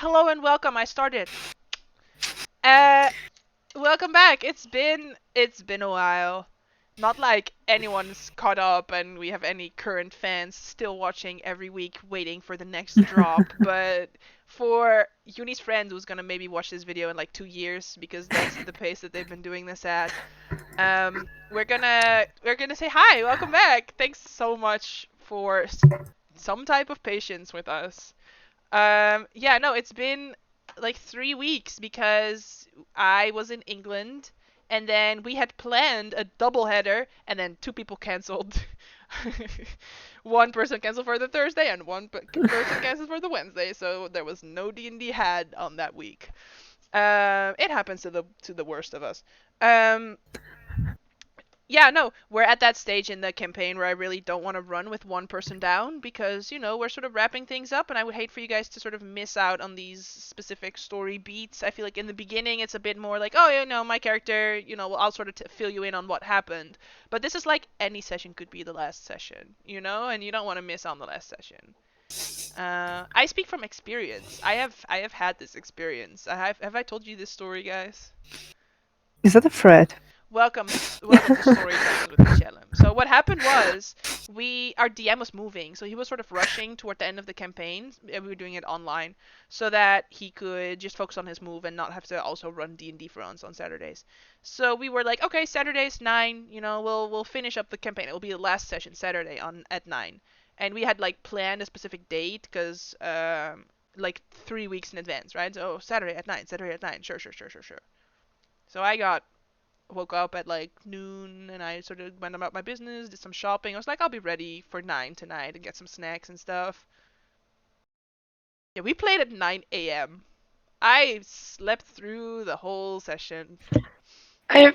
Hello and welcome. I started. Uh, Welcome back. It's been a while. Not like anyone's caught up and we have any current fans still watching every week waiting for the next drop, but for Uni's friend who's gonna maybe watch this video in like 2 years because that's the pace that they've been doing this at. We're gonna say hi. Welcome back. Thanks so much for some type of patience with us. Yeah, no, it's been like 3 weeks because I was in England and then we had planned a double header and then two people cancelled. One person canceled for the Thursday and one person canceled for the Wednesday, so there was no D&D had on that week. It happens to the worst of us. Um, yeah, no, we're at that stage in the campaign where I really don't want to run with one person down because, we're sort of wrapping things up and I would hate for you guys to sort of miss out on these specific story beats. I feel like in the beginning it's a bit more like, oh, my character, I'll sort of fill you in on what happened. But this is like any session could be the last session, and you don't want to miss on the last session. I speak from experience. I have had this experience. Have I told you this story, guys? Is that a threat? Welcome to Storytelling with Michelem. So what happened was our DM was moving, so he was sort of rushing toward the end of the campaign. We were doing it online, so that he could just focus on his move and not have to also run D&D for us on Saturdays. So we were like, okay, Saturdays 9. We'll finish up the campaign. It will be the last session Saturday on at 9, and we had like planned a specific date because like 3 weeks in advance, right? So Saturday at 9, Saturday at 9. Sure, sure, sure, sure, sure. So I woke up at like noon and I sort of went about my business, did some shopping. I was like, I'll be ready for 9 tonight and get some snacks and stuff. Yeah, we played at 9 a.m. I slept through the whole session. I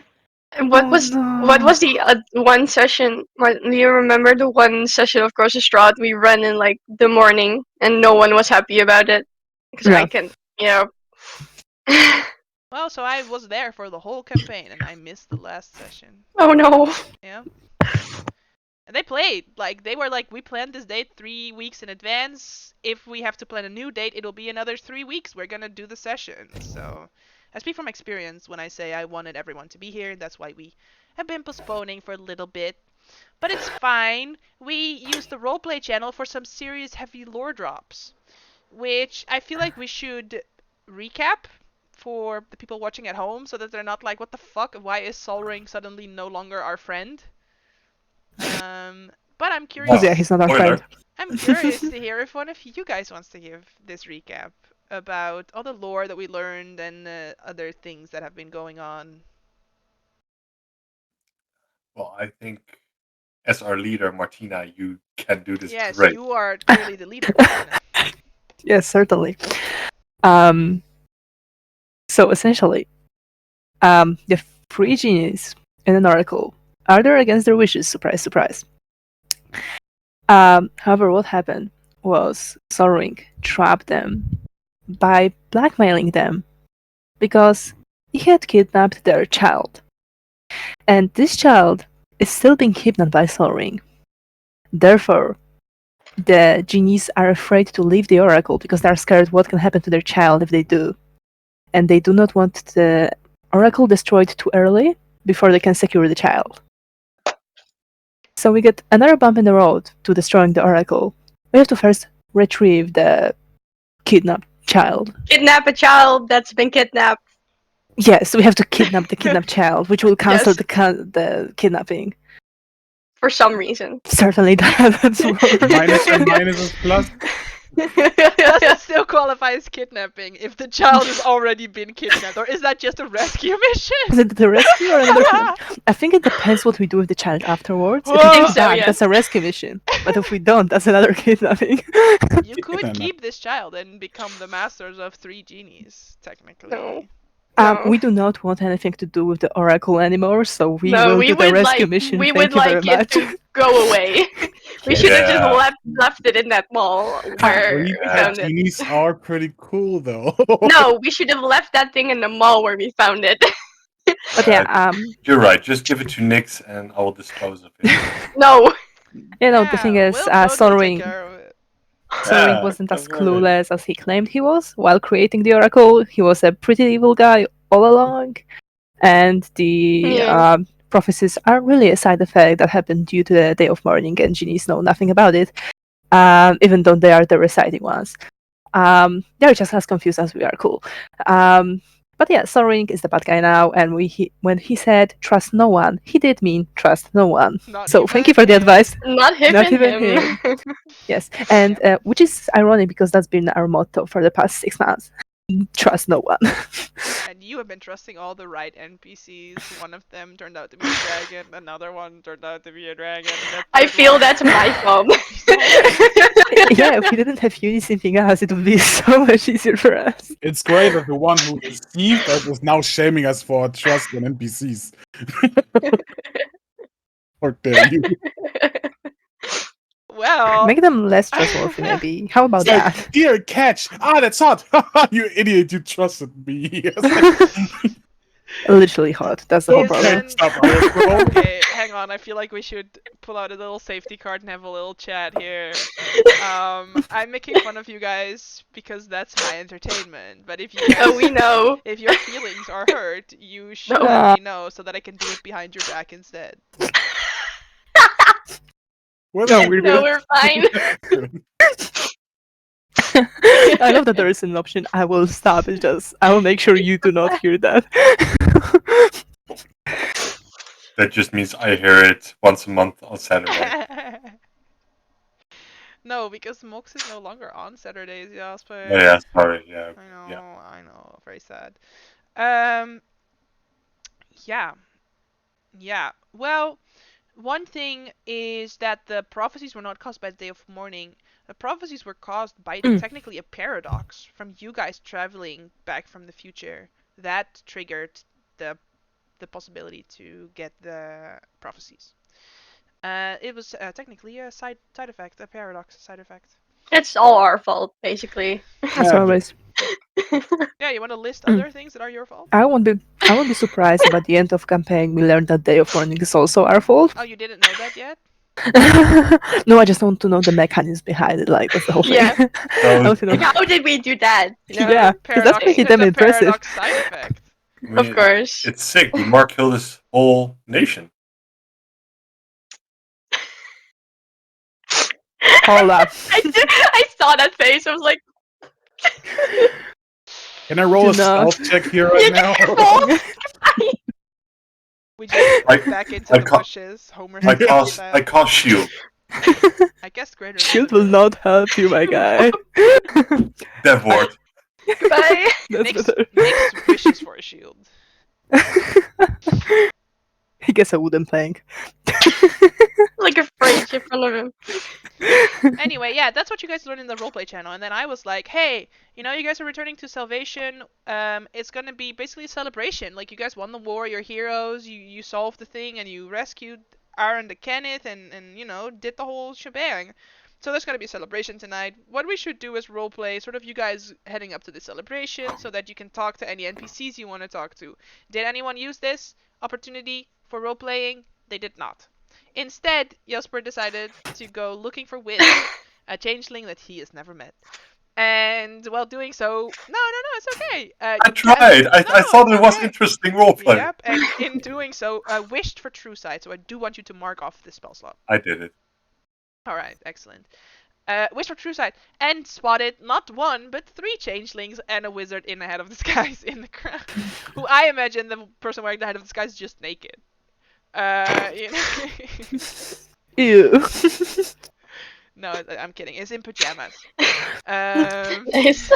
what Oh was what no. was the one session? Do you remember the one session of Cross Strat we ran in like the morning and no one was happy about it because I Yeah. can, yeah. Well, so I was there for the whole campaign and I missed the last session. Oh no. Yeah. And they played. Like, they were like, we planned this date 3 weeks in advance. If we have to plan a new date, it'll be another 3 weeks. We're gonna do the session. So, I speak from experience when I say I wanted everyone to be here. That's why we have been postponing for a little bit. But it's fine. We used the roleplay channel for some serious heavy lore drops, which I feel like we should recap for the people watching at home so that they're not like, what the fuck? Why is Solring suddenly no longer our friend? But I'm Because yeah, curious. he's not our Spoiler. friend. I'm curious to hear if one of you guys wants to give this recap about all the lore that we learned and other things that have been going on. Well, I think as our leader, Martina, you can do this Yes, great. you are clearly the leader, Martina. Yes, certainly. Um. So essentially, the three genies in an oracle are there against their wishes. Surprise, surprise. However, what happened was Soring trapped them by blackmailing them because he had kidnapped their child. And this child is still being kidnapped by Soring. Therefore, the genies are afraid to leave the oracle because they are scared what can happen to their child if they do. And they do not want the oracle destroyed too early before they can secure the child. So we get another bump in the road to destroying the oracle. We have to first retrieve the kidnapped child. Kidnap a child that's been kidnapped Yes, we have to kidnap the kidnapped child, which will cancel Yes. the kidnapping. for some reason. Certainly that's Minus and minus is plus. Does it still qualify as kidnapping if the child has already been kidnapped, or is that just a rescue mission? Is it the rescue or another kidnap? I think it depends what we do with the child afterwards. If we I do think so, that, yes. that's a rescue mission. But if we don't, that's another kidnapping. You could keep this child and become the masters of 3 genies, technically. No. No. We do not want anything to do with the oracle anymore, so we No, will we do the would rescue like mission. we Thank would you very like it much. to go away. We should have Yeah. just left it in that mall where we found it. Genies are pretty cool, though. No, we should have left that thing in the mall where we found it. But yeah, You're right. Just give it to Nyx and I will dispose of it. No. the thing is, we'll totally take Solring, care of it. Sorin Yeah, wasn't as definitely. clueless as he claimed he was. While creating the Oracle, he was a pretty evil guy all along. And the Yeah. prophecies are really a side effect that happened due to the Day of Mourning, and genies know nothing about it, even though they are the reciting ones. They're just as confused as we are cool. But yeah, Sorin is the bad guy now, and when he said trust no one, he did mean trust no one. Not So thank you for the even him. advice. Not him Not and even him. him. Yes, and which is ironic because that's been our motto for the past 6 months. Trust no one. And you have been trusting all the right NPCs. One of them turned out to be a dragon. Another one turned out to be a dragon. And I that third feel one- that's my fault. Yeah, if we didn't have Uni syncing us, it would be so much easier for us. It's great that the one who deceived us is now shaming us for trust in NPCs. How dare you? Well, Make them less trustworthy, maybe. How about It's like, that? dear catch! Ah, that's hot! You idiot, you trusted me. Literally hot. That's the whole problem. Isn't- Stop, I will go. okay, hang on. I feel like we should pull out a little safety card and have a little chat here. I'm making fun of you guys because that's my entertainment. But if you guys, Oh, we know. if your feelings are hurt, you should No. let me know so that I can do it behind your back instead. Well, No, we're No, good. we're fine. I love that there is an option. I will stop. It's just I will make sure you do not hear that. That just means I hear it once a month on Saturday. No, because Mox is no longer on Saturdays, Jasper. Oh, yeah, sorry. Yeah, I yeah. know, I know. Very sad. Um, yeah. Yeah. Well, one thing is that the prophecies were not caused by the Day of Mourning. The prophecies were caused by technically a paradox from you guys traveling back from the future. That triggered the possibility to get the prophecies. It was technically a side effect, a paradox side effect. It's all our fault, basically. As always. Yeah, you want to list other things that are your fault? I won't be surprised if at the end of campaign we learn that Day of Mourning is also our fault. Oh, you didn't know that yet? No, I just want to know the mechanism behind it. Like that's the whole thing. Yeah. I want to know. Like, how did we do that? You know? Yeah, because that's pretty It's damn a impressive. paradox side effect. I mean, Of course. It's sick. We Mark killed this whole nation. Hold up. I saw that face. I was like, Can I roll Do a not. stealth check here right now? We just I- went back into I the ca- bushes. Homer I Simpson cast style. shield. I guess greater. Shield will not help you, my guy. Dev ward. bye. That's Makes better. wishes for a shield. He gets a wooden plank. Like a fridge in front of him. Anyway, yeah, that's what you guys learned in the roleplay channel. And then I was like, hey, you know, you guys are returning to Salvation. It's gonna be basically a celebration. Like, you guys won the war, you're heroes, you solved the thing, and you rescued Aaron the Kenneth, and you know, did the whole shebang. So there's gonna be a celebration tonight. What we should do is roleplay, sort of you guys heading up to the celebration, so that you can talk to any NPCs you want to talk to. Did anyone use this opportunity for roleplaying? They did not. Instead, Jasper decided to go looking for Wiz, a changeling that he has never met. And while doing so, no, it's okay. I tried. I No, thought it was okay. interesting roleplay. Yep, and in doing so, wished for True Sight. So I do want you to mark off this spell slot. I did it. All right, excellent. Wished for True Sight and spotted not one but 3 changelings and a wizard in the head of disguise in the crowd. Who I imagine the person wearing the head of disguise is just naked. You know. Ew. No, I'm kidding. It's in pajamas. Nice.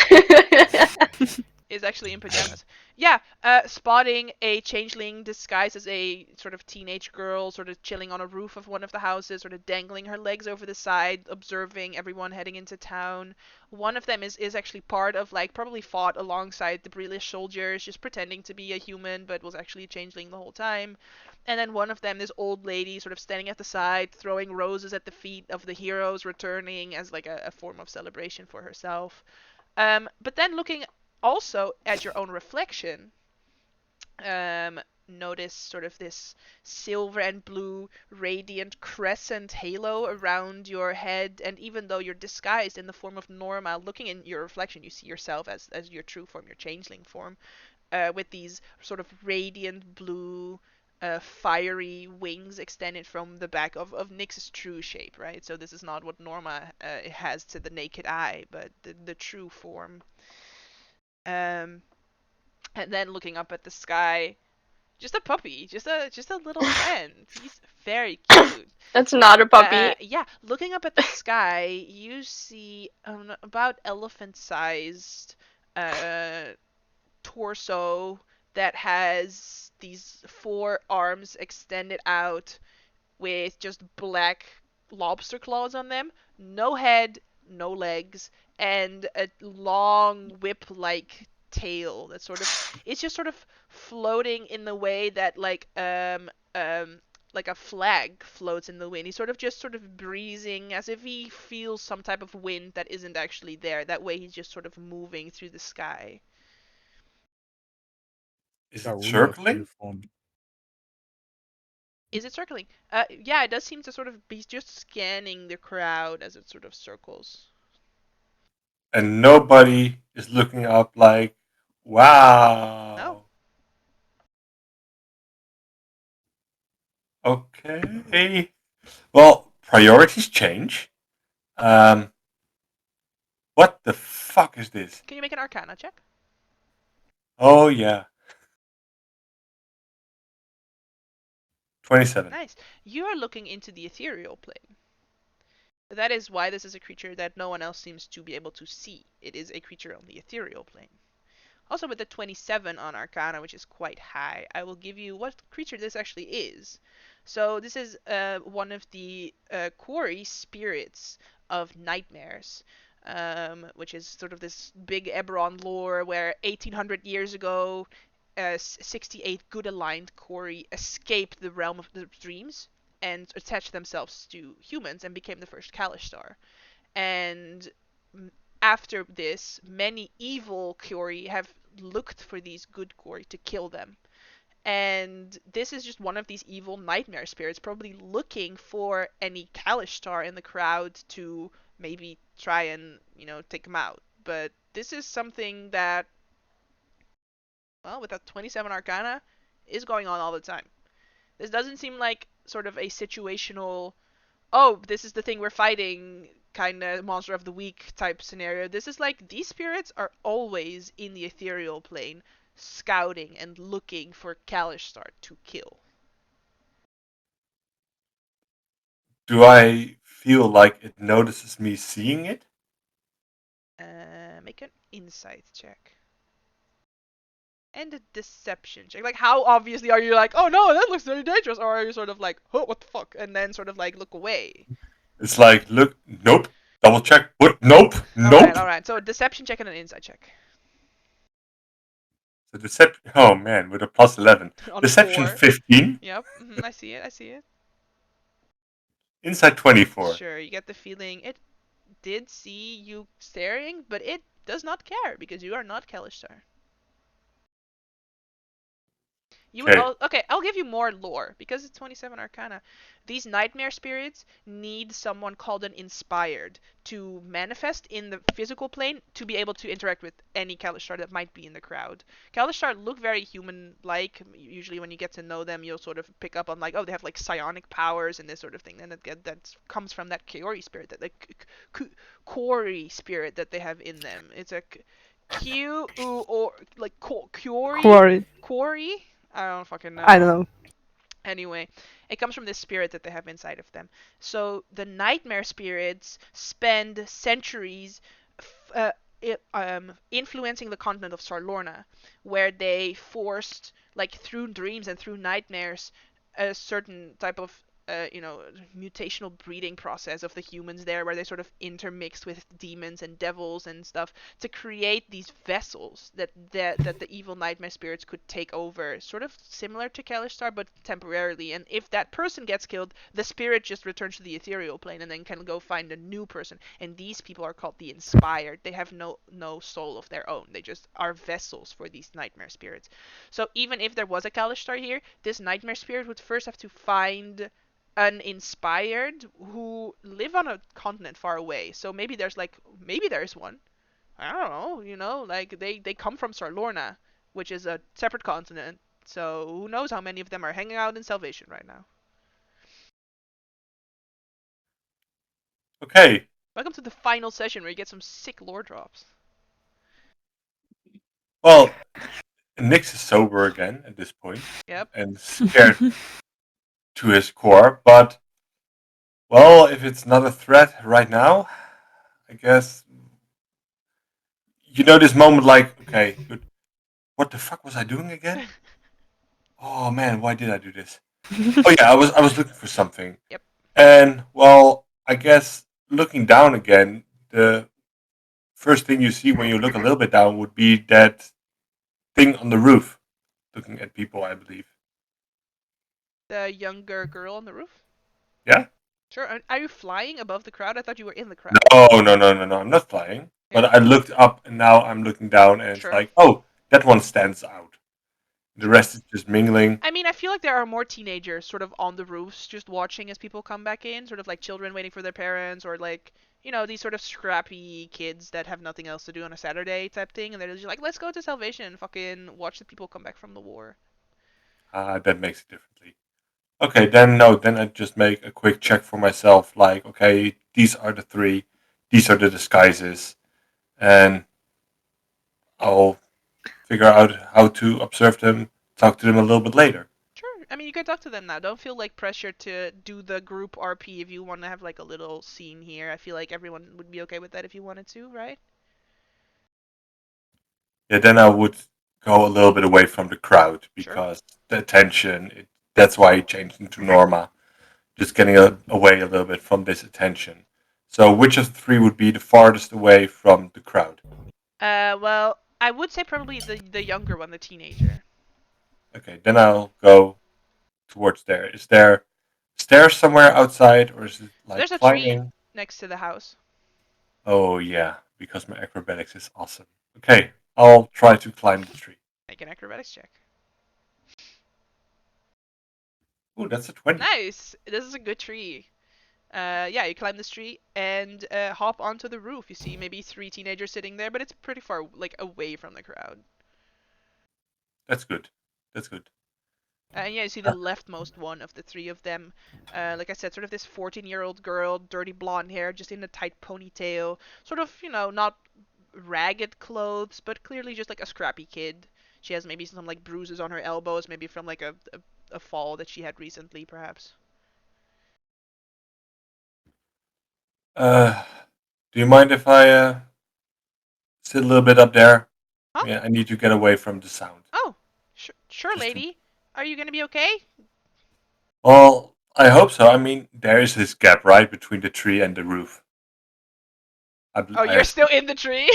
Is actually in pajamas. Yeah, spotting a changeling disguised as a sort of teenage girl, sort of chilling on a roof of one of the houses, sort of dangling her legs over the side, observing everyone heading into town. One of them is actually part of, like, probably fought alongside the British soldiers, just pretending to be a human, but was actually a changeling the whole time. And then one of them, this old lady, sort of standing at the side, throwing roses at the feet of the heroes, returning as like a form of celebration for herself. But then looking also at your own reflection, notice sort of this silver and blue radiant crescent halo around your head, and even though you're disguised in the form of Norma, looking in your reflection, you see yourself as your true form, your changeling form, with these sort of radiant blue, fiery wings extended from the back of Nyx's true shape, right? So this is not what Norma has to the naked eye, but the true form. Um, and then looking up at the sky, just a puppy, just a little friend. He's very cute. That's not a puppy. Yeah, looking up at the sky, you see about elephant-sized torso that has these four arms extended out with just black lobster claws on them, no head, no legs, and a long whip-like tail that sort of it's just sort of floating in the way that like a flag floats in the wind. He's sort of breezing as if he feels some type of wind that isn't actually there. That way he's just sort of moving through the sky. Is it Karuna circling? form. Is it circling? Yeah, it does seem to sort of be just scanning the crowd as it sort of circles. And nobody is looking up like, wow. No. Okay. Well, priorities change. What the fuck is this? Can you make an Arcana check? Oh yeah. 27. Nice. You are looking into the ethereal plane. That is why this is a creature that no one else seems to be able to see. It is a creature on the ethereal plane. Also with the 27 on Arcana, which is quite high, I will give you what creature this actually is. So this is one of the quarry spirits of nightmares, which is sort of this big Eberron lore where 1800 years ago, 68 good aligned quarry escaped the realm of the dreams and attached themselves to humans and became the first Kalishtar. And after this, many evil Kyori have looked for these good Kyori to kill them. And this is just one of these evil nightmare spirits, probably looking for any Kalishtar in the crowd to maybe try and, take them out. But this is something that, well, with that 27 Arcana, is going on all the time. This doesn't seem like sort of a situational, oh, this is the thing we're fighting kind of monster of the week type scenario. This is like these spirits are always in the ethereal plane, scouting and looking for Kalishtar to kill. Do I feel like it notices me seeing it? Make an insight check. And a deception check. Like, how obviously are you like, oh no, that looks very dangerous? Or are you sort of like, oh, what the fuck? And then sort of like look away. It's like, look, nope. Double check. What? Nope. Nope. Alright. So a deception check and an insight check. So deception. Oh man, with a plus 11. On Deception 4. 15. Yep. I see it. Inside 24. Sure, you get the feeling it did see you staring, but it does not care because you are not Kalishtar. You would okay, I'll give you more lore because it's 27 Arcana. These nightmare spirits need someone called an inspired to manifest in the physical plane to be able to interact with any Kalishtar that might be in the crowd. Kalishtar look very human-like. Usually when you get to know them, you'll sort of pick up on like, oh, they have like psionic powers and this sort of thing. And that comes from that Kaori spirit, that like Kori spirit that they have in them. It's a Q or like Kori. I don't fucking know. I don't know. Anyway, it comes from this spirit that they have inside of them. So the nightmare spirits spend centuries influencing the continent of Sarlorna, where they forced, like through dreams and through nightmares, a certain type of mutational breeding process of the humans there, where they sort of intermixed with demons and devils and stuff to create these vessels that the evil nightmare spirits could take over, sort of similar to Kalistar, but temporarily. And if that person gets killed, the spirit just returns to the ethereal plane and then can go find a new person. And these people are called the inspired. They have no soul of their own. They just are vessels for these nightmare spirits. So even if there was a Kalistar here, this nightmare spirit would first have to find an inspired who live on a continent far away. So maybe there's one. I don't know, like they come from Sarlorna, which is a separate continent. So who knows how many of them are hanging out in Salvation right now. Okay. Welcome to the final session where you get some sick lore drops. Well, Nyx is sober again at this point. Yep. And scared to his core, but well, if it's not a threat right now, I guess this moment like, okay, good. What the fuck was I doing again? Oh man, why did I do this? Oh yeah, I was looking for something. Yep. And well, I guess looking down again, the first thing you see when you look a little bit down would be that thing on the roof, looking at people, I believe. The younger girl on the roof? Yeah? Sure. Are you flying above the crowd? I thought you were in the crowd. No, I'm not flying. Yeah. But I looked up and now I'm looking down and Sure. it's like, oh, that one stands out. The rest is just mingling. I mean, I feel like there are more teenagers sort of on the roofs just watching as people come back in, sort of like children waiting for their parents, or like, these sort of scrappy kids that have nothing else to do on a Saturday type thing, and they're just like, let's go to Salvation and fucking watch the people come back from the war. That makes it differently. Okay, then I just make a quick check for myself, like, okay, these are the three, these are the disguises, and I'll figure out how to observe them, talk to them a little bit later. Sure. I mean, you can talk to them now. Don't feel like pressure to do the group RP if you want to have like a little scene here. I feel like everyone would be okay with that if you wanted to, right? Yeah, then I would go a little bit away from the crowd because the attention, that's why I changed into Norma. Just getting away a little bit from this attention. So which of the three would be the farthest away from the crowd? Well, I would say probably the younger one, the teenager. Okay, then I'll go towards there. Is there stairs somewhere outside, or is it like There's a climbing? tree next to the house. Oh yeah, because my acrobatics is awesome. Okay, I'll try to climb the tree. Make an acrobatics check. Ooh, that's a 20. Nice! This is a good tree. Yeah, you climb this tree and hop onto the roof. You see maybe 3 teenagers sitting there, but it's pretty far, like, away from the crowd. That's good. That's good. And yeah, you see the leftmost one of the 3 of them. Like I said, sort of this 14-year-old girl, dirty blonde hair, just in a tight ponytail. Sort of, not ragged clothes, but clearly just like a scrappy kid. She has maybe some like bruises on her elbows, maybe from like a fall that she had recently, perhaps. Do you mind if I sit a little bit up there? Huh? Yeah, I need to get away from the sound. Oh, sure, lady. Are you gonna be okay? Well, I hope so. I mean, there is this gap, right, between the tree and the roof. You're still in the tree?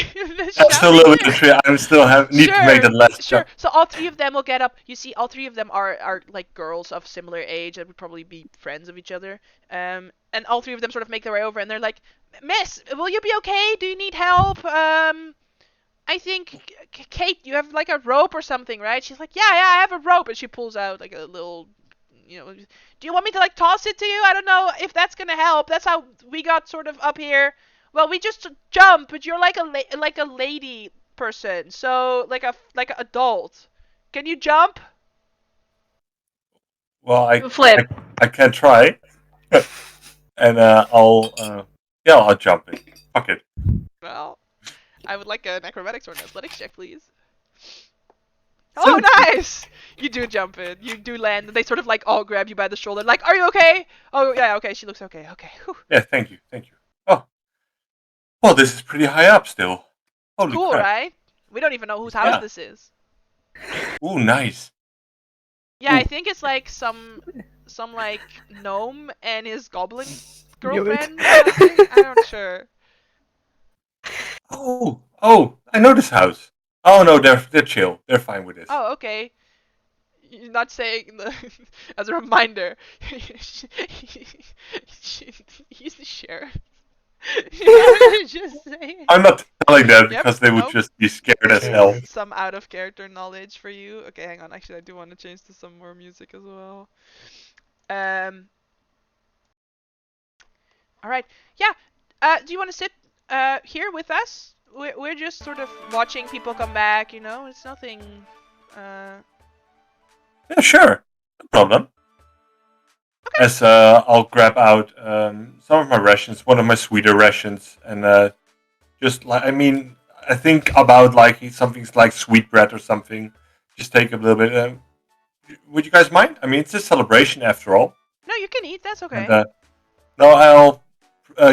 I'm still a little bit in the tree. I still need to make that last Sure. jump. So all 3 of them will get up. You see, all 3 of them are like girls of similar age that would probably be friends of each other. And all 3 of them sort of make their way over, and they're like, "Miss, will you be okay? Do you need help? I think Kate, you have like a rope or something, right?" She's like, "Yeah, I have a rope," and she pulls out like a little. Do you want me to like toss it to you? I don't know if that's gonna help. That's how we got sort of up here. Well, we just jump, but you're like a lady person, so like an adult. Can you jump? Well, Flip. I can try, and I'll jump it. Fuck it. Well, I would like an acrobatics or an athletics check, please. Oh, nice! You do jump in. You do land. And they sort of like all grab you by the shoulder. Like, are you okay? Oh, yeah, okay. She looks okay. Okay. Whew. Yeah, thank you. Oh, well, this is pretty high up still. Holy Cool, crap. right? We don't even know whose house this is. Ooh, nice. Yeah, Ooh. I think it's like some some like gnome and his goblin Knew it. girlfriend or something. I'm not sure. Oh, I know this house. Oh no, they're chill. They're fine with this. Oh, okay. You're not saying the as a reminder. He's the sheriff. You just say it. I'm not telling them Yep, because they would nope. just be scared as Okay. hell. Some out of character knowledge for you. Okay, hang on. Actually, I do want to change to some more music as well. All right. Yeah. Do you want to sit here with us? We're just sort of watching people come back. You know, it's nothing. Yeah, sure, no problem. Okay. As I'll grab out some of my rations, one of my sweeter rations, and just like I think about like something like sweetbread or something. Just take a little bit. Would you guys mind? I mean, it's a celebration after all. No, you can eat. That's okay. And no, I'll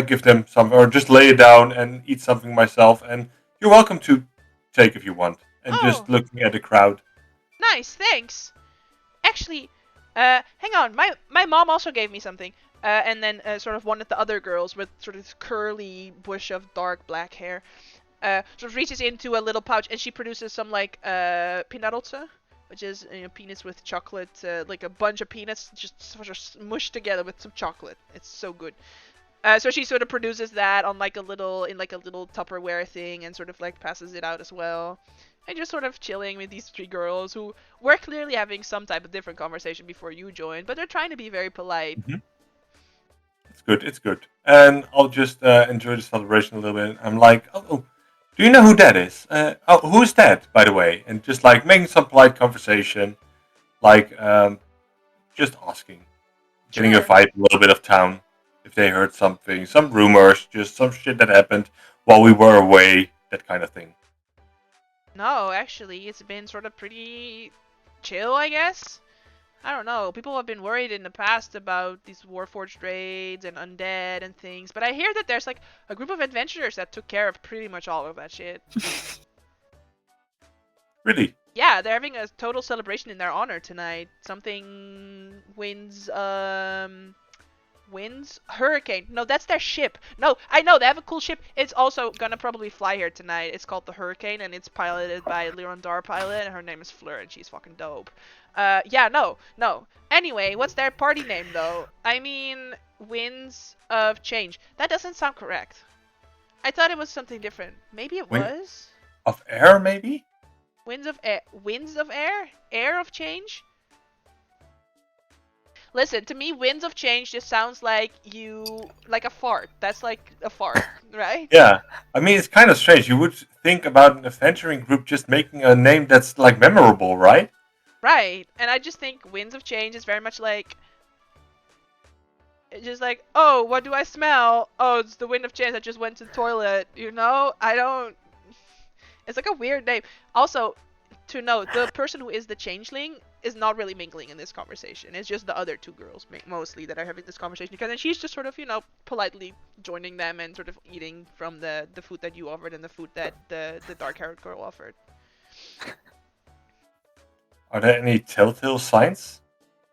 give them some, or just lay it down and eat something myself. And you're welcome to take if you want. And just Oh. looking at the crowd. Nice. Thanks. Actually, hang on. My mom also gave me something. And then sort of one of the other girls with sort of this curly bush of dark black hair. Sort of reaches into a little pouch and she produces some like peanutolze, which is peanuts with chocolate, like a bunch of peanuts just sort of smushed together with some chocolate. It's so good. So she sort of produces that on like a little Tupperware thing and sort of like passes it out as well. And just sort of chilling with these three girls who were clearly having some type of different conversation before you joined, but they're trying to be very polite. Mm-hmm. It's good. And I'll just enjoy the celebration a little bit. I'm like, oh, do you know who that is? Who's that, by the way? And just like making some polite conversation, like just asking, getting a Sure. vibe, a little bit of town. If they heard something, some rumors, just some shit that happened while we were away, that kind of thing. No, actually, it's been sort of pretty chill, I guess. I don't know. People have been worried in the past about these Warforged raids and undead and things, but I hear that there's like a group of adventurers that took care of pretty much all of that shit. Really? Yeah, they're having a total celebration in their honor tonight. Something winds hurricane. No, that's their ship. No, I know they have a cool ship. It's also gonna probably fly here tonight. It's called the Hurricane and it's piloted by Liron Dar pilot and her name is Fleur and she's fucking dope. Yeah, no. Anyway, what's their party name though? I mean, Winds of Change. That doesn't sound correct. I thought it was something different. Maybe it was? Of air, maybe? Winds of air? Winds of air? Air of change? Listen, to me, Winds of Change just sounds like like a fart. That's like a fart, right? Yeah. I mean, it's kind of strange. You would think about an adventuring group just making a name that's like memorable, right? Right. And I just think Winds of Change is very much like, just like, oh, what do I smell? Oh, it's the Wind of Change that just went to the toilet. You know? I don't. It's like a weird name. Also, to note, the person who is the changeling is not really mingling in this conversation. It's just the other two girls, mostly, that are having this conversation. Because then she's just sort of, politely joining them and sort of eating from the food that you offered and the food that the dark-haired girl offered. Are there any telltale signs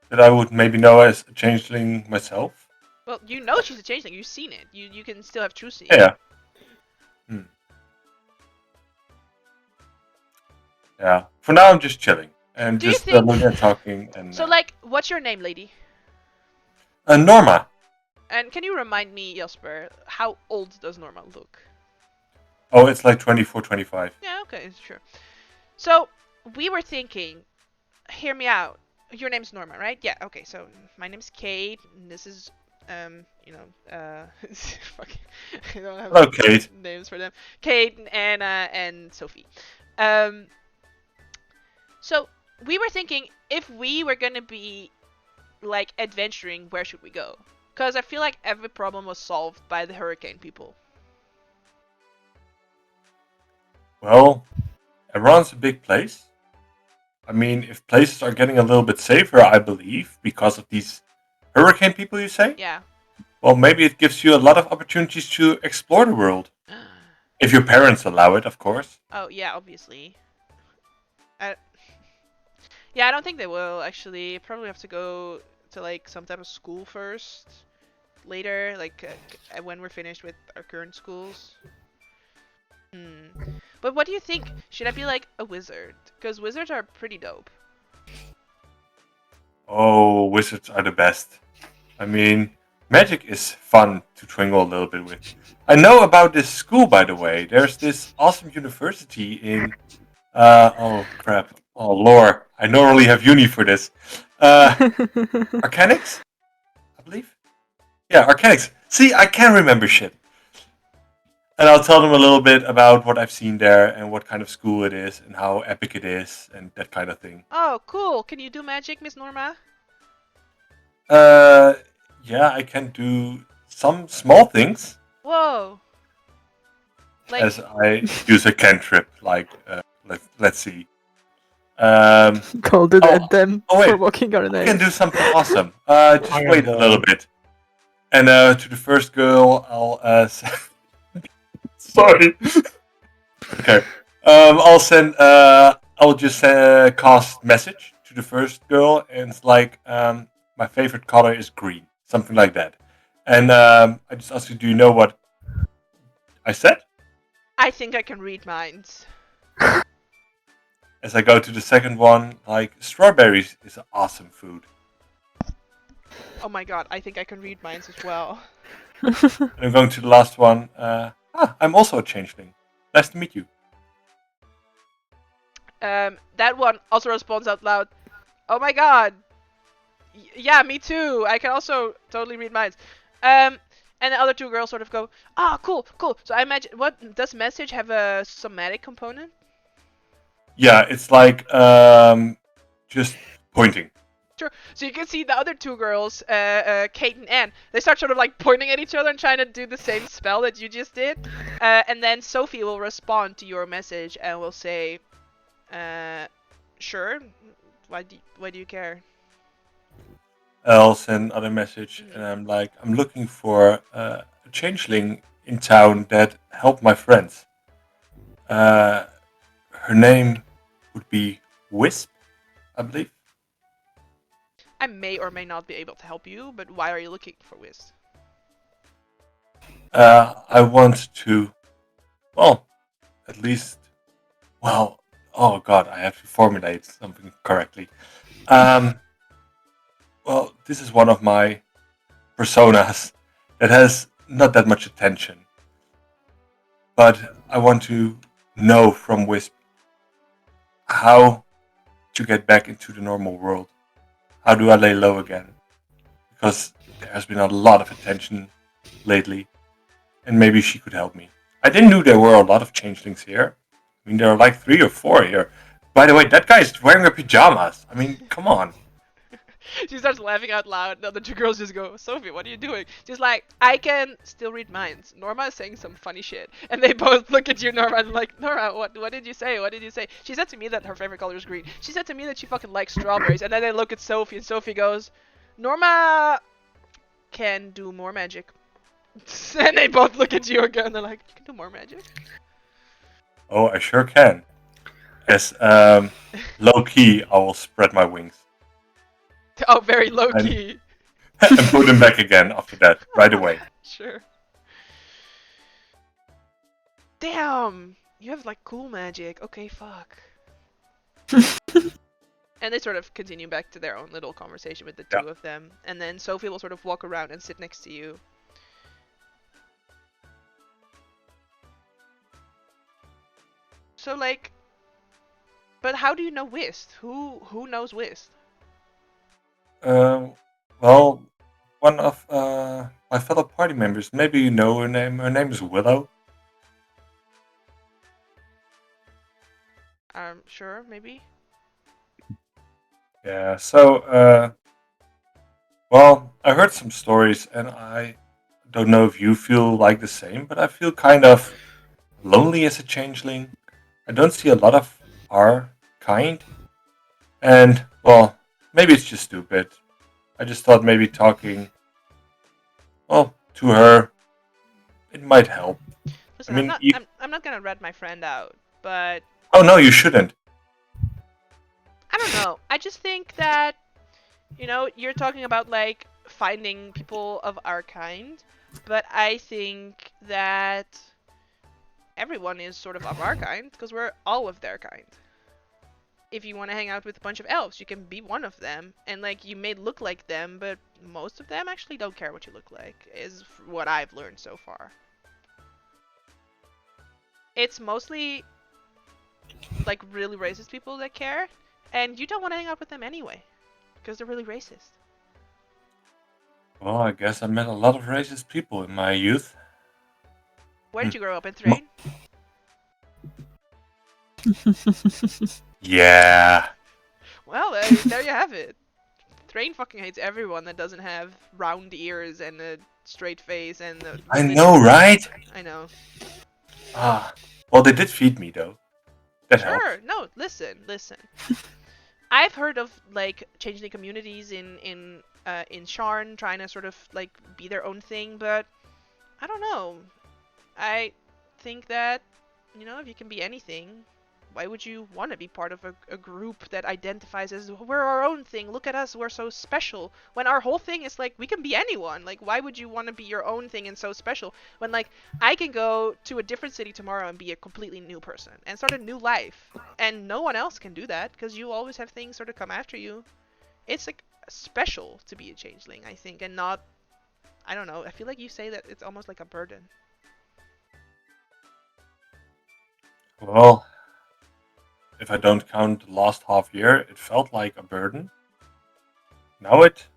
that I would maybe know as a changeling myself? Well, you know she's a changeling. You've seen it. You can still have true seeing. Yeah. Yeah. For now, I'm just chilling and Do you just think- looking and talking. And So, like, what's your name, lady? Norma. And can you remind me, Jasper, how old does Norma look? Oh, it's like 24, 25. Yeah, okay, sure. So, we were thinking, hear me out. Your name's Norma, right? Yeah, okay, so my name's Kate, and this is, fuck, I don't have Hello, Kate. names for them. Kate, and Anna, and Sophie. So, we were thinking, if we were gonna be, like, adventuring, where should we go? Because I feel like every problem was solved by the hurricane people. Well, Eberron's a big place. I mean, if places are getting a little bit safer, I believe, because of these hurricane people, you say? Yeah. Well, maybe it gives you a lot of opportunities to explore the world. If your parents allow it, of course. Oh, yeah, obviously. Yeah, I don't think they will, actually. Probably have to go to like some type of school first, later, like when we're finished with our current schools. But what do you think? Should I be like a wizard? Because wizards are pretty dope. Oh, wizards are the best. I mean, magic is fun to twingle a little bit with. I know about this school, by the way. There's this awesome university in. Oh crap. Oh lore. I normally have uni for this. Arcanics, I believe. Yeah, Arcanics. See, I can remember shit. And I'll tell them a little bit about what I've seen there and what kind of school it is and how epic it is and that kind of thing. Oh, cool. Can you do magic, Miss Norma? Yeah, I can do some small things. Whoa. Like, As I use a cantrip, like let's see. Called it Oh, at them oh, wait. for walking on an I can ice. do something awesome. Just wait a little bit. And to the first girl, I'll sorry. Okay. I'll send. I'll just cast message to the first girl, and it's like my favorite color is green, something like that. And I just ask you, do you know what I said? I think I can read minds. As I go to the second one, like strawberries is an awesome food. Oh my god, I think I can read minds as well. And I'm going to the last one. I'm also a changeling. Nice to meet you. That one also responds out loud. Oh my god. Yeah, me too. I can also totally read minds. And the other two girls sort of go, ah, cool, cool. So I imagine, what does message have a somatic component? Yeah, it's like just pointing. Sure. So you can see the other two girls, Kate and Anne, they start sort of like pointing at each other and trying to do the same spell that you just did. And then Sophie will respond to your message and will say, sure. Why do you care? I'll send another message, and I'm like, I'm looking for a changeling in town that helped my friends. Her name would be Wisp, I believe. I may or may not be able to help you, but why are you looking for Wiz? I want to, well, at least, well, oh god, I have to formulate something correctly. Well, this is one of my personas that has not that much attention. But I want to know from Wisp how to get back into the normal world. How do I lay low again? Because there has been a lot of attention lately, and maybe she could help me. I didn't know there were a lot of changelings here. I mean, there are like 3 or 4 here. By the way, that guy is wearing her pajamas. I mean, come on. She starts laughing out loud. The other two girls just go, Sophie, what are you doing? She's like, I can still read minds. Norma is saying some funny shit. And they both look at you, Norma, and like, Norma, what did you say? What did you say? She said to me that her favorite color is green. She said to me that she fucking likes strawberries. And then they look at Sophie, and Sophie goes, Norma can do more magic. And they both look at you again, and they're like, you can do more magic? Oh, I sure can. Yes, low key, I will spread my wings. Oh, very low key. And put them back again after that, right away. Sure. Damn! You have like cool magic. Okay, fuck. And they sort of continue back to their own little conversation with the two of them. And then Sophie will sort of walk around and sit next to you. So like, but how do you know Whist? Who knows Whist? Well, one of my fellow party members, maybe you know her name. Her name is Willow. Sure, maybe. Yeah, so, well, I heard some stories, and I don't know if you feel like the same, but I feel kind of lonely as a changeling. I don't see a lot of our kind, and, well, maybe it's just stupid. I just thought maybe talking, well, to her, it might help. Listen, I mean, I'm not gonna rat my friend out, but oh no, you shouldn't. I don't know. I just think that You know, you're talking about like finding people of our kind, but I think that everyone is sort of our kind because we're all of their kind. If you want to hang out with a bunch of elves, you can be one of them, and like you may look like them, but most of them actually don't care what you look like, is what I've learned so far. It's mostly like really racist people that care, and you don't want to hang out with them anyway because they're really racist. Well, I guess I met a lot of racist people in my youth. Where did you grow up in Thrain? Yeah. Well, there you have it. Thrain fucking hates everyone that doesn't have round ears and a straight face and a I know, right? I know. Ah. Well, they did feed me, though. That helps. Sure. No, listen. I've heard of like changeling communities in Sharn trying to sort of like be their own thing, but I don't know. I think that if you can be anything, why would you want to be part of a group that identifies as we're our own thing? Look at us, we're so special. When our whole thing is like we can be anyone. Like why would you want to be your own thing and so special when like I can go to a different city tomorrow and be a completely new person and start a new life, and no one else can do that because you always have things sort of come after you. It's like special to be a changeling, I think, and not, I don't know, I feel like you say that it's almost like a burden. Well, if I don't count the last half year, it felt like a burden. Now it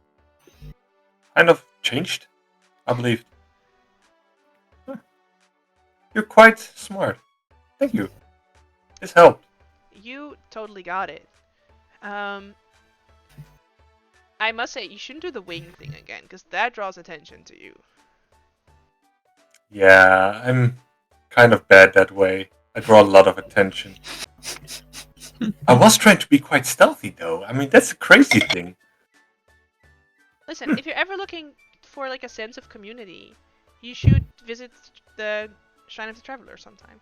kind of changed, I believe. Huh. You're quite smart. Thank you. This helped. You totally got it. I must say, you shouldn't do the wing thing again, because that draws attention to you. Yeah, I'm kind of bad that way. I draw a lot of attention. I was trying to be quite stealthy, though. I mean, that's a crazy thing. Listen, if you're ever looking for like a sense of community, you should visit the Shrine of the Traveler sometime.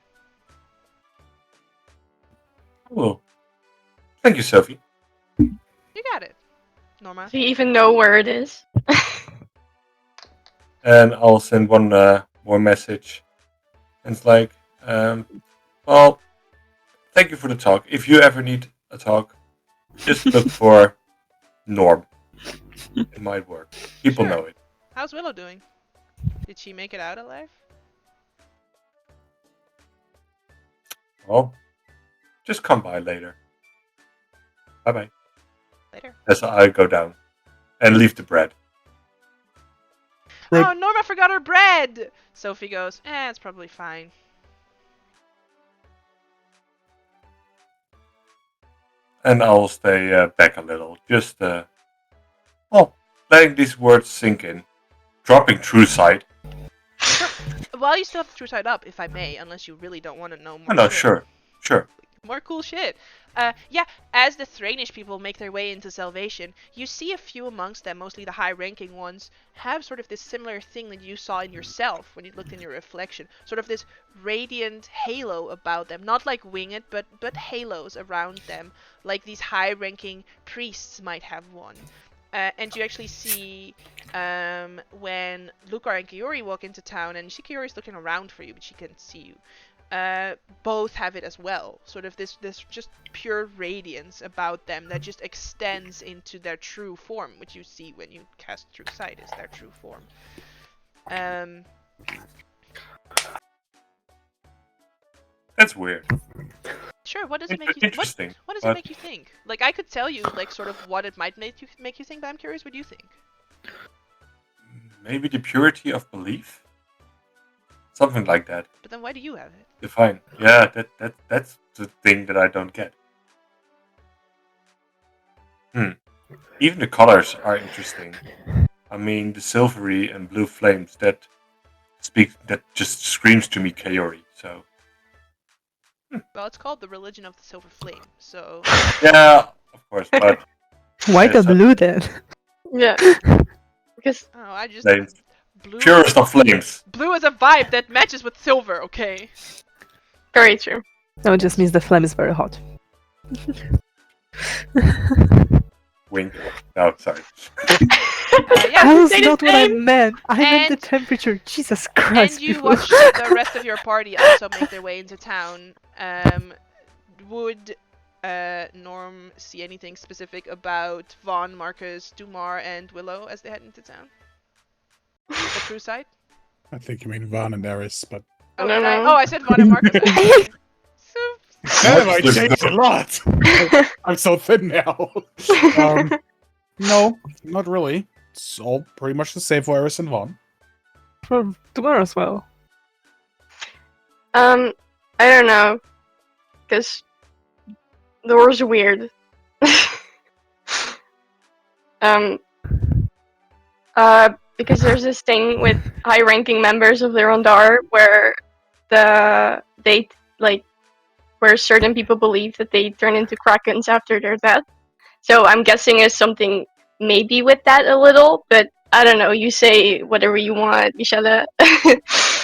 Cool. Thank you, Sophie. You got it, Norma. Do you even know where it is? And I'll send one more message. And it's like, well, thank you for the talk. If you ever need a talk, just look for Norm. It might work. People Sure. know it. How's Willow doing? Did she make it out alive? Well, just come by later. Bye-bye. Later. As I go down. And leave the bread. Like- Oh, Norma forgot her bread! Sophie goes, it's probably fine. And I'll stay back a little. Just, letting these words sink in. Dropping true sight. Well, you still have the true side up, if I may, unless you really don't want to know more. Oh, no, shit. sure. More cool shit. Yeah, as the Thranish people make their way into Salvation, you see a few amongst them, mostly the high-ranking ones, have sort of this similar thing that you saw in yourself when you looked in your reflection. Sort of this radiant halo about them. Not like winged, but halos around them, like these high-ranking priests might have one. And you actually see when Lukar and Kiori walk into town, and you see Kiori's looking around for you, but she can't see you. Both have it as well. Sort of this just pure radiance about them that just extends into their true form, which you see when you cast True Sight is their true form. That's weird. Sure. What does it make you? Interesting. What does it make you think? Like I could tell you like sort of what it might make you think, but I'm curious what you think. Maybe the purity of belief? Something like that. But then why do you have it? Define. Yeah, that's the thing that I don't get. Even the colors are interesting. I mean, the silvery and blue flames that just screams to me Kaori. So Well, it's called the Religion of the Silver Flame. So yeah, of course, but Why Yeah, the so- blue then? Yeah. Because I don't know. I just flames. blue. Purest of flames. Blue is a vibe that matches with silver. Okay. very true. No, it just means the flame is very hot. Wink. No, sorry. Yeah. That was Say the not what I same. meant. I meant the And- temperature. Jesus Christ. And you people. watch the rest of your party also make their way into town. Would Norm see anything specific about Vaughn, Marcus, Dumar, and Willow as they head into town? The true side? I think you mean Van and Eris, but I Oh, don't did I? know. Oh, I said Vaughn and Marcus. Okay. So, damn, I Marcus changed a lot. I'm so thin now. No, not really. It's all pretty much the same for Eris and Vaughn. For tomorrow as well. I don't know, because the war's weird. um, because there's this thing with high-ranking members of the Rondar where where certain people believe that they turn into krakens after their death. So I'm guessing it's something maybe with that a little, but I don't know. You say whatever you want, Michelle.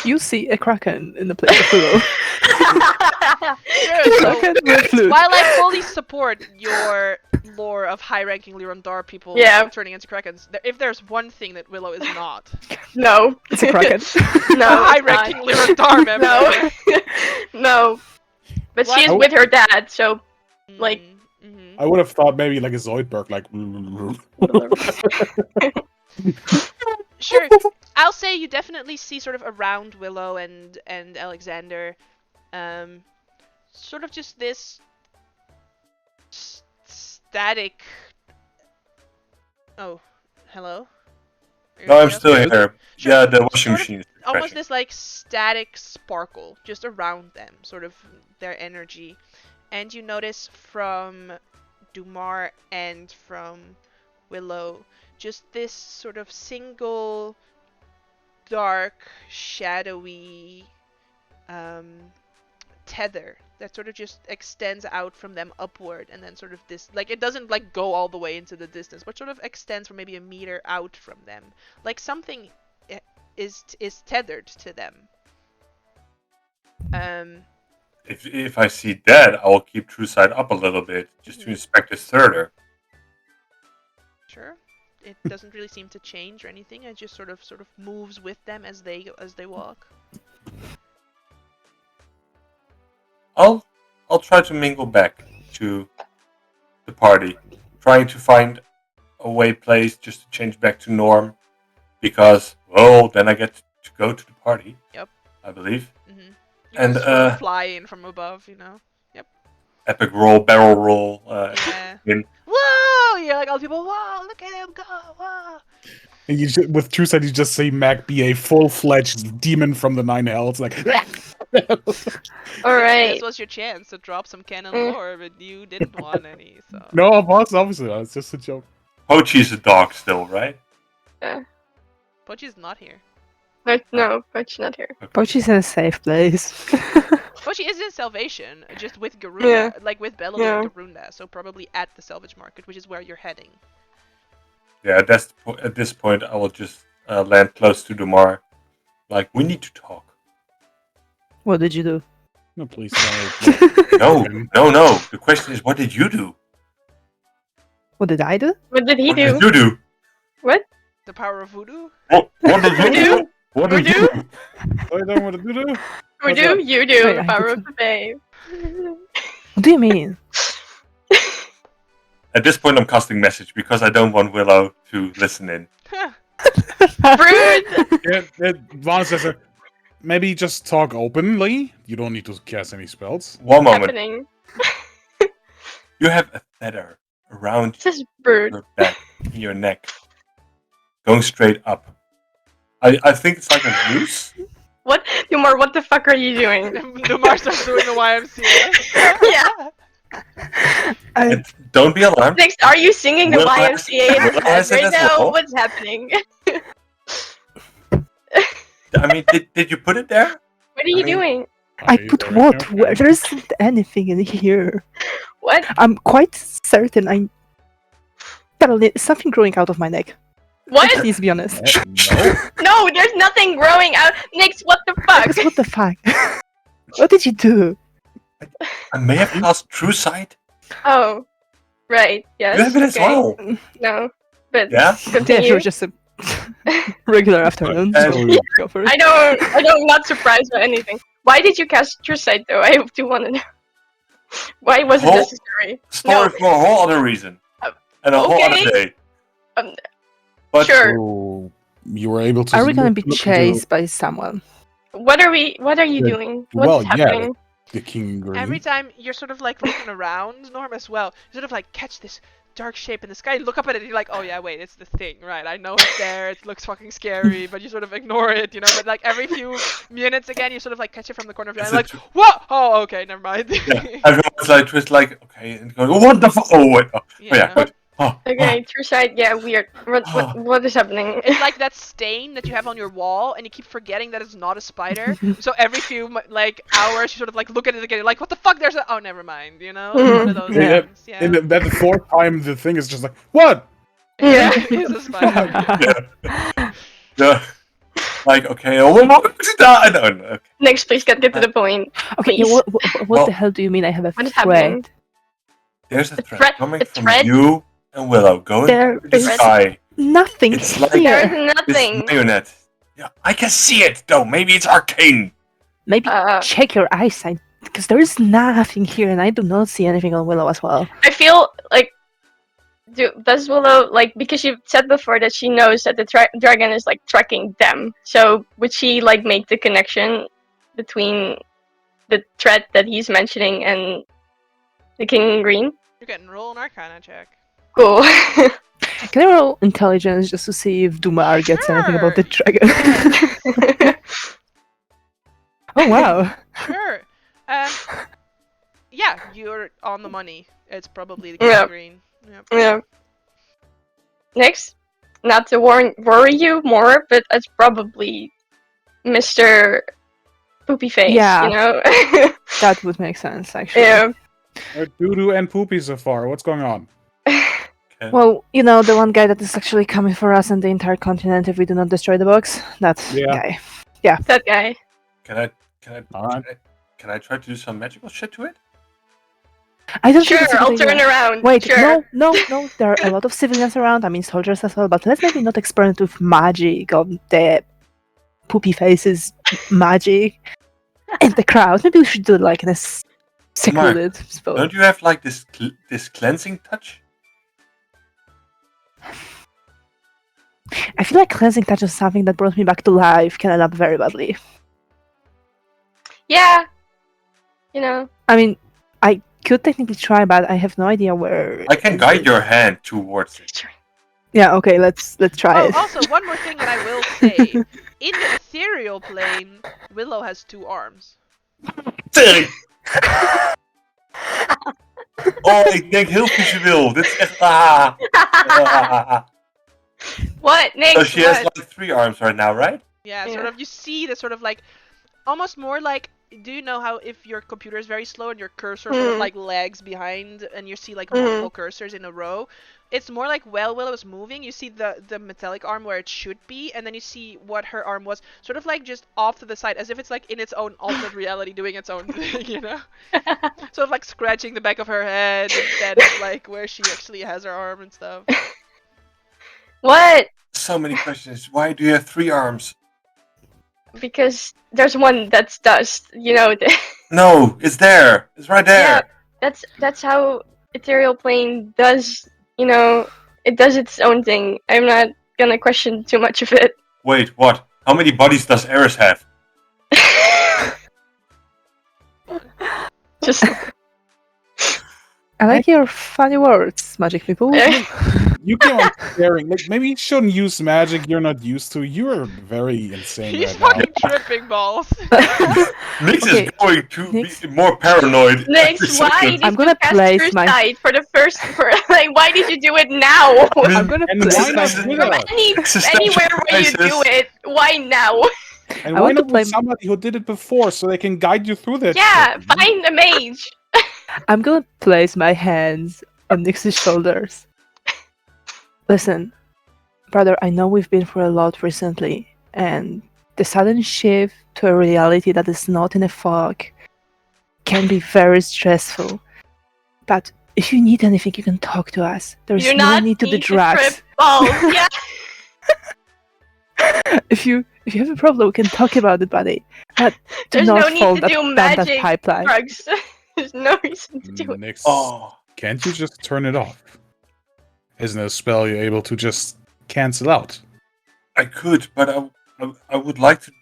You see a kraken in the place of Willow. sure, so Kraken with flute. while I fully support your lore of high-ranking Lirondar people Yeah. turning into Krakens, if there's one thing that Willow is not, No. It's a kraken. No. a it's not. high-ranking Lirondar member. No. No. But What? she is with her dad, so like- Mhm. I would have thought maybe like a Zoidberg, like. Sure. I'll say you definitely see sort of around Willow and Alexander, sort of just this static. Oh, hello. Are you No, I'm okay? still here. Sure. Yeah, the washing Sort of machine is Almost crashing. this like static sparkle just around them, sort of their energy, and you notice from Dumar and from Willow just this sort of single dark shadowy tether that sort of just extends out from them upward, and then sort of this, like, it doesn't like go all the way into the distance, but sort of extends for maybe a meter out from them, like something is tethered to them. If I see that, I will keep True Side up a little bit just to inspect it further. Sure. It doesn't really seem to change or anything. It just sort of moves with them as they walk. I'll try to mingle back to the party, trying to find a place just to change back to norm, because then I get to go to the party. Yep. I believe. Mm-hmm. And, just sort of fly in from above, you know. Epic roll, barrel roll. Yeah. in. Whoa! You're like all the people. Whoa! Look at him go! Whoa! And with True Side, you just say Mac be a full-fledged demon from the Nine Hells, like. Alright. This was your chance to drop some canon lore, but you didn't want any. So. No, boss, obviously, it's just a joke. Pochi's a dog still, right? Pochi's not here. No, Poch's not here. Pochi's in a safe place. Pochi is in Salvation, just with Garunda, Yeah. like with Bellamy Yeah. and Garunda, so probably at the salvage market, which is where you're heading. Yeah, at this point, I will just land close to Dumar. Like, we need to talk. What did you do? No, please, no. No. The question is, what did you do? What did I do? What did he What do? did you do? The power of voodoo? What did you do? What did you do? I don't want to do. Who do? You do. Wait, I Power did of the babe. What do you mean? At this point, I'm casting message because I don't want Willow to listen in. Rude! Vaughn says, maybe just talk openly. You don't need to cast any spells. One moment. Happening. You have a feather around This is rude. your back, in your neck, going straight up. I think it's like a noose. What? Dumar, what the fuck are you doing? Dumar starts doing the YMCA. Yeah. And don't be alarmed. Next, are you singing the Will I- YMCA in will his I head say right that's now? all? What's happening? I mean, did you put it there? What are you doing? I put what? Where? There isn't anything in here. What? I'm quite certain I'm. Something growing out of my neck. What? Please be honest. No. No, there's nothing growing out. Nix, what the fuck? Because what the fuck? What did you do? I may have cast True Sight. Oh. Right. Yes. You have it as okay. well. No. But Yeah. Yeah, continue. sure, just a regular afternoon. And- So go for it. I'm not surprised by anything. Why did you cast True Sight though? I do want to know. Why was it Whole necessary? Story for a whole other reason. And a whole other okay. day. Um, But sure. So you were able to. Are we gonna be look into chased by someone? What are you Yeah, doing? well, What's yeah. happening? the King in Green? Every time you're sort of like looking around, Norm as well, you sort of like catch this dark shape in the sky, look up at it, and you're like, oh yeah, wait, it's the thing, right? I know it's there, it looks fucking scary, but you sort of ignore it, you know? But like every few minutes again, you sort of like catch it from the corner of your eye, Is like, it true? what? Oh, okay, never mind. Yeah. Everyone's like, twist like, okay, and going, what the fuck? Oh, wait. Oh, yeah, good. Oh, Okay, True Sight. Yeah, weird. What is happening? It's like that stain that you have on your wall, and you keep forgetting that it's not a spider. So every few like hours, you sort of like look at it again. You're like, what the fuck? There's a. Oh, never mind. You know, it's one of those Yeah. things. Yeah. And then the fourth time, the thing is just like, what? Yeah. It's a spider. yeah. Like, okay, oh, I don't know. Next, please get to the point. Okay, yeah, Please. what Well, the hell do you mean I have a What is happening? thread? There's a The thread thread- coming the from thread- you and Willow going There to the is sky. nothing It's like- There here. is This nothing. marionette. Yeah, I can see it though. Maybe it's arcane. Maybe check your eyesight, because there is nothing here, and I do not see anything on Willow as well. I feel like. Does Willow like because you said before that she knows that the dragon is like tracking them? So would she like make the connection between the threat that he's mentioning and the King in Green? You're getting roll an Arcana check. Cool. Can I roll intelligence just to see if Dumar gets anything about the Sure. dragon? Oh wow! Sure. Yeah, you're on the money. It's probably the King Yeah. Green. Yep. Yeah. Next, not to worry you more, but it's probably Mr. Poopy Face. Yeah. You know. That would make sense, actually. Yeah. Doo-doo and Poopy so far. What's going on? Well, you know, the one guy that is actually coming for us and the entire continent if we do not destroy the box? That Yeah. guy. That guy. Alright. Can I try to do some magical shit to it? I don't Sure, think it's a I'll good turn idea. around. Wait, sure. no. There are a lot of civilians around, I mean soldiers as well, but let's maybe not experiment with magic on the Poopy Face's magic in the crowd. Maybe we should do it like in a secluded spot. Don't you have like this cleansing touch? I feel like cleansing touch is something that brought me back to life can end up very badly. Yeah. You know. I mean, I could technically try, but I have no idea where. I can guide your hand towards it. Yeah, okay, let's try Oh, it. also, one more thing that I will say. In the ethereal plane, Willow has 2 arms. Oh, ik denk heel visueel. Dit is echt... Ah. What? Next, So she has what? like 3 arms right now, right? Yeah, sort Yeah. of. You see the sort of like, almost more like. Do you know how if your computer is very slow and your cursor sort of Mhm. like lags behind and you see like Mhm. multiple cursors in a row? It's more like while Willow is moving, you see the metallic arm where it should be, and then you see what her arm was, sort of like just off to the side, as if it's like in its own alternate reality doing its own thing, you know? Sort of like scratching the back of her head instead of like where she actually has her arm and stuff. What? So many questions. Why do you have 3 arms? Because there's one that's dust. You know. No, it's there. It's right there. Yeah. That's how ethereal plane does. You know, it does its own thing. I'm not gonna question too much of it. Wait, what? How many bodies does Eris have? Just. I like your funny words, magic people. You keep on staring. Like, maybe you shouldn't use magic you're not used to. You're very insane He's right now. fucking tripping balls. Nix Okay, is going to Nix. be more paranoid. every Next, why second. did I'm you gonna cast place True my- Sight for the first? Like, why did you do it now? I'm gonna And place why my... not with us? Anywhere where you do Crisis. it, why now? And I why want to not play- with somebody who did it before so they can guide you through that? Yeah, shit? find a mage. I'm gonna place my hands on Nix's shoulders. Listen, brother, I know we've been through a lot recently, and the sudden shift to a reality that is not in a fog can be very stressful. But if you need anything, you can talk to us. There's You do no not need to be need to trip drugs. balls. Yeah. If you have a problem, we can talk about it, buddy. But do There's not no need fall to that, do down that magic pipeline. drugs. There's no reason to do it. Nix, Oh, can't you just turn it off? Isn't a spell you're able to just cancel out? I could, but I would like to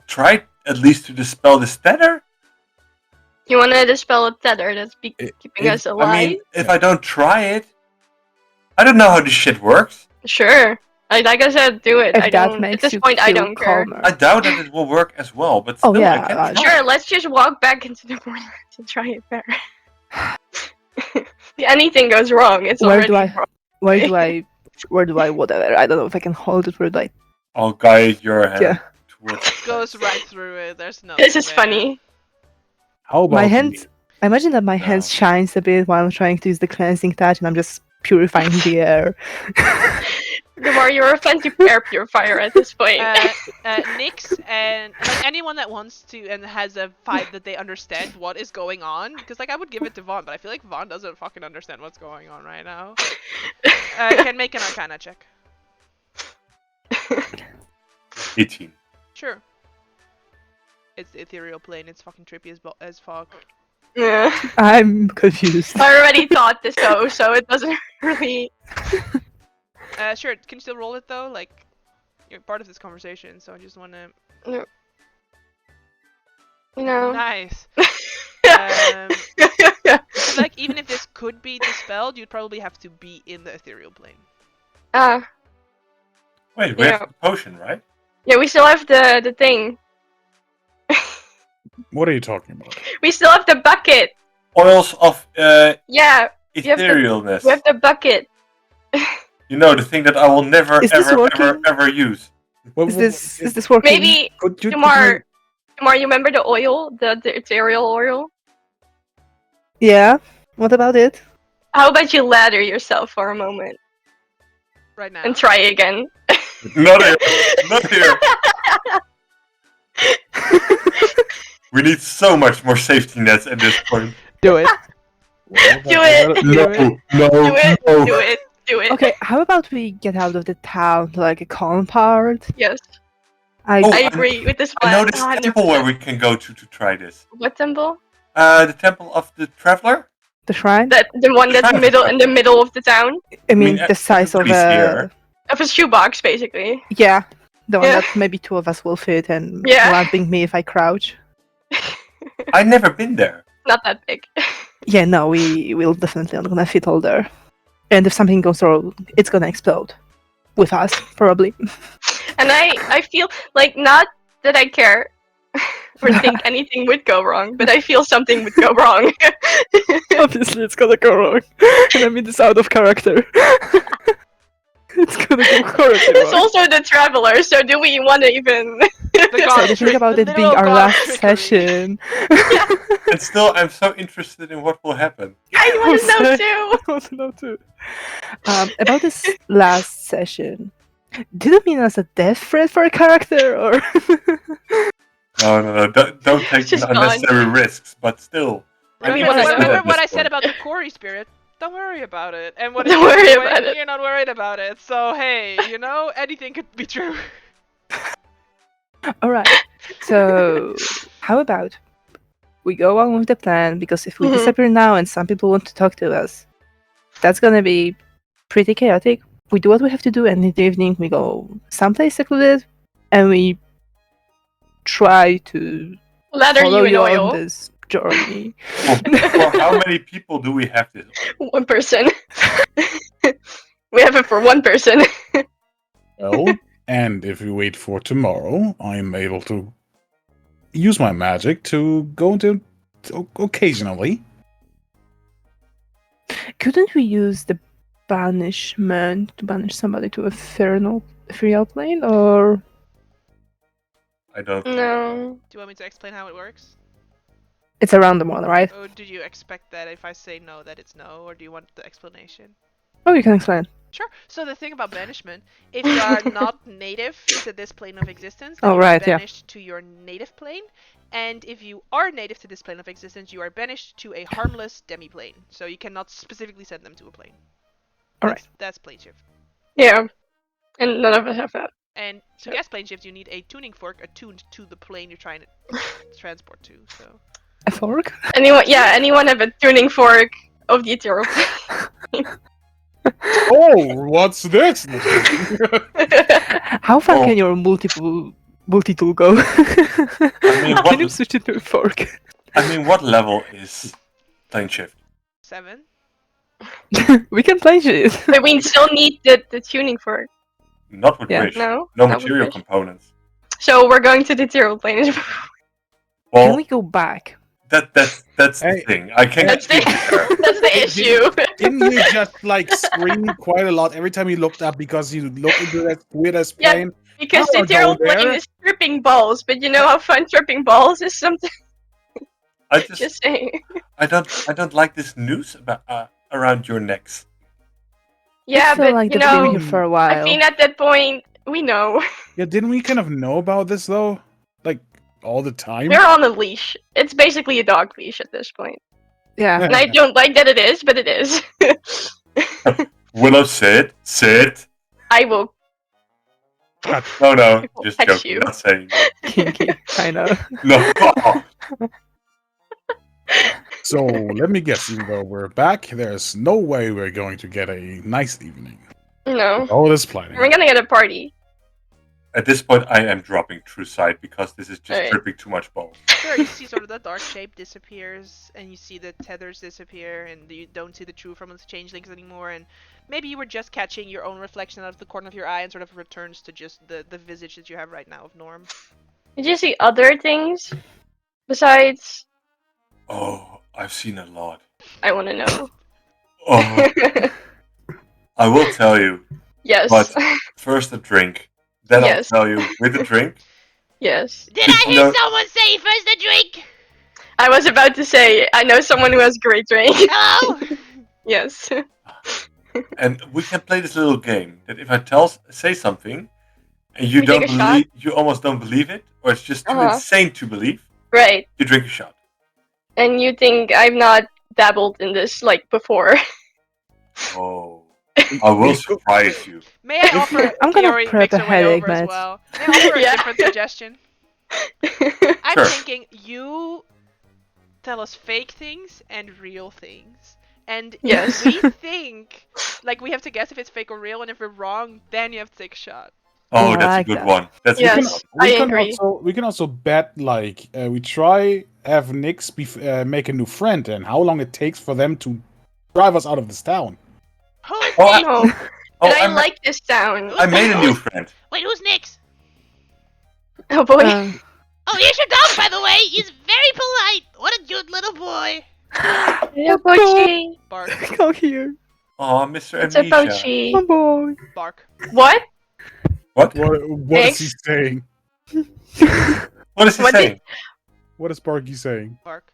try at least to dispel this tether. You want to dispel a tether that's I- keeping if- us alive? I mean, if I don't try it, I don't know how this shit works. Sure. Like I said, do it. If I that don't. makes At this you point, I feel don't care. calmer. I doubt that it will work as well, but Oh, still, yeah, I can try. Sure, let's just walk back into the Borderlands and try it there. If anything goes wrong, it's Where already do I- wrong. Where do I whatever? I don't know if I can hold it. Where do I? I'll guide your hand Yeah. towards the Goes fence. right through it. There's no. This is funny. How about My we- hands. I imagine that my hands shines a bit while I'm trying to use the cleansing touch, and I'm just purifying the air. The more you're offensive air purifier at this point. Nix and like anyone that wants to and has a vibe that they understand what is going on, because like I would give it to Vaughn, but I feel like Vaughn doesn't fucking understand what's going on right now. Can make an Arcana check. 18. Sure. It's the ethereal plane. It's fucking trippy as fuck. Yeah. I'm confused. I already thought this though, so it doesn't really. Sure. Can you still roll it though? Like, you're part of this conversation, so I just want to. You know. Nice. Like, even if this could be dispelled, you'd probably have to be in the ethereal plane. Wait, we Yeah. have the potion, right? Yeah, we still have the thing. What are you talking about? We still have the bucket. Oils of Yeah, we have the- etherealness. we have the bucket. You know, the thing that I will never, Is this ever, working? ever use. Is this working? Maybe Could you, Tamar, you remember the oil, the ethereal oil? Yeah. What about it? How about you lather yourself for a moment Right now. and try again? Not here. Not here. We need so much more safety nets at this point. Do it. Do it. No, Do it. no. Do it. Do it. Okay, how about we get out of the town to like a calm part? Yes, I Oh, I agree with this I plan. know this 100%. temple where we can go to try this. What temple? The temple of the traveler? the shrine. The one that's in the middle of the town? I mean, mean, the size of everybody's here. Of a shoebox, basically. Yeah, the one Yeah. that maybe two of us will fit, and Yeah. lamping me if I crouch. I've never been there. Not that big. Yeah, no, we will definitely not gonna fit all there. And if something goes wrong, it's gonna explode. With us, probably. And I feel like, not that I care or think anything would go wrong, but I feel something would go wrong. Obviously, it's gonna go wrong. And I mean this out of character. It's gonna go horribly It's wrong. also the traveler, so do we want to even? So to think about it being our last session. And still, I'm so interested in what will happen. I want to know Sorry. too. I want to know too. About this last session, did it mean as a death threat for a character, or? No. Don't take Just unnecessary risks, but still. I mean, I'm what I interested Remember at what this I said point. about the Cory spirit? Don't worry about it. And what Don't if you're worry doing, about it. You're not worried about it. So hey, you know, anything could be true. All right. So, how about we go on with the plan? Because if we Mhm. disappear now and some people want to talk to us, that's gonna be pretty chaotic. We do what we have to do, and in the evening we go someplace secluded, and we try to Lather follow you in you oil. on this journey. For how many people do we have this? One person. We have it for one person. Well, and if we wait for tomorrow, I'm able to use my magic to go into occasionally. Couldn't we use the banishment to banish somebody to a ethereal plane, or I don't. No. Do you want me to explain how it works? it's a random one, right? Or do you expect that if I say no that it's no, or do you want the explanation? Oh, you can explain. Sure. So the thing about banishment, if you are not native to this plane of existence, then Oh, you are right, yeah. banished to your native plane. And if you are native to this plane of existence, you are banished to a harmless demi-plane. So you cannot specifically send them to a plane. Alright. That's plane shift. Yeah, and none of us have that. And to guess plane shift, you need a tuning fork attuned to the plane you're trying to transport to. So A fork? Anyone have a tuning fork of the ethereal plane? Oh, what's this? How far Oh. can your multi-tool go? mean, Can what- you switch it to a fork? I mean, what level is plane shift? 7. We can play it. But we still need the tuning fork. Not with Yeah. Wish. No? No Not with material Wish. components. So we're going to the ethereal plane. Well, Can we go back? that's the Hey. thing. I can't That's get the there. that's the Hey, issue. Didn't you just like scream quite a lot every time you looked up because you looked into that weirdest Yeah. plane? Because I the wanna go ethereal plane there. is tripping balls, but you know how fun tripping balls is something. I just Just saying. I don't like this noose about around your necks. Yeah, I feel but like you they've been know, here for a I while. think at that point we know Yeah, didn't we kind of know about this though? Like all the time? we're on a leash. It's basically a dog leash at this point, Yeah. and I don't like that it is, but it is. Willow, sit. I will. No, will just text joking. you. Not saying. Kinky. I know. No. So let me guess, even though we're back, there's no way we're going to get a nice evening. No, All this planning. we're gonna get a party. At this point, I am dropping True Sight because this is just Alright. tripping too much balls. Sure, you see sort of the dark shape disappears, and you see the tethers disappear, and you don't see the true from the changelings anymore, and maybe you were just catching your own reflection out of the corner of your eye and sort of returns to just the visage that you have right now of Norm. Did you see other things besides? Oh, I've seen a lot. I want to know. Oh, I will tell you. Yes. But first a drink. Then Yes. I'll tell you with a drink. Yes. Did Did I you hear know- someone say first a drink? I was about to say I know someone who has great drink. Hello? Yes. And we can play this little game that if I say something and you We don't take a shot? believe, you almost don't believe it, or it's just too Uh-huh. insane to believe, Right. you drink a shot. And you think I've not dabbled in this like before? Oh, I will surprise you. May I offer? I'm gonna Theory prep makes a her way headache over as meds. well. May I offer a Yeah. different suggestion? I'm Sure. thinking you tell us fake things and real things. And Yes. if we think, like, we have to guess if it's fake or real, and if we're wrong, then you have to take a shot. Oh, I that's like a good that. one. That's Yes. a good one. I can agree. we can also bet like we try have Nix make a new friend and how long it takes for them to drive us out of this town. Who's Oh, Nick? No. Oh, And I like this sound. I made a new friend. Wait, who's Nix? Oh boy. Oh, here's your dog, by the way. He's very polite. What a cute little boy. Hello, Pochi. Bark, Come here. Oh, Mr. It's a Amnesia. Pochi. Oh boy. bark. What? What? What is he Nix? saying? What is he What did- saying? What is Sparky saying? Bark.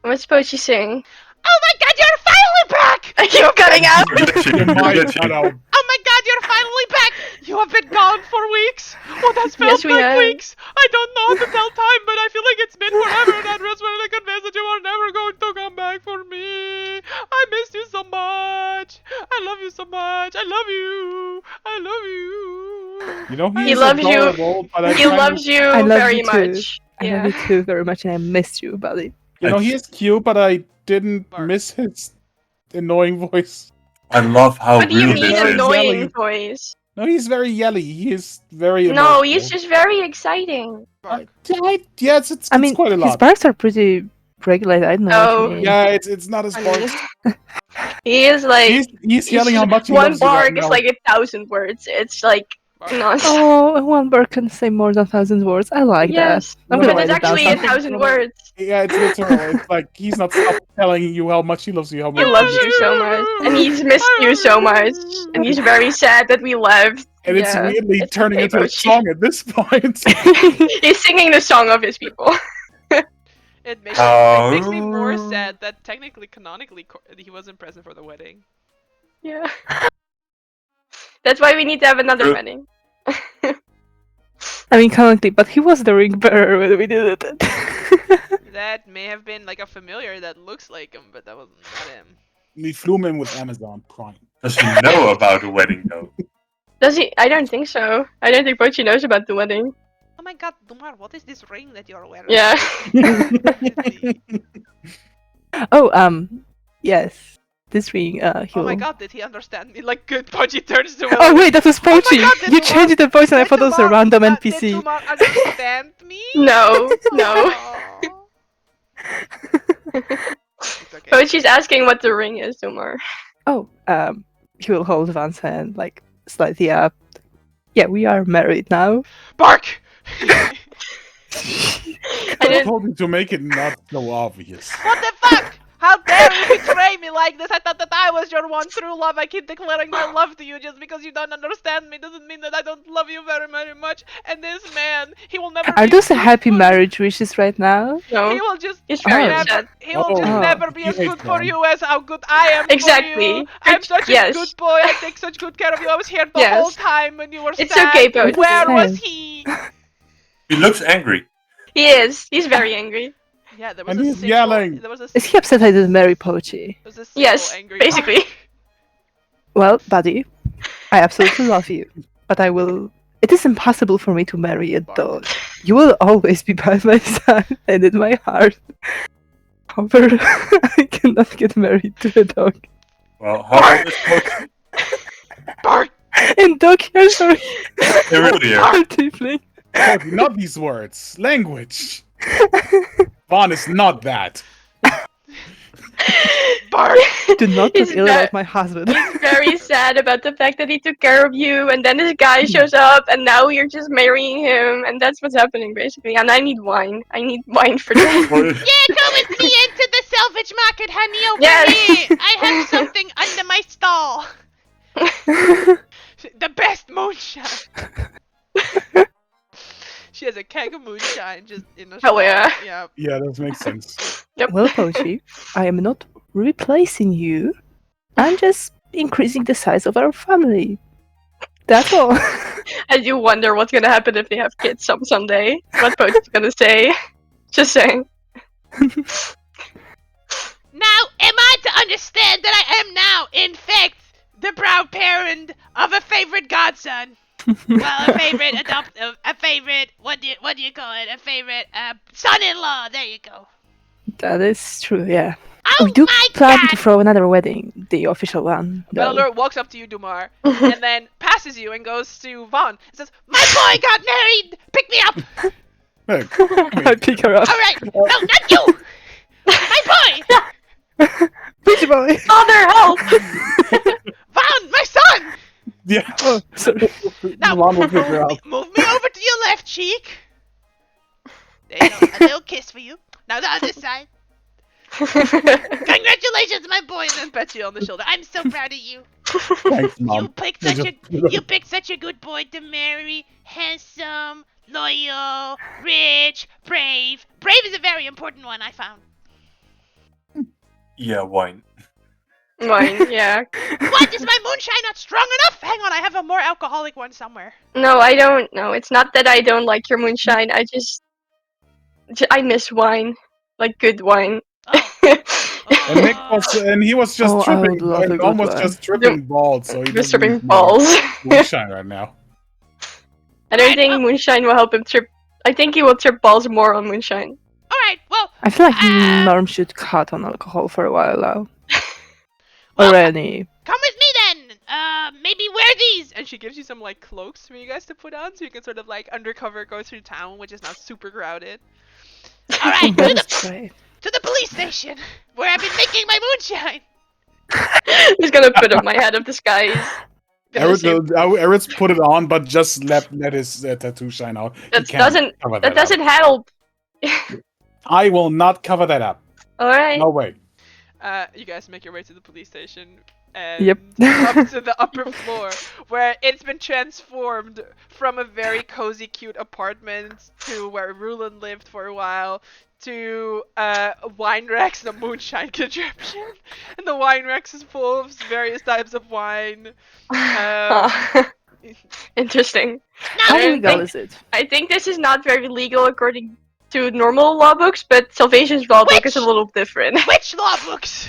What's Pochi saying? Oh my god, you're finally back! I keep cutting out. You're glitching, Your you're mic glitching. cut out. Oh my god, you're finally back! You have been gone for weeks! Oh, that's felt Yes, we like have. weeks! I don't know how to tell time, but I feel like it's been forever, and I'm just really convinced that you are never going to come back for me! I missed you so much! I love you so much! I love you! I love you! You know He he's loves you. adorable, but I He kind of- loves you I love very you too. much. I Yeah. love you too very much, and I missed you, buddy. You know he is cute, but I didn't Bark. miss his annoying voice. I love how What do you real mean this Very is. annoying yelly. voice? No, he's very yelly. He is very. No, emotional. he's just very exciting. Bark. Yeah, it's I mean, quite a his lot. barks are pretty regulated. I don't know Oh. what you mean. Yeah, it's not his Funny. barks. He is like He's yelling how much he one loves you right bark is now. like 1,000 words. It's like Bark. nonsense. Oh, one bark can say more than 1,000 words. I like Yes, that. I'm No, gonna but write it's it down. actually something. 1,000 words. Yeah, it's literal. It's like he's not stop telling you how much he loves you. How He much loves you so much, and he's missed you so much, and he's very sad that we left. and it's Yeah, weirdly it's turning okay, into a Bochi. song at this point. He's singing the song of his people. It makes me more Oh. sad that technically, canonically, he wasn't present for the wedding. Yeah. That's why we need to have another True. wedding. I mean, currently, but he was the ring bearer when we did it. That may have been like a familiar that looks like him, but that was not him. We flew him in with Amazon Prime. Does he know about the wedding though? Does he? I don't think so. I don't think Pochi knows about the wedding. Oh my god, Dumar, what is this ring that you're wearing? Yeah. Oh, yes. This ring, he Oh will... my god, did he understand me? Like, good Pochi turns to Oh wait, that was Oh my Pochi! god, did You Dumar- changed the voice and I Did thought it was a Dumar- random Did NPC. Dumar understand me? No, no. Aw. It's okay. Pochi's asking what the ring is, Dumar. Oh, he will hold Van's hand, like, slightly up. Yeah, we are married now. Bark! I I didn't. told you to make it not so obvious. What the fuck? How dare you betray me like this? I thought that I was your one true love. I keep declaring my love to you just because you don't understand me. Doesn't mean that I don't love you very, very much. And this man, he will never Are be those a good happy for- marriage wishes right now? He No. will just He's very Oh. upset. he will just Oh. never be He as hates good for them. you as how good I am for Exactly. you. I'm such a Yes. good boy. I take such good care of you. I was here the Yes. whole time when you were It's sad. okay, Pochi. Where was Sad. he? He looks angry. He is. He's very angry. Yeah, there was And a he's single, yelling. There was a Is he upset I didn't marry Pochi? there was a single Yes, angry basically. Well, buddy, I absolutely love you, but I will... It is impossible for me to marry a dog. You will always be by my side and in my heart. However, I cannot get married to a dog. Well, how old is Pochi? Bark! And dog here, sorry. Oh dear. Are tiefling. Cody, not these words. Language. Vaughn is not that. Bark! Do not He's talk ill ve- about my husband. He's very sad about the fact that he took care of you, and then this guy shows up, and now you're just marrying him, and that's what's happening basically. And I need wine. I need wine for that. Well, Yeah, come with me into the salvage market, honey. Over Yes. here. I have something under my stall. The best moonshine. She has a keg of moonshine just in a Hell stall. yeah. Yeah. Yeah, that makes sense. Yep. Well, Pochi, I am not replacing you. I'm just increasing the size of our family. That's all. I do wonder what's gonna happen if they have kids someday. What Pochi's gonna say. Just saying. Now, am I to understand that I am now, in fact, the proud parent of a favorite godson? Well, a favorite what do you call it? A favorite son-in-law. There you go. That is true, yeah. Oh We do my plan god! to throw another wedding, the official one. though. Belor walks up to you, Dumar, and then passes you and goes to Vaughn and says, "My boy got married. Pick me up." Look, I pick her up. All right. No, not you. My boy. Pretty boy. Father, help! Vaughn, my son. yeah. Oh, sorry. Now, Vaughn will pick her up. move me over to your left cheek. There you go. A little kiss for you. Now the other side. Congratulations, my boy, and then pets you on the shoulder. I'm so proud of you. Thanks, Mom. You picked such a good boy to marry. Handsome, loyal, rich, brave. Brave is a very important one, I found. yeah, wine. Wine, yeah. What? Is my moonshine not strong enough? Hang on, I have a more alcoholic one somewhere. No, I don't. No, it's not that I don't like your moonshine. I miss wine, like good wine. Oh. And Nick was, and he was just Oh, I tripping. would love a And good almost one. just tripping balls. So he Just doesn't tripping need more balls. moonshine right now. I don't Right, think well- moonshine will help him trip. I think he will trip balls more on moonshine. Alright, well, I feel like Ah. Norm should cut on alcohol for a while now. Well, Already. come with me then. Maybe wear these. And she gives you some like cloaks for you guys to put on, so you can sort of like undercover go through town, which is not super crowded. All right, That's great. to the police station where I've been making my moonshine. He's gonna put up my head of disguise. Gonna say, Eret's put it on, but just let his tattoo shine out. He that can't doesn't cover that up. doesn't help. I will not cover that up. All right. No way. You guys make your way to the police station and Yep. up to the upper floor where it's been transformed from a very cozy, cute apartment to where Rulin lived for a while to wine racks and a moonshine contraption, and the wine racks is full of various types of wine. Interesting. How I illegal think- is it? I think this is not very legal according to normal law books, but Salvation's law book is a Which? little different. Which law books?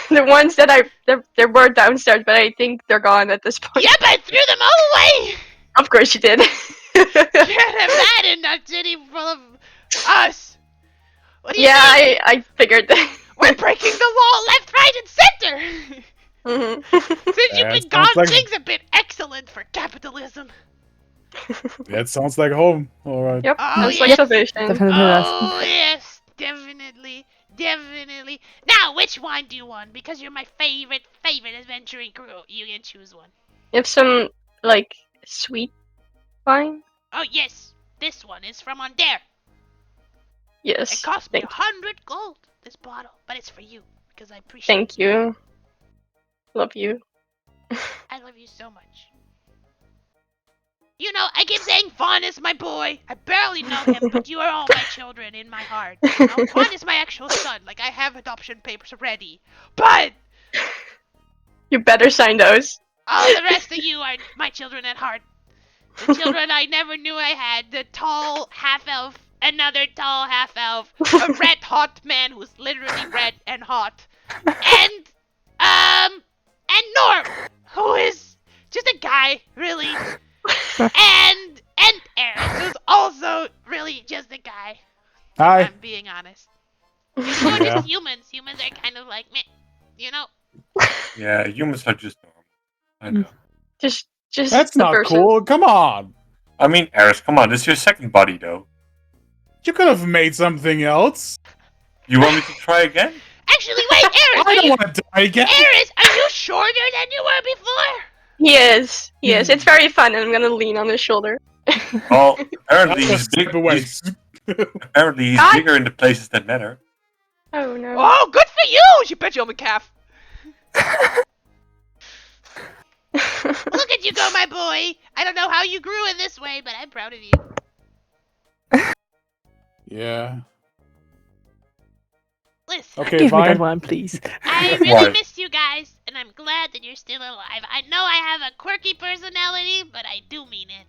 The ones that there were downstairs, but I think they're gone at this point. Yep, I threw them all away. Of course you did. Can't have that in a city full of us. What do you Yeah, mean? I figured that. We're breaking the law left, right, and center. Mhm. Since you've That been sounds gone, like- things have been excellent for capitalism. That sounds like home. All right. Yep, Oh, sounds like yes. Salvation. Definitely does. Oh yes, definitely, definitely. Now, which wine do you want? Because you're my favorite adventuring crew. You can choose one. You have some, like, sweet wine? Oh yes, this one is from Onder. Yes. It cost me Thank, 100 gold, this bottle, but it's for you because I appreciate. thank you. Love you. I love you so much. You know, I keep saying Fawn is my boy. I barely know him, but you are all my children in my heart. You know? Fawn is my actual son. Like, I have adoption papers ready. But You better sign those. all the rest of you are my children at heart. The children I never knew I had. The tall half-elf, another tall half-elf, a red hot man who's literally red and hot. And Norm, who is just a guy, really. And Eris, who's also really just a guy. Hi. I'm being honest. You're Yeah. just humans. Humans are kind of like meh, you know. Yeah, humans are just normal. I know. Just That's the not person. cool. Come on. I mean, Eris, come on, this is your second body, though. You could have made something else. You want me to try again? Actually, wait, Eris, I are don't you? want to die again. Eris, are you shorter than you were before? He is. It's very fun, and I'm gonna lean on his shoulder. Well, I'll apparently he's just step away. apparently he's God. bigger in the places that matter. Oh no. Oh, good for you! She bet you on the calf. Look at you go, my boy. I don't know how you grew in this way, but I'm proud of you. Yeah. Listen, Okay, Give me that fine. one, please. I really Why? missed you guys, and I'm glad that you're still alive. I know I have a quirky personality, but I do mean it.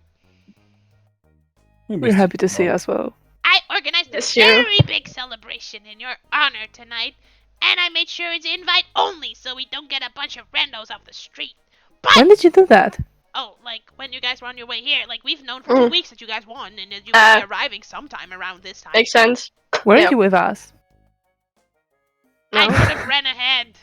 We're happy to see you as well. I organized a Yes, you. very big celebration in your honor tonight, and I made sure it's invite only so we don't get a bunch of randos off the street. But, When did you do that? oh, like, when you guys were on your way here, like, we've known for 2 Mm. weeks that you guys won, and that you would be Uh, arriving sometime around this time. Makes sense. Weren't Yep. you with us? I No. could have ran ahead.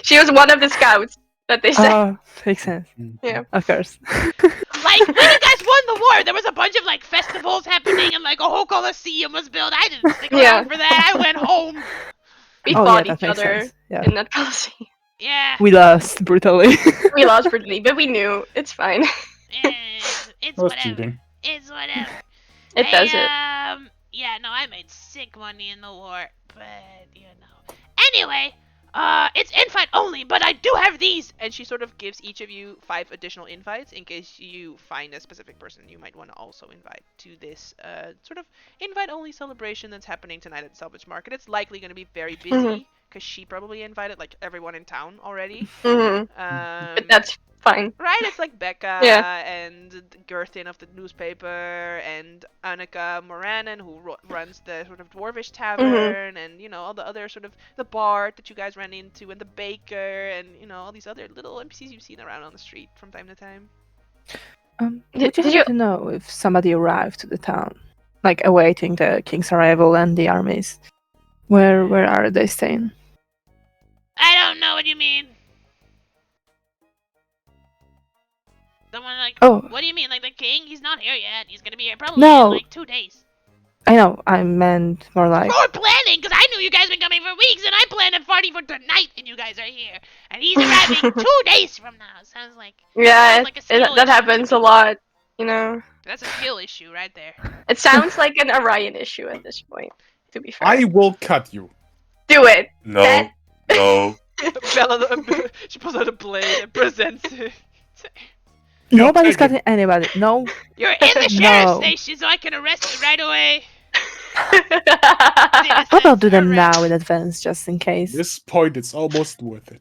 She was one of the scouts that they said. Oh, makes sense. Yeah. Of course. Like, when you guys won the war, there was a bunch of, like, festivals happening, and, like, a whole Colosseum was built. I didn't stick around Yeah. for that. I went home. We Oh, fought yeah, each that makes other sense. Yeah. in that Colosseum. Yeah. We lost brutally. We lost brutally, but we knew it's fine. It's That was whatever. cheating. It's whatever. It does it. Yeah, no, I made sick money in the war, but, you know. Anyway, it's invite only, but I do have these! And she sort of gives each of you 5 additional invites in case you find a specific person you might want to also invite to this, sort of invite-only celebration that's happening tonight at the Salvage Market. It's likely going to be very busy, Mhm. because she probably invited, like, everyone in town already. hmm But that's fine. Right, it's like Becca Yeah. and Gerthin of the newspaper and Annika Moranen who runs the sort of dwarvish tavern and, you know, all the other sort of, the bard that you guys ran into and the baker and, you know, all these other little NPCs you've seen around on the street from time to time. Would you Did happen you- to know if somebody arrived to the town? Like, awaiting the king's arrival and the armies? Where are they staying? I don't know what you mean. Someone like, Oh, what do you mean? Like the king? He's not here yet. He's gonna be here probably No. in like 2 days. I know. I meant more like... For planning, because I knew you guys been coming for weeks, and I planned a party for tonight, and you guys are here, and he's arriving 2 days from now. Sounds like Yeah, Sounds like a skill that issue. happens a lot. You know, that's a skill issue right there. it sounds like an Orion issue at this point. To be fair, I will cut you. do it. No, That- no. Bella, she pulls out a blade and presents it. Nobody's take it. cutting anybody. No. You're in the sheriff's No. station, so I can arrest you right away. How about do them now in advance, just in At case? this point, it's almost worth it.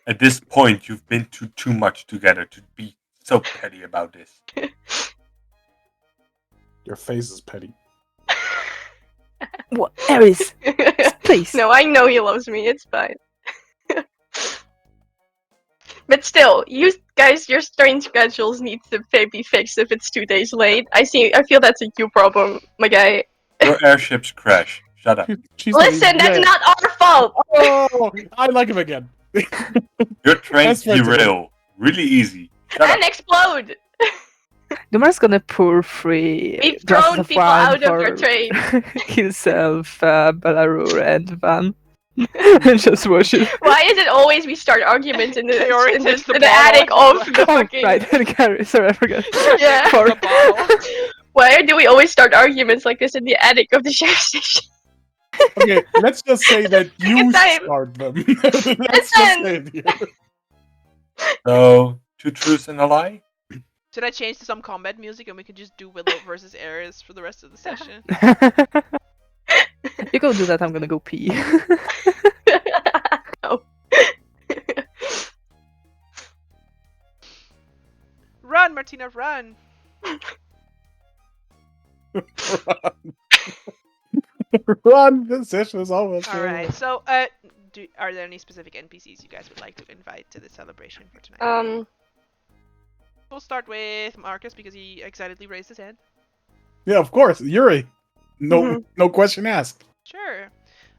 At this point, you've been through too much together to be so petty about this. Your face is petty. What, Ares? Please. No, I know he loves me. It's fine. But still, you guys, your train schedules need to be fixed if it's 2 days late. I feel that's a you problem, my guy. Your airships crash. Shut up. She's not Listen, even that's dead. not our fault. Oh, I like him again. Your trains That's right, derail. Really easy. Shut up. And explode. Dumar's gonna pour free We've glasses thrown of people wine out of for your train. himself, Belarur, and Van. And just watch it. Why is it always we start arguments in the Theory takes the in the bottle attic and of the- the Oh, fucking? right, and Gary, sorry, I forgot. Yeah. For- The bottle. Why do we always start arguments like this in the attic of the sheriff station? Okay, let's just say that you time. start them. Let's just say it here. So, 2 truths and a lie? Should I change to some combat music and we can just do Willow versus Ares for the rest of the session? You go do that, I'm gonna go pee. No. Run, Martina, run! Run! The session is almost over. Alright, so, are there any specific NPCs you guys would like to invite to the celebration for tonight? We'll start with Marcus because he excitedly raised his hand. Yeah, of course. Yuri. No, Mhm. no question asked. Sure.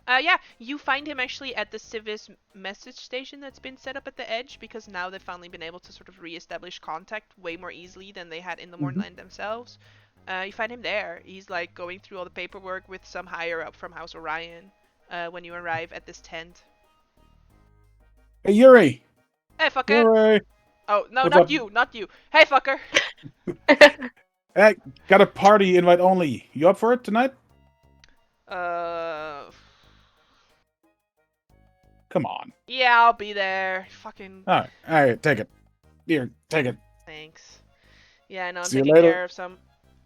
Yeah, you find him actually at the Civis message station that's been set up at the edge because now they've finally been able to sort of re-establish contact way more easily than they had in the Mornland themselves. You find him there. He's like going through all the paperwork with some higher up from House Orion when you arrive at this tent. Hey, Yuri. Hey, fucker! Yuri. Oh, no, What's not up? you, not you. Hey, fucker! Hey, got a party invite only. You up for it tonight? Come on. Yeah, I'll be there. Fucking All right, take it. Here, take it. thanks. Yeah, no, I'm See you taking later. care of some...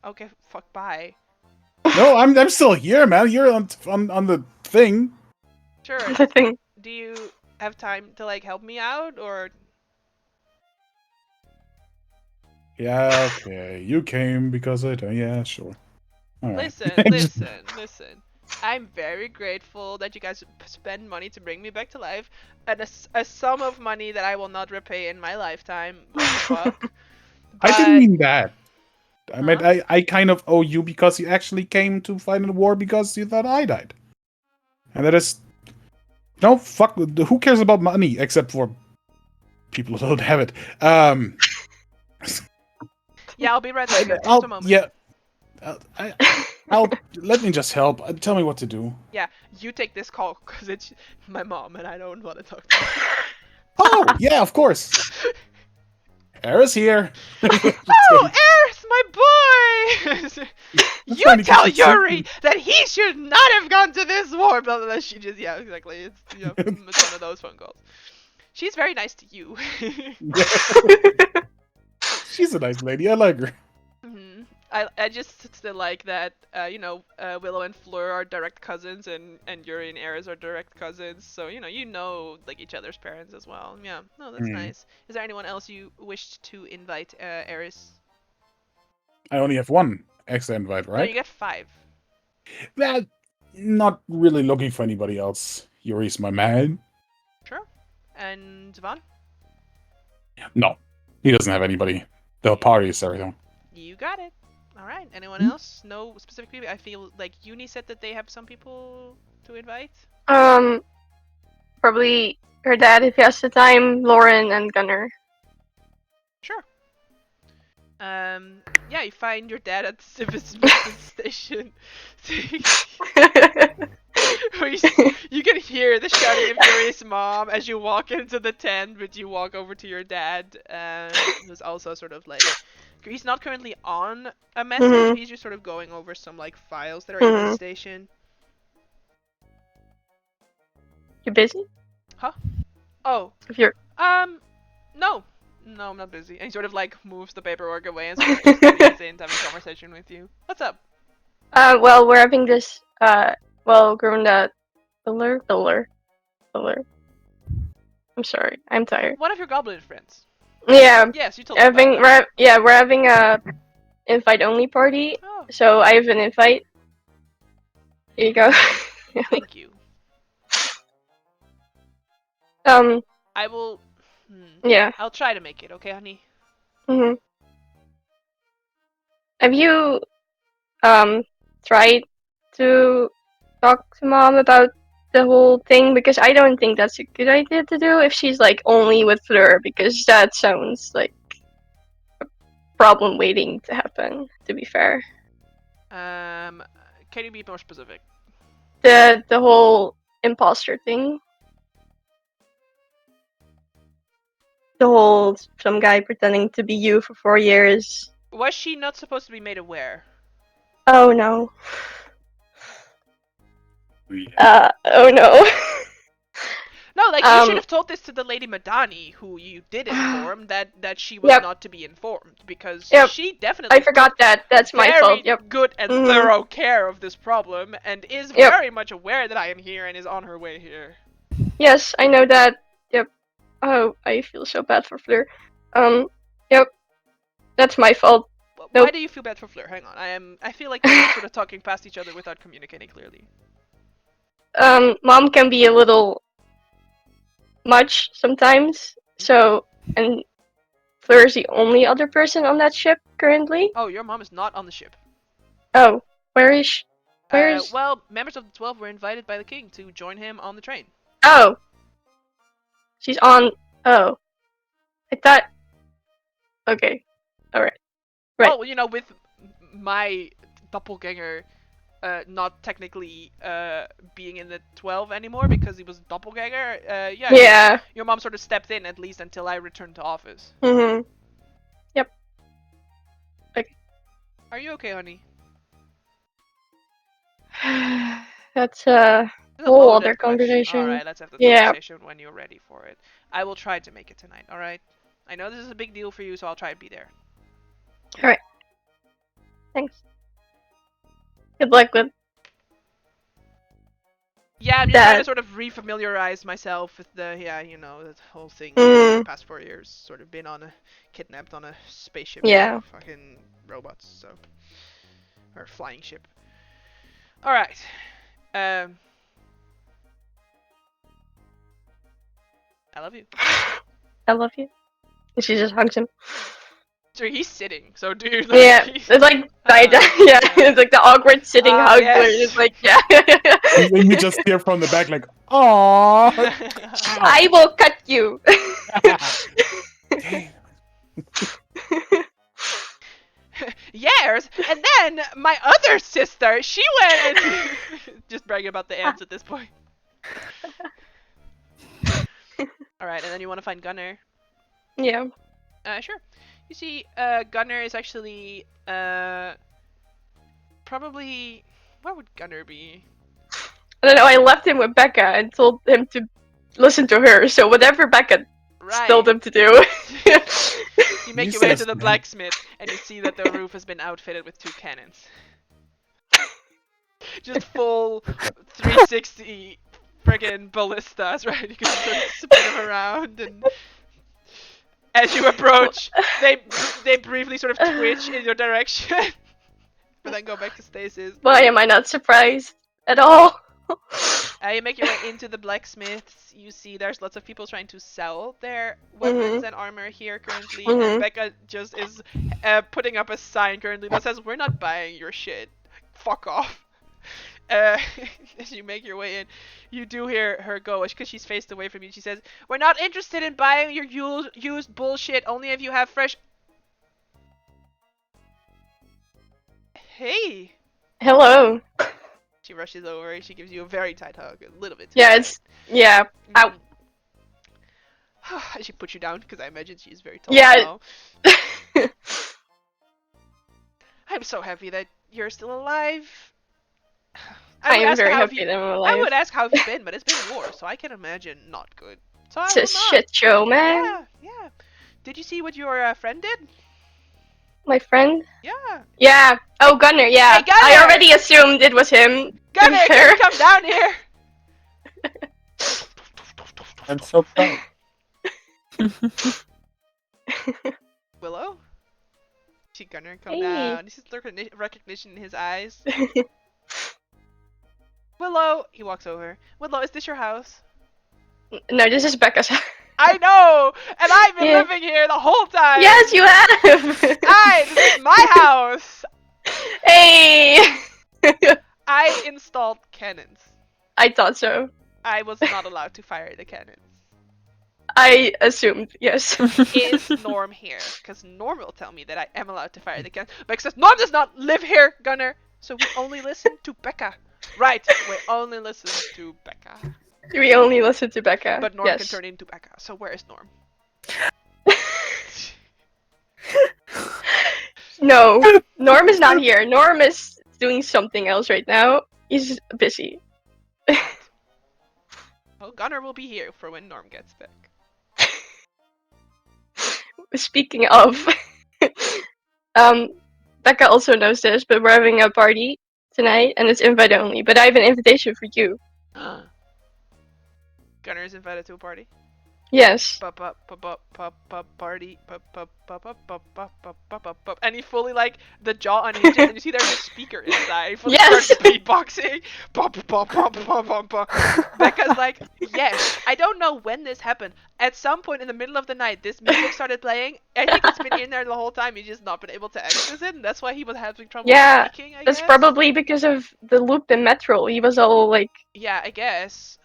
Okay, fuck, bye. No, I'm still here, man. You're on the thing. Sure. The thing. Do you have time to, like, help me out, or... Yeah, okay. You came because I don't. Yeah, sure. All right. Listen. I'm very grateful that you guys spend money to bring me back to life, and a sum of money that I will not repay in my lifetime. What the fuck? I didn't mean that. I meant Huh? I kind of owe you because you actually came to fight in the war because you thought I died. And that is... No, fuck. Who cares about money except for people who don't have it? Yeah, I'll be right back. Just I'll, a moment. yeah. I'll let me just help. Tell me what to do. Yeah, you take this call because it's my mom and I don't want to talk to her. Oh, yeah, of course. Era's here. Oh, Eris, my boy! You trying to tell get you Yuri that he should not have gone to this war, blah, blah, blah. She just, yeah, exactly. It's, you know, it's one of those phone calls. She's very nice to you. She's a nice lady. I like her. Mhm. I just still like that, you know, Willow and Fleur are direct cousins, and Yuri and Eris are direct cousins, so, you know, like, each other's parents as well. Yeah, no, that's Mhm. nice. Is there anyone else you wished to invite, Eris? I only have one extra invite, No, right? you get 5. That, not really looking for anybody else. Yuri's my man. Sure. And Vaughn? No, he doesn't have anybody. The party is everything. You got it. Alright, anyone Hmm? else? No specific people? I feel like Uni said that they have some people to invite. Probably her dad if he has the time, Lauren and Gunnar. Sure. Yeah, you find your dad at the Civis Mission Station. Where you can hear the shouting of Yuri's mom as you walk into the tent, but you walk over to your dad, who's also sort of like... He's not currently on a message, Mhm. he's just sort of going over some, like, files that are in the Mhm. station. You busy? Oh, If you're no. No, I'm not busy. And he sort of, like, moves the paperwork away and sort of just leans in to have a conversation with you. What's up? Well, we're having this, grown up filler. I'm sorry, I'm tired. One of your goblin friends. Yeah, Yes, you told me about that. we're having a invite-only party, Oh, so I have an invite. Here you go. thank you. um, I will. yeah. I'll try to make it. Okay, honey. hmm Have you, tried to talk to mom about the whole thing? Because I don't think that's a good idea to do if she's like only with Fleur, because that sounds like a problem waiting to happen, to be fair. Can you be more specific? The whole imposter thing. The whole some guy pretending to be you for 4 years. Was she not supposed to be made aware? Oh no. Yeah. Oh no. No, like you should have told this to the Lady Madani, who you did inform that she was Yep. not to be informed, because Yep. she definitely I forgot that. That's my very fault. Yep. good and Mhm. thorough care of this problem, and is Yep. very much aware that I am here and is on her way here. Yes, I know that. Yep. Oh, I feel so bad for Fleur. Yep. That's my fault. Why Nope. do you feel bad for Fleur? Hang on, I feel like we're sort of talking past each other without communicating clearly. Mom can be a little much sometimes. So, and Fleur is the only other person on that ship currently. Oh, your mom is not on the ship. Oh, where is she? Where is? Well, members of the 12 were invited by the king to join him on the train. Oh, she's on. Oh, I thought. Okay, all right. Right. Well, you know, with my doppelganger not technically being in the 12 anymore because he was a doppelganger, yeah, Yeah. your mom sort of stepped in at least until I returned to office. Mhm. Yep. Okay. Are you okay, honey? That's This is a whole loaded other question. conversation. Alright, let's have the Yeah. conversation when you're ready for it. I will try to make it tonight, alright? I know this is a big deal for you, so I'll try to be there. Alright. Thanks. Good luck with. Yeah, I'm just trying to That. sort of refamiliarize myself with the, you know, that whole thing. Mm. The past 4 years, sort of been kidnapped on a spaceship. Yeah. With fucking robots, so. Or flying ship. Alright. I love you. I love you. And she just hugs him. So he's sitting, so dude. Like, Yeah, it's like yeah, it's like the awkward sitting hug yes. where it's like yeah. And you just hear from the back like, "Aww." I will cut you. Damn. Yes, and then my other sister, she went and just bragging about the ants at this point. All right, and then you want to find Gunner. Yeah. Sure. You see, Gunner is actually probably where would Gunner be? I don't know. I left him with Becca and told him to listen to her. So whatever Becca Right. told him to do. You make You your way said to the man. blacksmith, and you see that the roof has been outfitted with 2 cannons. Just full 360 friggin' ballistas, right? You can sort of spin them around, and as you approach, they briefly sort of twitch in your direction, but then go back to stasis. Why am I not surprised at all? You make your way into the blacksmiths. You see there's lots of people trying to sell their weapons and armor here currently, and Becca just is putting up a sign currently that says, "We're not buying your shit. Fuck off." As you make your way in, you do hear her go, because she's faced away from you. She says, "We're not interested in buying your used bullshit, only if you have fresh..." Hey! Hello. She rushes over, she gives you a very tight hug, a little bit too Yeah, tight. it's yeah. Ow. She puts you down, because I imagine she's very tall Yeah. now. I'm so happy that you're still alive. I would am ask very how happy you- that I'm I alive. would ask how have you been, but it's been war, so I can imagine not good. So I It's will a not. shit show, man. Yeah, yeah. Did you see what your friend did? My friend? Yeah. Yeah. Oh, Gunner, yeah. Hey, Gunner! I already assumed it was him. To be Gunner, fair. can you come down here? I'm so proud. Willow? See Gunner come Hey. down. This is recognition in his eyes. Willow! He walks over. Willow, is this your house? No, this is Becca's house. I know! And I've been Yeah. living here the whole time! Yes, you have! Aye, this is my house! Hey! I installed cannons. I thought so. I was not allowed to fire the cannons. I assumed, yes. Is Norm here? Because Norm will tell me that I am allowed to fire the cannon. Becca says, Norm does not live here, Gunner! So we only listen to Becca. Right, we only listen to Becca. We only listen to Becca. But Norm yes. can turn into Becca, so where is Norm? No, Norm is not here. Norm is doing something else right now. He's busy. Oh, Gunner will be here for when Norm gets back. Speaking of, Becca also knows this, but we're having a party tonight, and it's invite only. But I have an invitation for you. Gunner is invited to a party. Yes. Party. And he fully like the jaw unhinges, and you see there's a speaker inside. He fully Yes. starts beatboxing. Becca's like, yes. I don't know when this happened. At some point in the middle of the night, this music started playing. I think it's been in there the whole time. He's just not been able to access it, and that's why he was having trouble Yeah, speaking. I that's guess. probably because of the loop in Metro. He was all like, Yeah, I guess.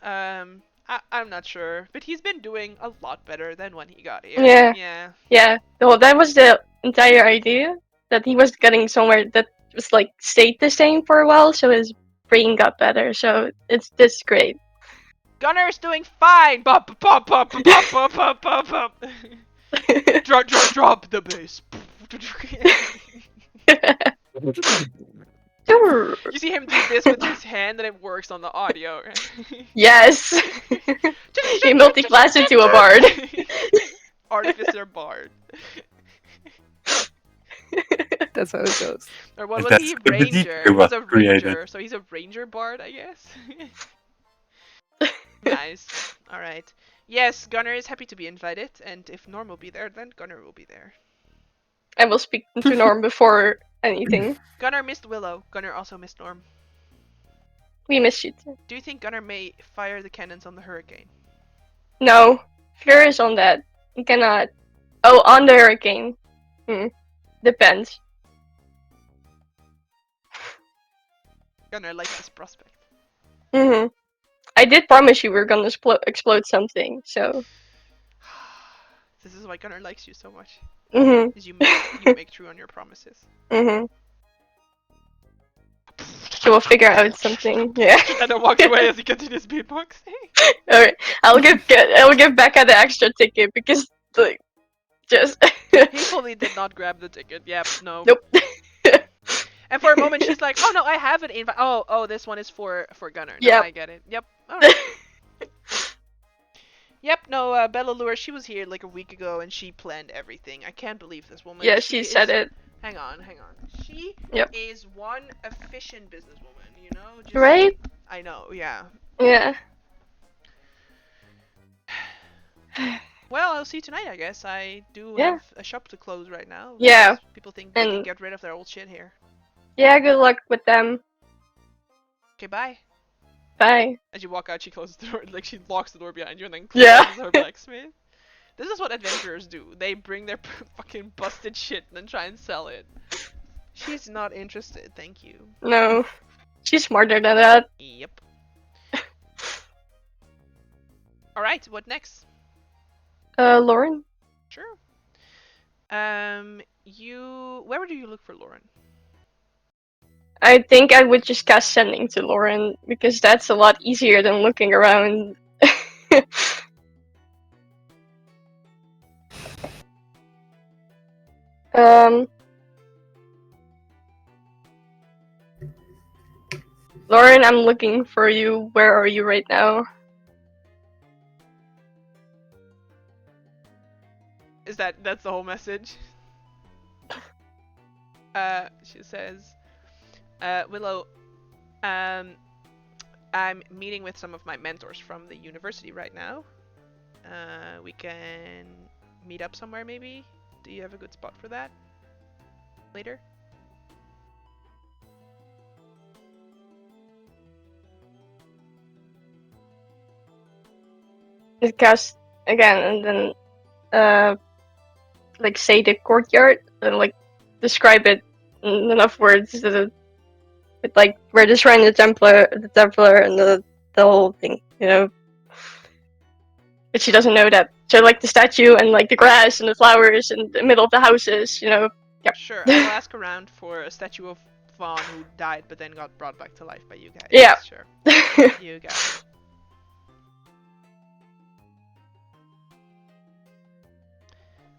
I'm not sure, but he's been doing a lot better than when he got here. Yeah. Yeah. yeah. Well, that was the entire idea. That he was getting somewhere that was like stayed the same for a while, so his brain got better. So it's great. Gunner's doing fine. Drop the bass. You see him do this with his hand, and it works on the audio. Yes. He multi-classed into a bard. Artificer bard. That's how it goes. Or what And was that's he? the Ranger. teacher He was was a created. ranger, so he's a ranger bard, I guess. Nice. Alright. Yes, Gunner is happy to be invited, and if Norm will be there, then Gunner will be there. I will speak to Norm before anything. Gunner missed Willow. Gunner also missed Norm. We miss you too. Do you think Gunner may fire the cannons on the hurricane? No, Fleur is on that. You cannot. Oh, on the hurricane. Depends. Gunner likes this prospect. I did promise you we were gonna explode something, so. This is why Gunner likes you so much. Mhm. Is you make true on your promises. Mhm. So we'll figure out something. Yeah. And then walks away as he continues beatboxing. Alright. I'll give Becca the extra ticket because like just. He fully did not grab the ticket. Yep, no. Nope. And for a moment she's like, "Oh no, I have an invite. Oh, this one is for Gunner." No, Yep. I get it. Yep. All right. Yep. No, Bella Lure, she was here like a week ago and she planned everything. I can't believe this woman. Yeah, she said it. Hang on. She Yep. is one efficient businesswoman. You know. Just, Right? I know. Yeah. Yeah. Well, I'll see you tonight, I guess. I do Yeah. have a shop to close right now. Yeah. because People think they can And- get rid of their old shit here. Yeah. Good luck with them. Okay, bye. Bye. As you walk out, she closes the door, like she locks the door behind you and then Yeah. closes her blacksmith. This is what adventurers do. They bring their fucking busted shit and then try and sell it. She's not interested, thank you. No. She's smarter than that. Yep. Alright, what next? Lauren? Sure. Where do you look for Lauren? I think I would just cast sending to Lauren because that's a lot easier than looking around. Lauren, I'm looking for you. Where are you right now? That's the whole message? She says, Willow, I'm meeting with some of my mentors from the university right now. We can meet up somewhere maybe? Do you have a good spot for that? Later? Just cast again, and then like say the courtyard, and like describe it in enough words that with like where the shrine of the Templar, and the whole thing, you know. But she doesn't know that. So like the statue and like the grass and the flowers and the middle of the houses, you know. Yep. Sure, I will ask around for a statue of Vaughn who died but then got brought back to life by you guys. Yeah. Sure. You got it.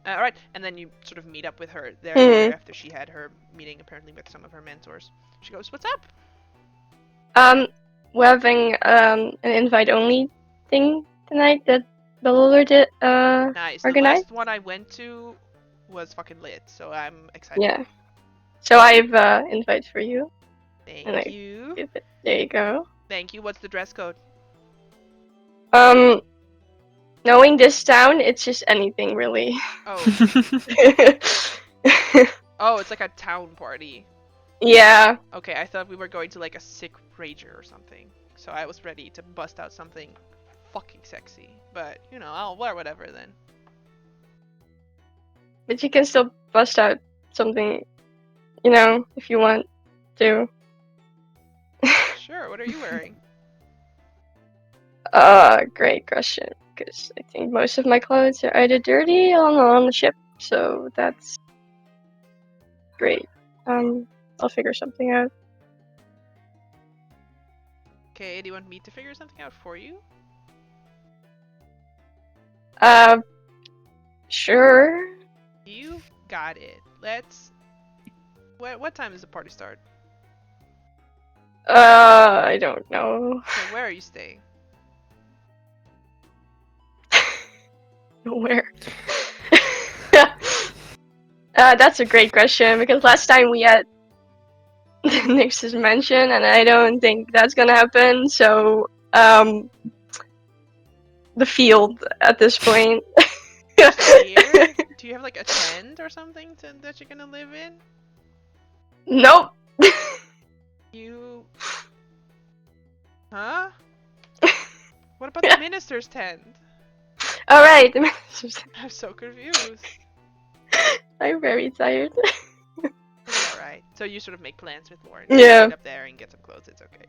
Alright, and then you sort of meet up with her there later after she had her meeting apparently with some of her mentors. She goes, "What's up?" We're having an invite only thing tonight that Belula did Nice. The organize. last one I went to was fucking lit, so I'm excited. Yeah. So I have invite for you. Thank you. There you go. Thank you. What's the dress code? Knowing this town, it's just anything really. Oh. Oh, it's like a town party. Yeah. Okay, I thought we were going to like a sick rager or something. So I was ready to bust out something fucking sexy. But, you know, I'll wear whatever then. But you can still bust out something, you know, if you want to. Sure, what are you wearing? Great question. Because I think most of my clothes are either dirty or on the ship, so that's great. I'll figure something out. Okay, do you want me to figure something out for you? Sure. You got it. Let's... What time does the party start? I don't know. Okay, where are you staying? Where? That's a great question, because last time we had Nix's mention, and I don't think that's gonna happen, so, the field at this point. Here? Do you have like a tent or something that you're gonna live in? Nope. You... Huh? What about the minister's tent? Alright. I'm so confused. I'm very tired. It's alright. So you sort of make plans with Lauren. Yeah. Get up there and get some clothes. It's okay.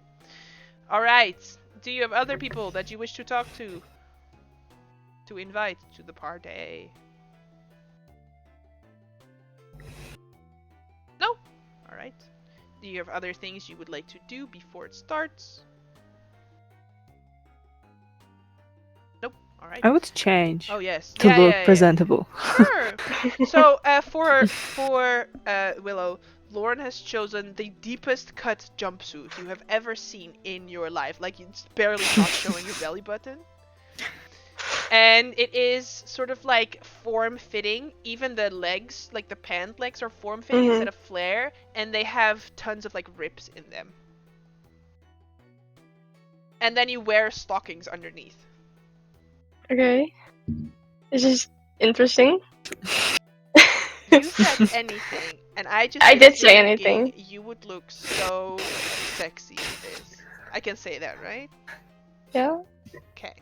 Alright. Do you have other people that you wish to talk to? To invite to the party? No? Alright. Do you have other things you would like to do before it starts? Nope. Alright. I would change Oh yes. to Yeah, look yeah. presentable. Sure. So for Willow, Lauren has chosen the deepest cut jumpsuit you have ever seen in your life. Like it's barely not showing your belly button. And it is sort of like form-fitting. Even the legs, like the pant legs, are form-fitting instead of flare, and they have tons of like rips in them. And then you wear stockings underneath. Okay. This is interesting. You said anything, and I just I did say thinking anything. You would look so sexy in this. I can say that, right? Yeah. Okay.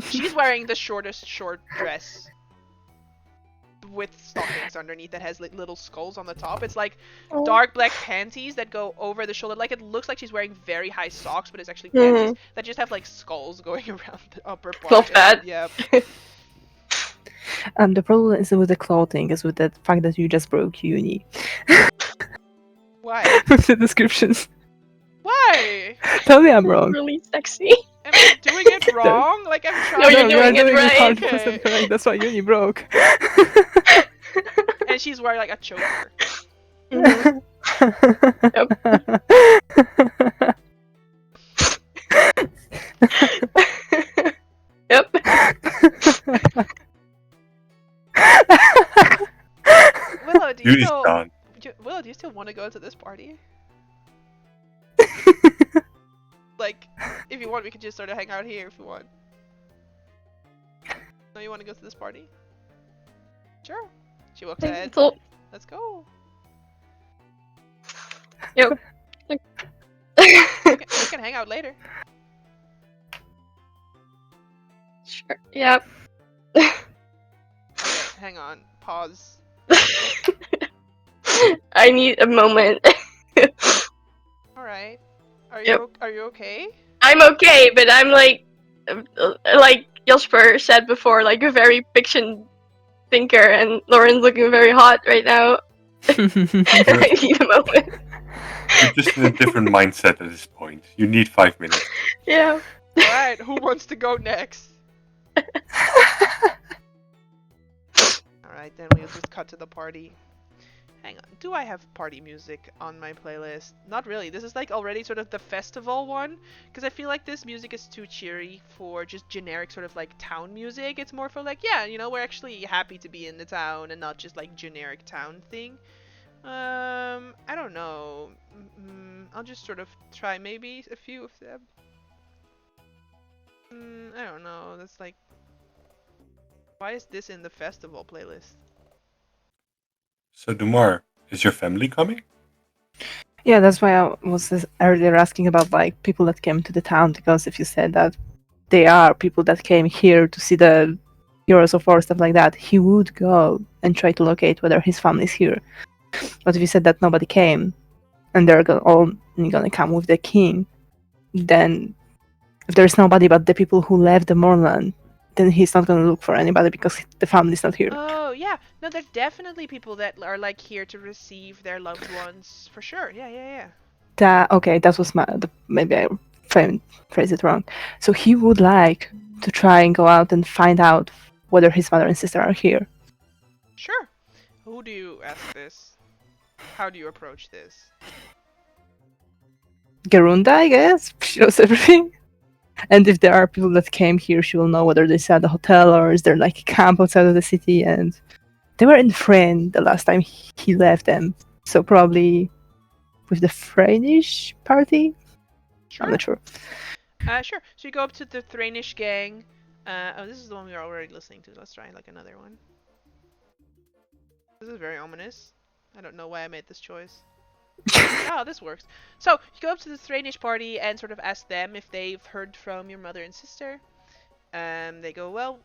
She's wearing the shortest short dress with stockings underneath that has like little skulls on the top. It's like Oh. dark black panties that go over the shoulder. Like it looks like she's wearing very high socks, but it's actually panties that just have like skulls going around the upper part. Love that. Yeah. The problem is with the clothing, is with the fact that you just broke uni. Why? With the descriptions. Why? Tell me I'm wrong. Really sexy. Am I doing it wrong? Like I'm trying. No, you're you are doing it right. 100% correct. That's why uni broke. And she's wearing like a choker. Yep. do you Duty's still done. Will, do you still want to go to this party? Like, if you want, we could just sort of hang out here if you want. No, you want to go to this party? Sure. She walks ahead. So, Let's go. yep. We can hang out later. Sure. Yep. Okay, hang on. Pause. I need a moment. All right. Are Yep. you okay? I'm okay, but I'm like Jasper said before, like a very fiction thinker, and Lauren's looking very hot right now. I need a moment. You're just in a different mindset at this point. You need 5 minutes. Yeah. All right. Who wants to go next? All right, then we'll just cut to the party. Hang on. Do I have party music on my playlist? Not really. This is like already sort of the festival one, because I feel like this music is too cheery for just generic sort of like town music. It's more for like, yeah, you know, we're actually happy to be in the town and not just like generic town thing. I don't know. I'll just sort of try maybe a few of them. I don't know. That's like, why is this in the festival playlist? So, Dumar, is your family coming? Yeah, that's why I was earlier asking about like people that came to the town, because if you said that they are people that came here to see the Heroes of War, stuff like that, he would go and try to locate whether his family is here. But if you said that nobody came and they're all gonna come with the king, then if there's nobody but the people who left the moorland, then he's not gonna look for anybody because the family's not here. Oh, yeah. No, there are definitely people that are like here to receive their loved ones for sure. Yeah. That was maybe I phrased it wrong. So he would like to try and go out and find out whether his mother and sister are here. Sure. Who do you ask this? How do you approach this? Garunda, I guess. She knows everything. And if there are people that came here, she will know whether they stay at the hotel or is there like a camp outside of the city. And they were in Freyne the last time he left them. So probably with the Freynish party? Sure. I'm not sure. Sure. So you go up to the Thranish gang. Oh, this is the one we are already listening to. Let's try like another one. This is very ominous. I don't know why I made this choice. Oh, this works. So you go up to the Thranish party and sort of ask them if they've heard from your mother and sister. They go, well,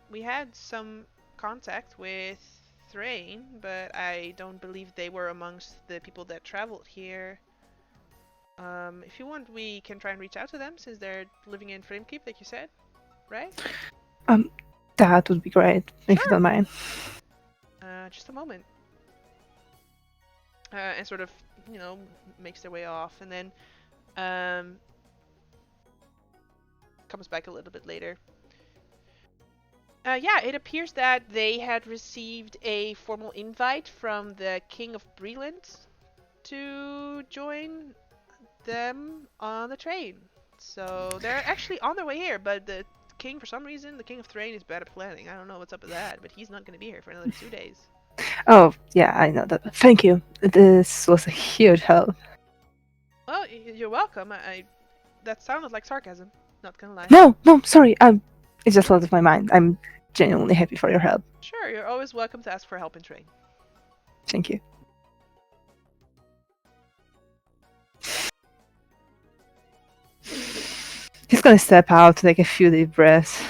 we had some contact with Thrain, but I don't believe they were amongst the people that traveled here. If you want, we can try and reach out to them since they're living in Framekeep, like you said, right? That would be great, if you don't mind. Just a moment. And sort of, you know, makes their way off, and then comes back a little bit later. Yeah, it appears that they had received a formal invite from the King of Breland to join them on the train. So they're actually on their way here, but the king, for some reason, the King of Thrain is bad at planning. I don't know what's up with that, but he's not going to be here for another 2 days. Oh, yeah, I know that. Thank you. This was a huge help. Well, you're welcome. That sounded like sarcasm. Not gonna lie. No, sorry. It just out of my mind. I'm genuinely happy for your help. Sure, you're always welcome to ask for help in train. Thank you. He's gonna step out, take a few deep breaths.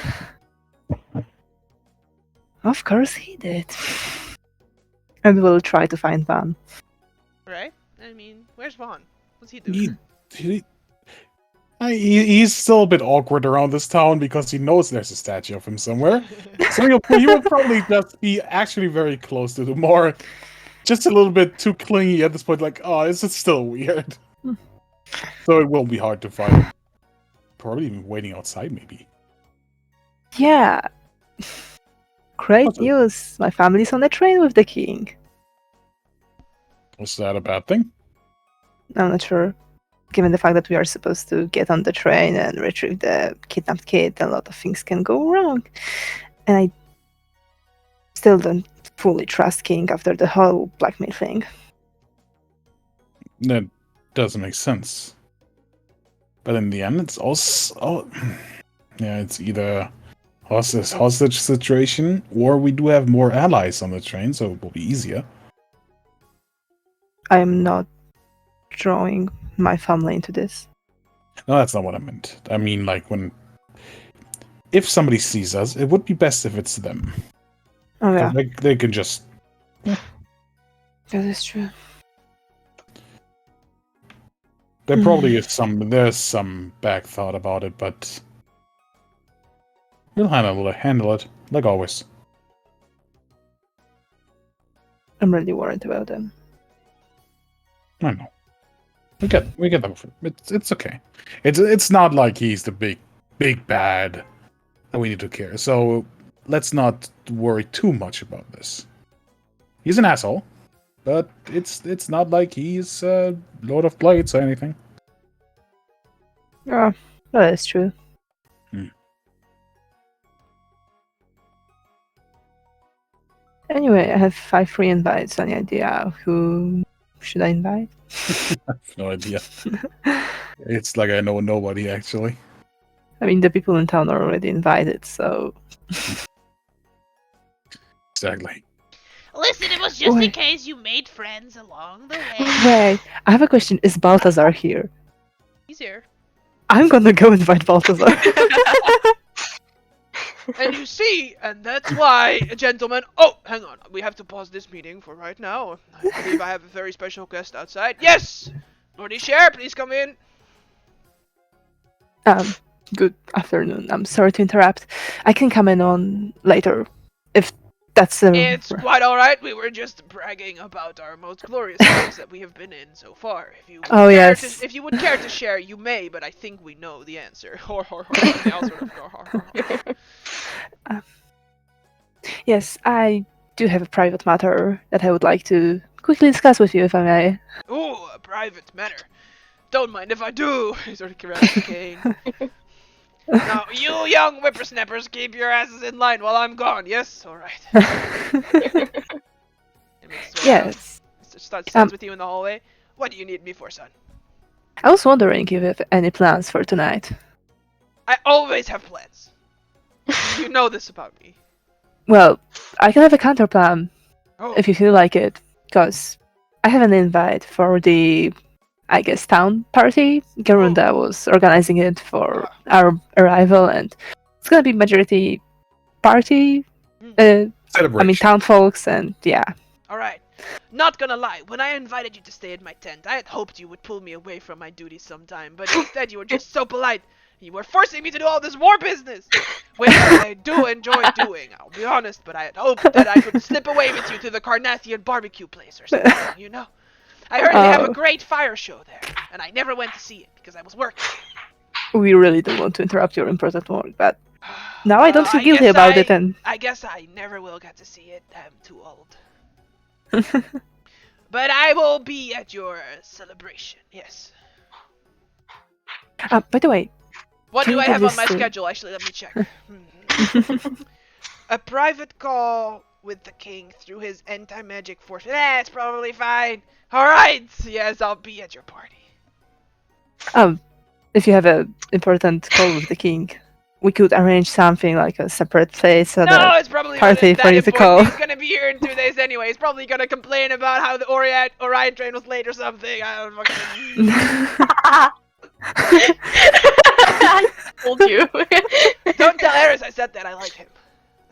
Of course he did. And we'll try to find Van. Right? I mean, where's Vaughn? What's he doing? He's still a bit awkward around this town because he knows there's a statue of him somewhere. So he will probably just be actually very close to the more, just a little bit too clingy at this point. Like, oh, this is still weird. So it won't be hard to find. Probably even waiting outside, maybe. Yeah. Great news. My family's on the train with the king. Was that a bad thing? I'm not sure. Given the fact that we are supposed to get on the train and retrieve the kidnapped kid, a lot of things can go wrong. And I still don't fully trust King after the whole blackmail thing. That doesn't make sense. But in the end, it's also yeah, it's either hostage situation, or we do have more allies on the train, so it will be easier. I am not drawing my family into this. No, that's not what I meant. I mean, like, if somebody sees us, it would be best if it's them. Oh yeah, They can just... that is true. There probably is there's some back thought about it, but we'll handle it, like always. I'm really worried about them. I know. We get them. It's okay. It's not like he's the big bad that we need to care. So let's not worry too much about this. He's an asshole, but it's not like he's Lord of Blades or anything. Yeah, that is true. Anyway, I have 5 free invites. Any idea who should I invite? I have no idea. It's like I know nobody, actually. I mean, the people in town are already invited, so... Exactly. Listen, it was just in Wait. case you made friends along the way. Wait, I have a question. Is Balthazar here? He's here. I'm gonna go invite Balthazar. And you see, and that's why, gentlemen. Oh, hang on. We have to pause this meeting for right now. I believe I have a very special guest outside. Yes! Lordy Share, please come in. Good afternoon. I'm sorry to interrupt. I can come in on later, if that's It's quite alright. We were just bragging about our most glorious times that we have been in so far. If you would Oh, care yes. if you would care to share, you may, but I think we know the answer. They all sort of go, Yes, I do have a private matter that I would like to quickly discuss with you, if I may. Ooh, a private matter. Don't mind if I do. He sort of grabs the cane. Now, you young whippersnappers, keep your asses in line while I'm gone. Yes, all right. Yes. Starts with you in the hallway. What do you need me for, son? I was wondering if you have any plans for tonight. I always have plans. You know this about me. Well, I can have a counter plan Oh, if you feel like it, because I have an invite for the, I guess, town party. Garunda was organizing it for our arrival, and it's gonna be majority party. Celebration. Town folks, and yeah. all right. Not gonna lie, when I invited you to stay at my tent, I had hoped you would pull me away from my duties sometime, but instead you were just so polite. You were forcing me to do all this war business, which I do enjoy doing, I'll be honest, but I had hoped that I could slip away with you to the Carnathian barbecue place or something, you know? I heard they have a great fire show there, and I never went to see it because I was working. We really don't want to interrupt your important work, but now I don't feel guilty about it, and I guess I never will get to see it. I'm too old. But I will be at your celebration, yes. by the way, What can do you I give have on this my to- schedule? Actually, let me check. A private call with the king through his anti-magic force. That's probably fine. Alright, yes, I'll be at your party. if you have an important call with the king, we could arrange something like a separate place so No, that it's probably party not for that you to important. call. He's gonna be here in 2 days anyway. He's probably gonna complain about how the Orion train was late or something. I don't fucking... I told you. Don't tell Eris I said that. I like him.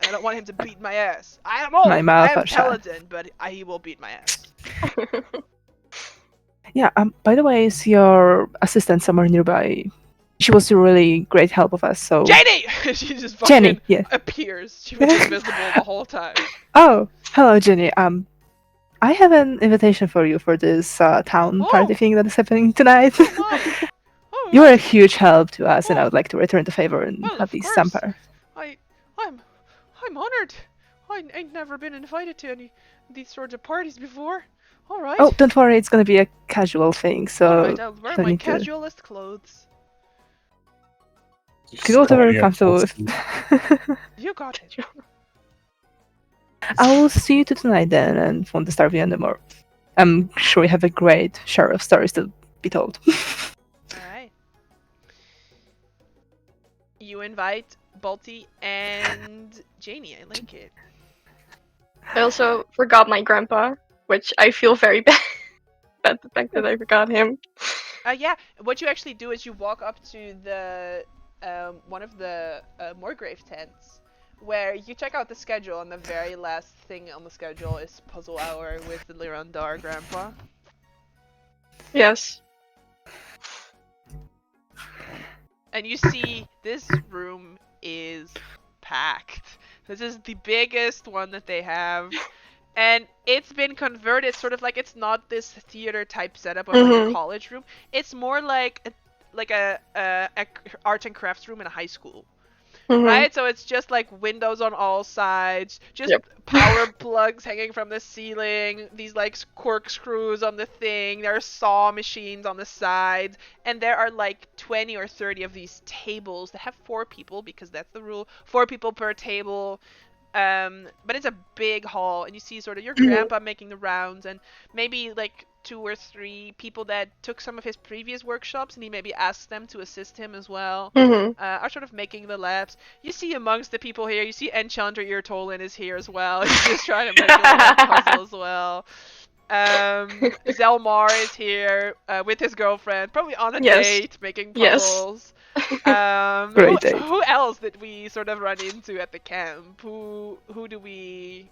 And I don't want him to beat my ass. I am old. My I mouth am are shut. talented, but he will beat my ass. Yeah, by the way, is your assistant somewhere nearby? She was a really great help of us, so... Jenny! She just fucking Jenny, yes. appears. She was invisible the whole time. Oh, hello, Jenny. I have an invitation for you for this town party Oh. thing that is happening tonight. Why? Oh, You were a huge help to us, and I would like to return the favor and Well, have of these course. samper. I'm honored. I ain't never been invited to any of these sorts of parties before. All right. Oh, don't worry, it's gonna be a casual thing, so... All right, I'll wear don't my need to- casualist clothes. Do whatever you're Yeah, comfortable with. You got it. I will see you tonight then, and won't disturb you anymore. I'm sure you have a great share of stories to be told. Alright. You invite Balti and Janie. I like it. I also forgot my grandpa, which I feel very bad about the fact that I forgot him. Yeah, what you actually do is you walk up to the one of the Moorgrave tents, where you check out the schedule, and the very last thing on the schedule is puzzle hour with the Lirandar grandpa. Yes. And you see this room is packed. This is the biggest one that they have. And it's been converted sort of like it's not this theater type setup of like a college room. It's more like a art and crafts room in a high school. Right? So it's just like windows on all sides, just power plugs hanging from the ceiling, these like corkscrews on the thing, there are saw machines on the sides, and there are like 20 or 30 of these tables that have 4 people, because that's the rule, 4 people per table. But it's a big hall, and you see sort of your grandpa making the rounds, and maybe like 2 or 3 people that took some of his previous workshops, and he maybe asked them to assist him as well, are sort of making the laps. You see amongst the people here, you see Enchanter Eartolin is here as well. He's just trying to make a little puzzle as well. Zelmar is here with his girlfriend, probably on a date, making puzzles. Great date. Who else did we sort of run into at the camp? Who do we?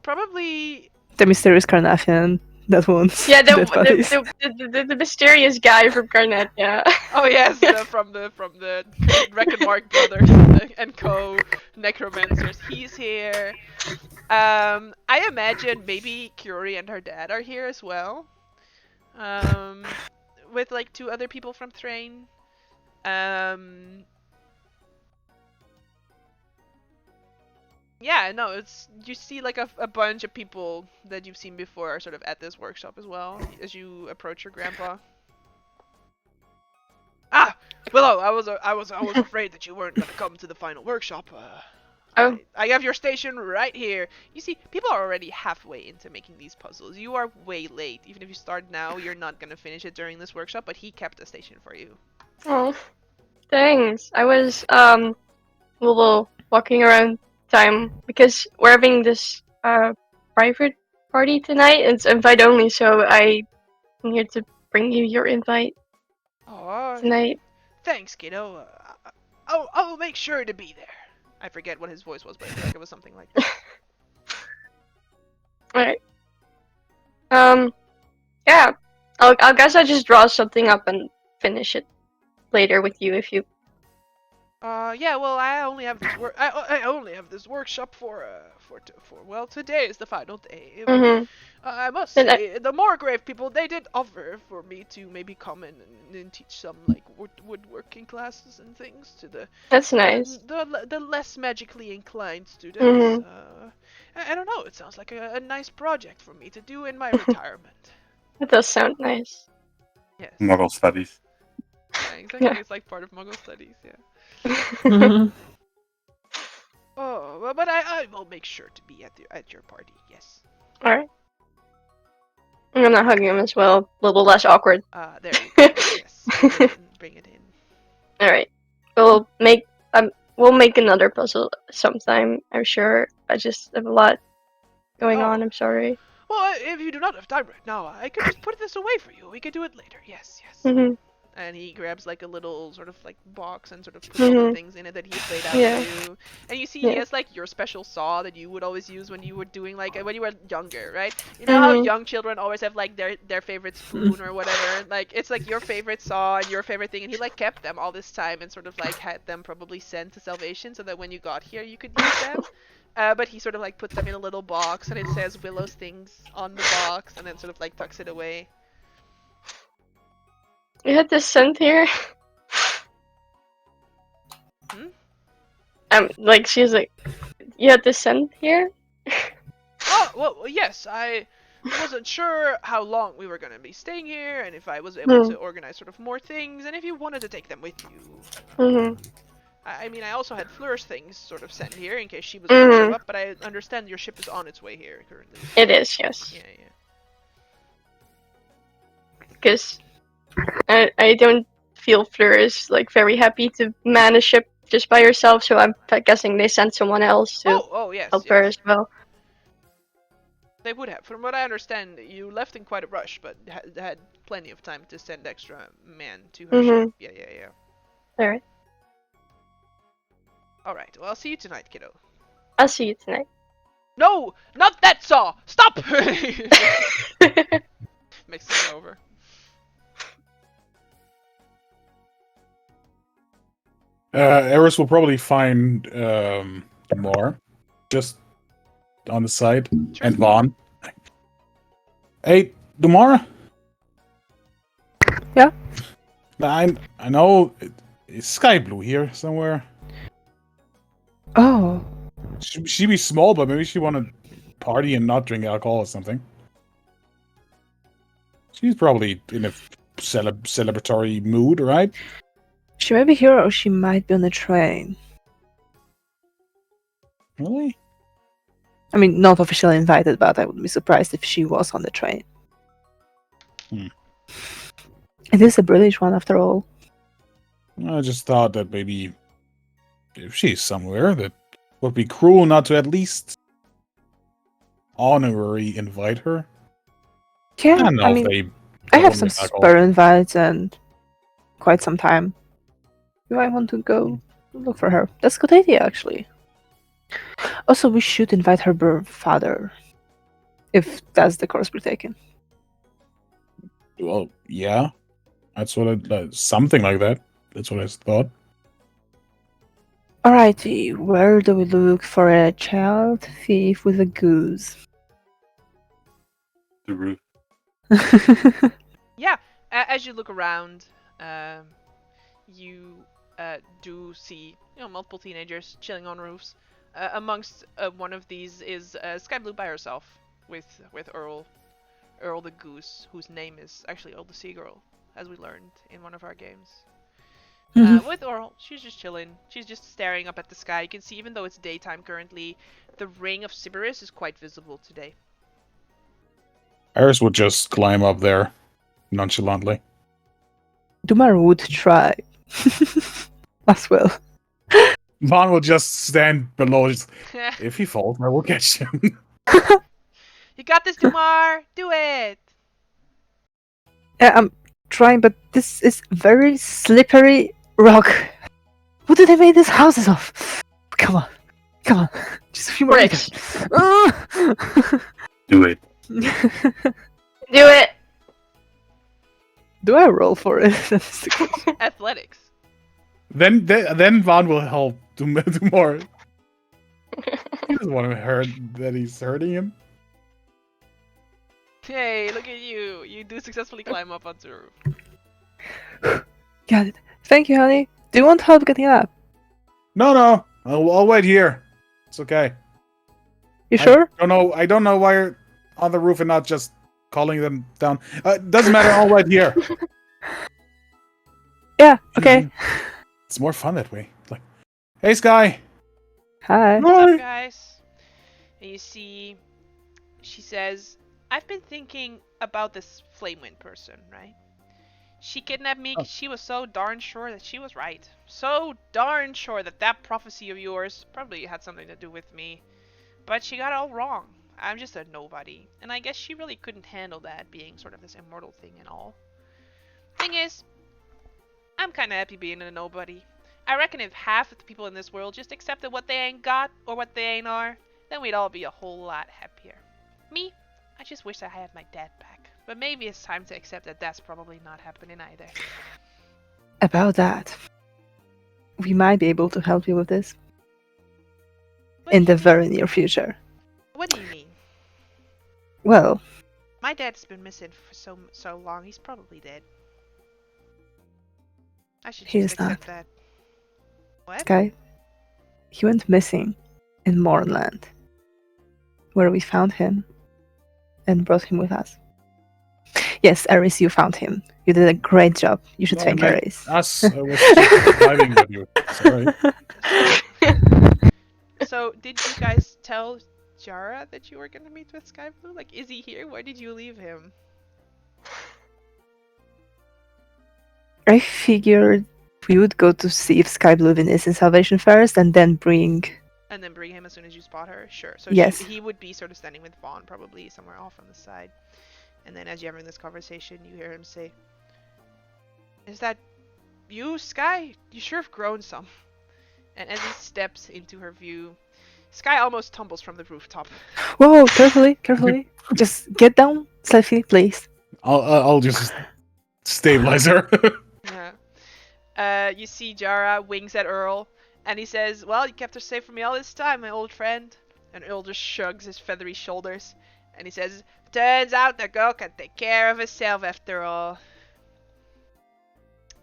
Probably The mysterious Carnathian that wants Yeah, dead bodies. the mysterious guy from Garnet, yeah. Oh yes, from the Reckonmark brothers and co necromancers. He's here. I imagine maybe Curie and her dad are here as well. With like 2 other people from Thrain. Yeah, no, it's you see like a bunch of people that you've seen before are sort of at this workshop as well as you approach your grandpa. Ah, Willow, I was afraid that you weren't gonna come to the final workshop. I have your station right here. You see, people are already halfway into making these puzzles. You are way late. Even if you start now, you're not gonna finish it during this workshop, but he kept a station for you. Oh, thanks. I was a little walking around time because we're having this private party tonight. It's invite only, so I'm here to bring you your invite tonight. Thanks, kiddo. I'll make sure to be there. I forget what his voice was, but I feel like it was something like that. Alright. Yeah. I guess I just draw something up and finish it later with you if you. Yeah. Well, I only have this I only have this workshop for well, today is the final day. I must say, the Moorgrave people, they did offer for me to maybe come in and teach some like woodworking classes and things to the. That's nice. The less magically inclined students. I don't know. It sounds like a nice project for me to do in my retirement. That does sound nice. Yes. Muggle studies. Yeah, exactly. Yeah. It's like part of Muggle studies. Yeah. Oh, but I will make sure to be at your party. Yes. All right. I'm gonna hug him as well. A little less awkward. There you go. Yes. Bring it in. All right. We'll make another puzzle sometime. I'm sure. I just have a lot going on. I'm sorry. Well, if you do not have time right now, I could just put this away for you. We could do it later. Yes. And he grabs like a little sort of like box and sort of puts all the things in it that he's laid out for you. And you see he has like your special saw that you would always use when you were doing like when you were younger, right? You know how young children always have like their favorite spoon or whatever? Like it's like your favorite saw and your favorite thing, and he like kept them all this time and sort of like had them probably sent to Salvation so that when you got here you could use them. But he sort of like puts them in a little box and it says Willow's things on the box and then sort of like tucks it away. You had this scent here. Like she's like, you had this scent here. Oh well, yes. I wasn't sure how long we were gonna be staying here, and if I was able to organize sort of more things, and if you wanted to take them with you. I mean, I also had Fleur's things sort of sent here in case she was going to show up, but I understand your ship is on its way here currently. It is, yes. Yeah. Because I don't feel Fleur is like very happy to man a ship just by herself, so I'm guessing they sent someone else to Oh, yes. help her as well. They would have. From what I understand, you left in quite a rush, but had plenty of time to send extra man to her ship. Yeah. Alright. Alright, well, I'll see you tonight, kiddo. I'll see you tonight. No! Not that saw! Stop! Makes it over. Eris will probably find more just on the side. Sure. And Vaughn. Hey, Dumara? Yeah? I know it's sky blue here somewhere. Oh, She be small, but maybe she want to party and not drink alcohol or something. She's probably in a celebratory mood, right? she might be here or she might be on the train. Really? I mean, not officially invited, but I would be surprised if she was on the train. It is a British one after all. I just thought that maybe if she's somewhere, that would be cruel not to at least honorary invite her. Yeah, I don't know I if mean, they I have go some with alcohol. spare invites and quite some time. You might want to go look for her. That's a good idea, actually. Also, we should invite her father, if that's the course we're taking. Well, yeah, that's what something like that. That's what I thought. Alrighty, where do we look for a child thief with a goose? The roof. Yeah, as you look around, you do see multiple teenagers chilling on roofs. Amongst one of these is Sky Blue by herself with Earl the goose, whose name is actually Earl the seagull, as we learned in one of our games. With Earl, she's just chilling. She's just staring up at the sky. You can see, even though it's daytime currently, the ring of Sybaris is quite visible today. Eris would just climb up there nonchalantly. Dumar would try. As well. Vaughn will just stand below. If he falls, I will catch him. You got this, Dumar! Do it! Yeah, I'm trying, but this is very slippery rock. What did they make these houses of? Come on. Just a few more Bricks. meters. Do it. Do it! Do I roll for it? That's the question. Athletics. Then Vaughn will help do more. He doesn't want to hurt that he's hurting him. Hey, look at you! You do successfully climb up onto the roof. Got it. Thank you, honey. Do you want help getting up? No, I'll wait here. It's okay. You sure? I don't know why you're on the roof and not just calling them down. Doesn't matter. I'll wait here. Yeah, okay. It's more fun that way. Like, hey, Sky. Hi. What's up, guys? And you see, she says, I've been thinking about this Flamewind person, right? She kidnapped me because she was so darn sure that she was right. So darn sure that that prophecy of yours probably had something to do with me. But she got it all wrong. I'm just a nobody. And I guess she really couldn't handle that, being sort of this immortal thing and all. Thing is, I'm kinda happy being a nobody. I reckon if half of the people in this world just accepted what they ain't got or what they ain't are, then we'd all be a whole lot happier. Me, I just wish I had my dad back. But maybe it's time to accept that that's probably not happening either. About that, we might be able to help you with this What in do the you very near future. What do you mean? Well, My dad's been missing for so long. He's probably dead. I should He just is accept not. that. What? Sky, he went missing in Mornland, where we found him and brought him with us. Yes, Aris, you found him. You did a great job. You should No, thank I meant Aris. us. I was just driving with you. Sorry. So, did you guys tell Jara that you were gonna meet with Sky Blue? Like, is he here? Where did you leave him? I figured we would go to see if Sky Blue is in Salvation first, and then bring. And then bring him as soon as you spot her? Sure. So Yes. he would be sort of standing with Vaughn, probably somewhere off on the side. And then as you're having this conversation, you hear him say, "Is that you, Sky? You sure have grown some." And as he steps into her view, Sky almost tumbles from the rooftop. Whoa, carefully, carefully. Just get down safely, please. I'll just stabilize her. Yeah. You see Jara winks at Earl, and he says, "Well, you kept her safe from me all this time, my old friend." And Earl just shrugs his feathery shoulders, and he says, "Turns out the girl can take care of herself after all."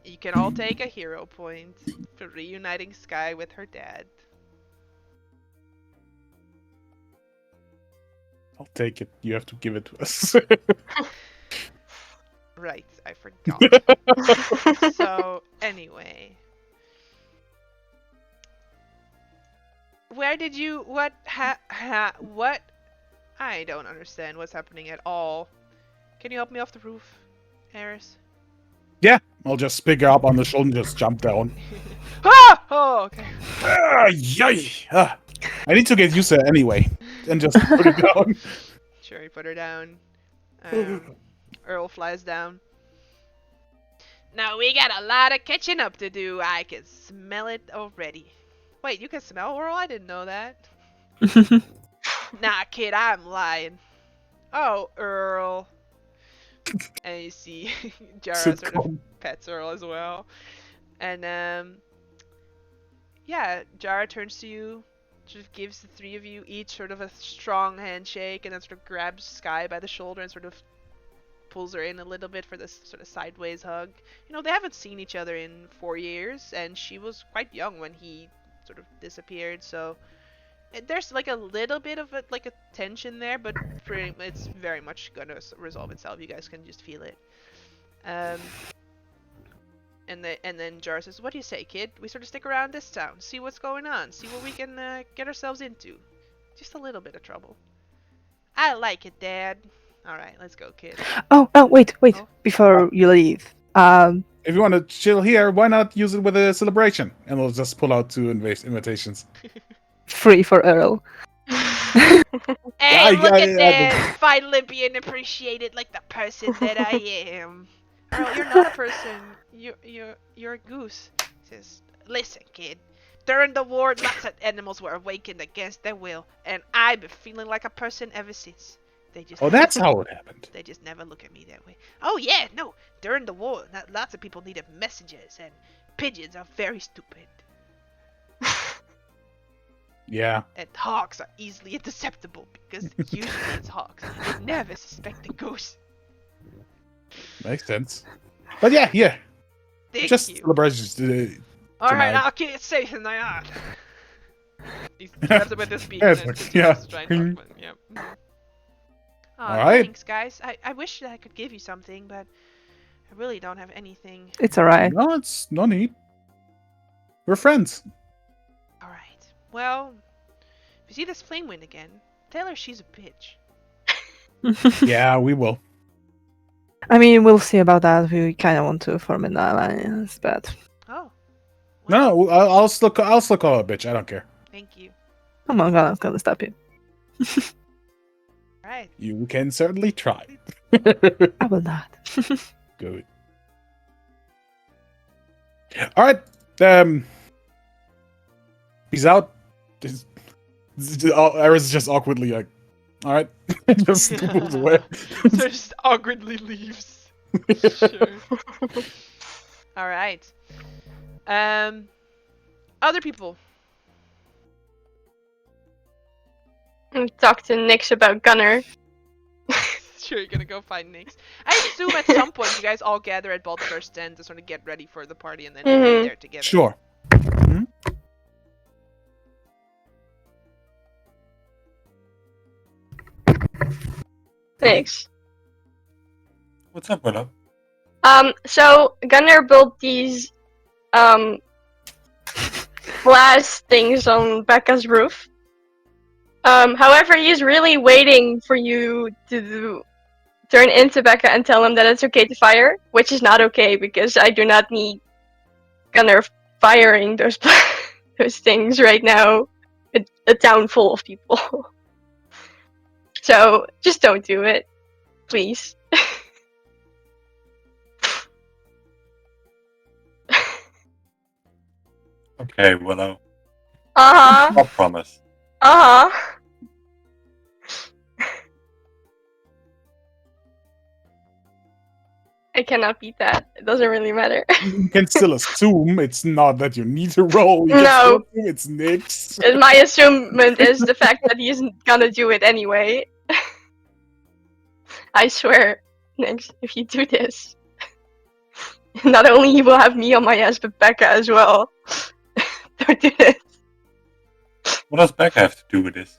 You can all take a hero point for reuniting Sky with her dad. I'll take it. You have to give it to us. Right, I forgot. So, anyway. Where did you... What... what? I don't understand what's happening at all. Can you help me off the roof, Eris? I'll just pick her up on the shoulder and just jump down. Ah! Oh, okay. Yay! I need to get used to it anyway. And just put it down. Sure, you put her down. Earl flies down. Now we got a lot of catching up to do. I can smell it already. Wait, you can smell Earl? I didn't know that. Nah, kid, I'm lying. Oh, Earl. And you see Jara sort of pets Earl as well. And yeah, Jara turns to you, sort of gives the three of you each sort of a strong handshake, and then sort of grabs Sky by the shoulder and sort of pulls her in a little bit for this sort of sideways hug. You know, they haven't seen each other in 4 years, and she was quite young when he sort of disappeared, so there's like a little bit of a tension there, but it's very much gonna resolve itself. You guys can just feel it. And then Jara says, "What do you say, kid? We sort of stick around this town, see what's going on, see what we can get ourselves into. Just a little bit of trouble." "I like it, Dad." "All right, let's go, kid." Oh, wait. Oh. Before you leave. If you want to chill here, why not use it with a celebration? And we'll just pull out 2 invitations. Free for Earl. Hey, look at that! Finally being appreciated like the person that I am. Earl, you're not a person. You're a goose. Says, "Listen, kid. During the war, lots of animals were awakened against their will, and I've been feeling like a person ever since. They just That's how it happened. They just never look at me that way. Oh yeah, no. During the war, lots of people needed messages, and pigeons are very stupid. Yeah. And hawks are easily interceptable because usually it's hawks. They never suspect a goose." Makes sense. But yeah. Thank Just you. celebrations. Alright, I'll keep it safe in the yard. He grabs him with his beak and then continues to try and talk, but, yep. Oh, Alright. Thanks, guys. I wish that I could give you something, but I really don't have anything. It's alright. No, it's no need. We're friends. Alright. Well, if you see this flame wind again, tell her she's a bitch. Yeah, we will. I mean, we'll see about that. We kind of want to form an alliance, but Oh. No, I'll still call her a bitch. I don't care. Thank you. I'm not gonna stop you. Alright. You can certainly try. I will not. Good. All right. He's out. Eris is just awkwardly like, all right, just moves away. So just awkwardly leaves. Sure. All right. Other people. Talk to Nix about Gunner. Sure, you're gonna go find Nix. I assume at some point you guys all gather at Balthazar's tent to sort of get ready for the party and then head there together. Sure. Nix. What's up, Willow? So Gunnar built these glass things on Becca's roof. However, he's really waiting for you to turn into Becca and tell him that it's okay to fire, which is not okay because I do not need Gunnar firing those those things right now. A town full of people. So just don't do it, please. Okay, Willow. Uh-huh. I'll promise. Uh-huh. I cannot beat that. It doesn't really matter. You can still assume it's not that you need to roll. You can No. still assume it's Nyx. And my assessment is the fact that he's gonna do it anyway. I swear, next if you do this, not only he will have me on my ass, but Becca as well. Don't do this. What does Becca have to do with this?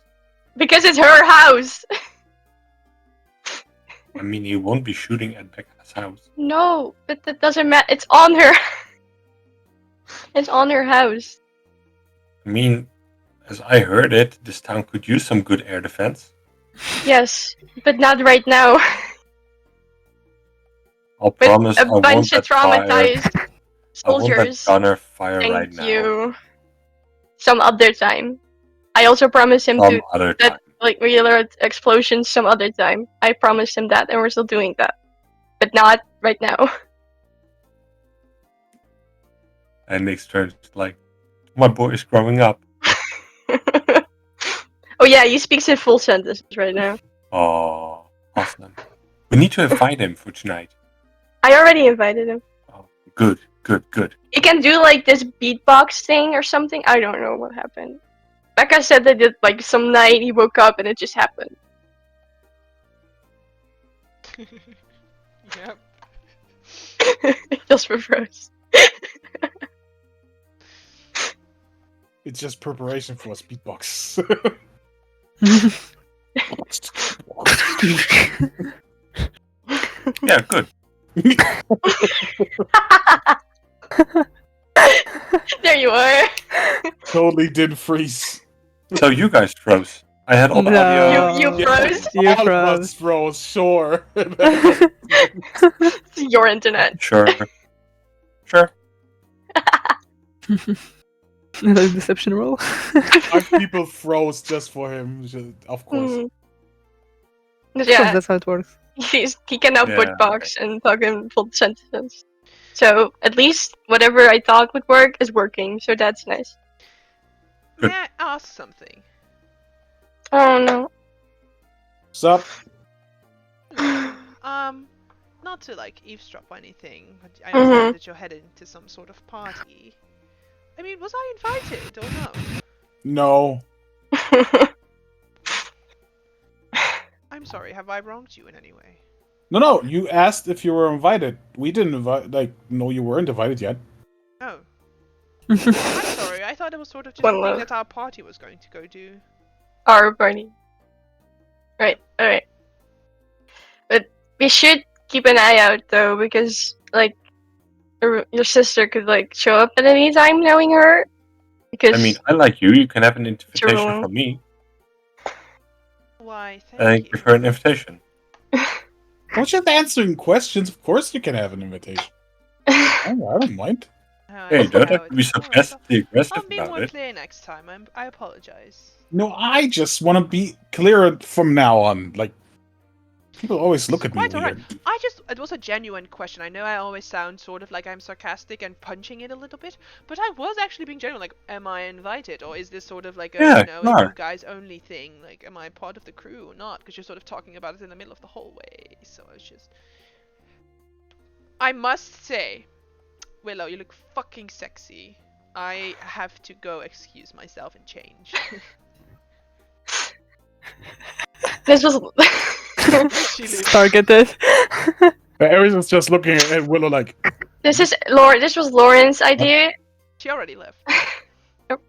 Because it's her house. I mean, you won't be shooting at Becca's house. No, but that doesn't matter. It's on her. It's on her house. I mean, as I heard it, this town could use some good air defense. Yes, but not right now. I'll With promise I a won't bunch of let fire. traumatized I won't let soldiers. Gunner fire Thank right now. you. Some other time. I also promised him Some to other that time. like regular explosions some other time. I promised him that, and we're still doing that, but not right now. And Nyx turns like, my boy is growing up. Oh yeah, he speaks in full sentences right now. Oh, awesome. We need to invite him for tonight. I already invited him. Oh, good, good, good. He can do like this beatbox thing or something. I don't know what happened. Becca said that it, like some night he woke up and it just happened. Yep. Just reverse. It's just preparation for a speedbox. Yeah, good. There you are. Totally did freeze. So you guys froze. I had all the No. audio. You froze? You All of froze. us froze, sure. It's your internet. Sure. Sure. Another deception roll. 5 people froze just for him, of course. Mm. Of course, Yeah, that's how it works. he can now Yeah, beatbox and talk in full sentences. So at least whatever I thought would work is working. So that's nice. May I ask something? Oh no. Sup? Not to like eavesdrop or anything, but I understand that you're heading to some sort of party. I mean, was I invited or no? No. I'm sorry, have I wronged you in any way? No, you asked if you were invited. We didn't know you weren't invited yet. Oh. I'm sorry, I thought it was sort of just One a thing love. that our party was going to go do. Our party. Right, alright. But we should keep an eye out though, because like your sister could like show up at any time knowing her. Because I mean, I like you. You can have an invitation True. from me. Why, And thank you. give her an invitation. Don't just answering questions. Of course you can have an invitation. I don't mind. Oh, I Hey, see don't how have it to be is. so Alright, I'll aggressive be about more it. clear next time. I apologize. No, I just want to be clearer from now on. Like, people always look at me Quite alright. weird. It was a genuine question. I know I always sound sort of like I'm sarcastic and punching it a little bit, but I was actually being genuine. Like, am I invited, or is this sort of like a Yeah, you know you a are. you guys only thing? Like, am I part of the crew or not? Because you're sort of talking about it in the middle of the hallway. So it's just. I must say, Willow, you look fucking sexy. I have to go excuse myself and change. this was She leaves. Targeted. Everyone's just looking at Willow like, this was Lauren's idea. She already left. But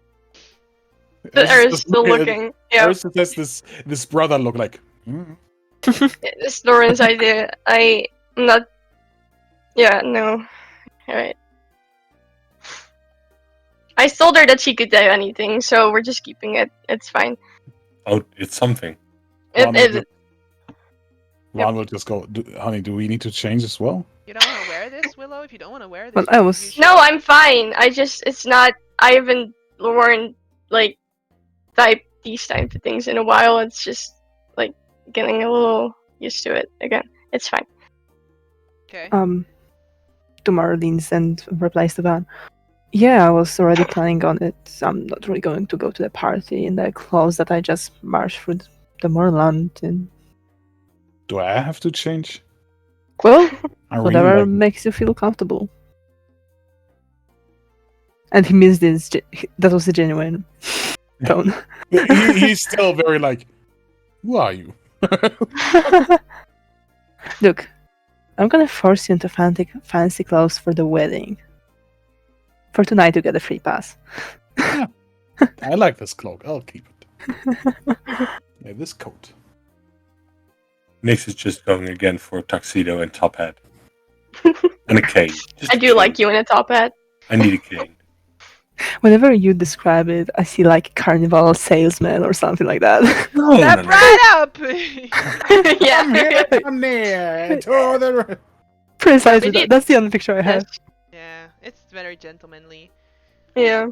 Eris Eris just still looking at- looking. Yeah, Eris just has this brother look like, it's Lauren's idea. I I'm not. Yeah, no. Alright. I told her that she could do anything, so we're just keeping it. It's fine. Oh, it's something. Lon will just go. Honey, do we need to change as well? You don't want to wear this, Willow? If you don't want to wear this, Well, you I can was- use No, your- I'm fine. It's not. I haven't worn like these type of things in a while. It's just like getting a little used to it again. It's fine. Okay. To Marlene's and replies to Van. Yeah, I was already planning on it. I'm not really going to go to the party in the clothes that I just marched through the moorland in. Do I have to change? Well, I really whatever like- makes you feel comfortable. And he means this. That was a genuine tone. he's still very like, who are you? Look, I'm gonna force you into fancy clothes for the wedding. For tonight, you get a free pass. I like this cloak. I'll keep it. Yeah, this coat. Nix is just going again for a tuxedo and top hat. And a cane. Just I a do cane. like you in a top hat. I need a cane. Whenever you describe it, I see like carnival salesman or something like that. No, Step right up! Yeah. I'm there. To the... Precisely. Maybe- That's the only picture I have. Yes. Yeah, it's very gentlemanly. Yeah.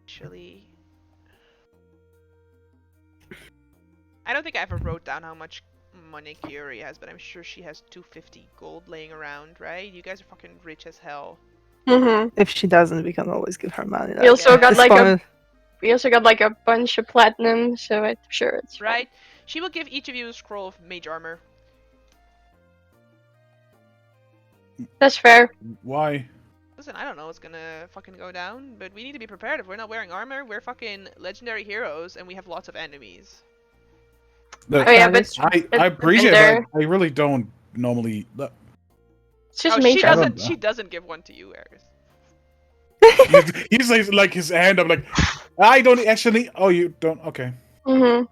Actually, I don't think I ever wrote down how much money Kiori has, but I'm sure she has 250 gold laying around, right? You guys are fucking rich as hell. Mhm. If she doesn't, we can always give her money. We also got, like, a. We also got like a bunch of platinum, so I'm sure it's fine. Right? She will give each of you a scroll of mage armor. That's fair. Why? Listen, I don't know what's gonna fucking go down, but we need to be prepared. If we're not wearing armor, we're fucking legendary heroes, and we have lots of enemies. Look, Oh yeah, That but is true. I appreciate there- that. I really don't normally. it's just Oh, major. I don't doesn't. know. She doesn't give one to you, Eris. He's like his hand. I'm like, I don't actually. Oh, you don't. Okay. Mhm.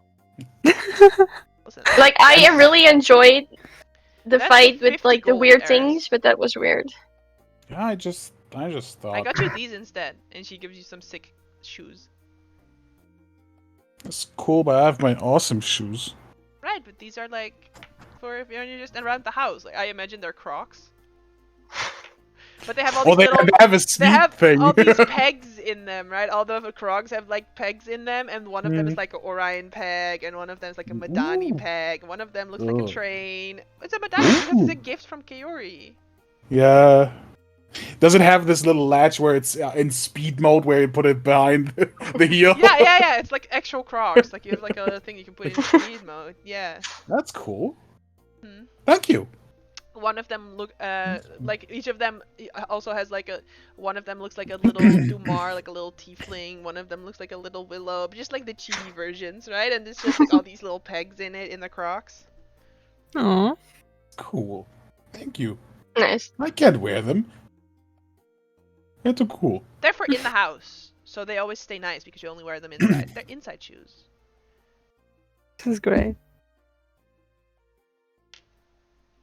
Listen, Like I really enjoyed the That's fight with 50 like the gold, weird Eris. things, but that was weird. Yeah, I just thought. I got you these instead, and she gives you some sick shoes. It's cool, but I have my awesome shoes. Right, but these are like for if you're just around the house. Like I imagine they're Crocs. But they have all Oh, these they little. have a They sneak have thing. all these pegs in them, right? All the Crocs have like pegs in them, and one of them is Mhm. like an Orion peg, and one of them is like a Madani Ooh. peg. One of them looks like a Ugh. train. It's a Madani because it's a Ooh. gift from Kaori. Yeah. Does it have this little latch where it's in speed mode where you put it behind the heel? Yeah. It's like actual Crocs. Like you have like a thing you can put in speed mode. Yeah. That's cool. Hmm. Thank you. One of them look like each of them also has like a one of them looks like a little Dumar, like a little tiefling. One of them looks like a little Willow, but just like the chibi versions, right? And it's just like all these little pegs in it in the Crocs. Aw. Cool. Thank you. Nice. I can't wear them. They're too cool. They're for in the house, so they always stay nice because you only wear them inside. They're inside shoes. This is great.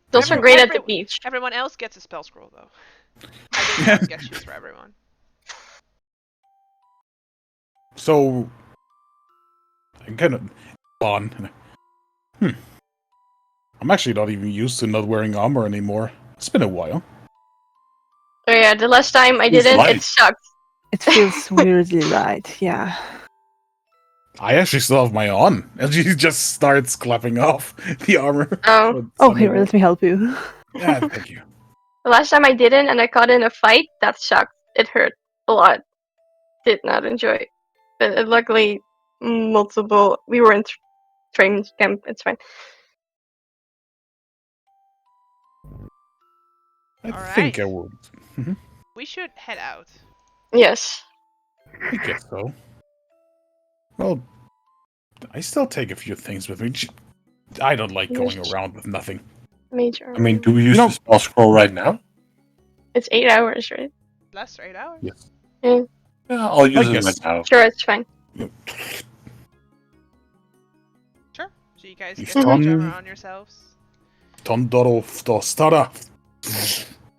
It's also Everyone- great at the everyone- beach. Everyone else gets a spell scroll though. I didn't get shoes for everyone. So I'm kind of on. I'm actually not even used to not wearing armor anymore. It's been a while. Oh yeah, the last time I It's didn't, light. it sucked. It feels weirdly light. Yeah. I actually still have my on, and she just starts clapping off the armor. Oh, But Oh, some here, of it- let me help you. Yeah, thank you. the last time I didn't, and I caught in a fight, that sucked. It hurt a lot. Did not enjoy it. But luckily, multiple. We were in training camp. It's fine. I think I Alright. would. We should head out. Yes. I guess so. Well, I still take a few things with me. I don't like going around with nothing. Major. I mean, do we use You know- the spell scroll right now? It's 8 hours, right? Last 8 hours. Yes. Yeah, I'll use it guess. right now. Sure, it's fine. Sure. So So you guys He's get mage done. armor on yourselves. Tondorov Dostara.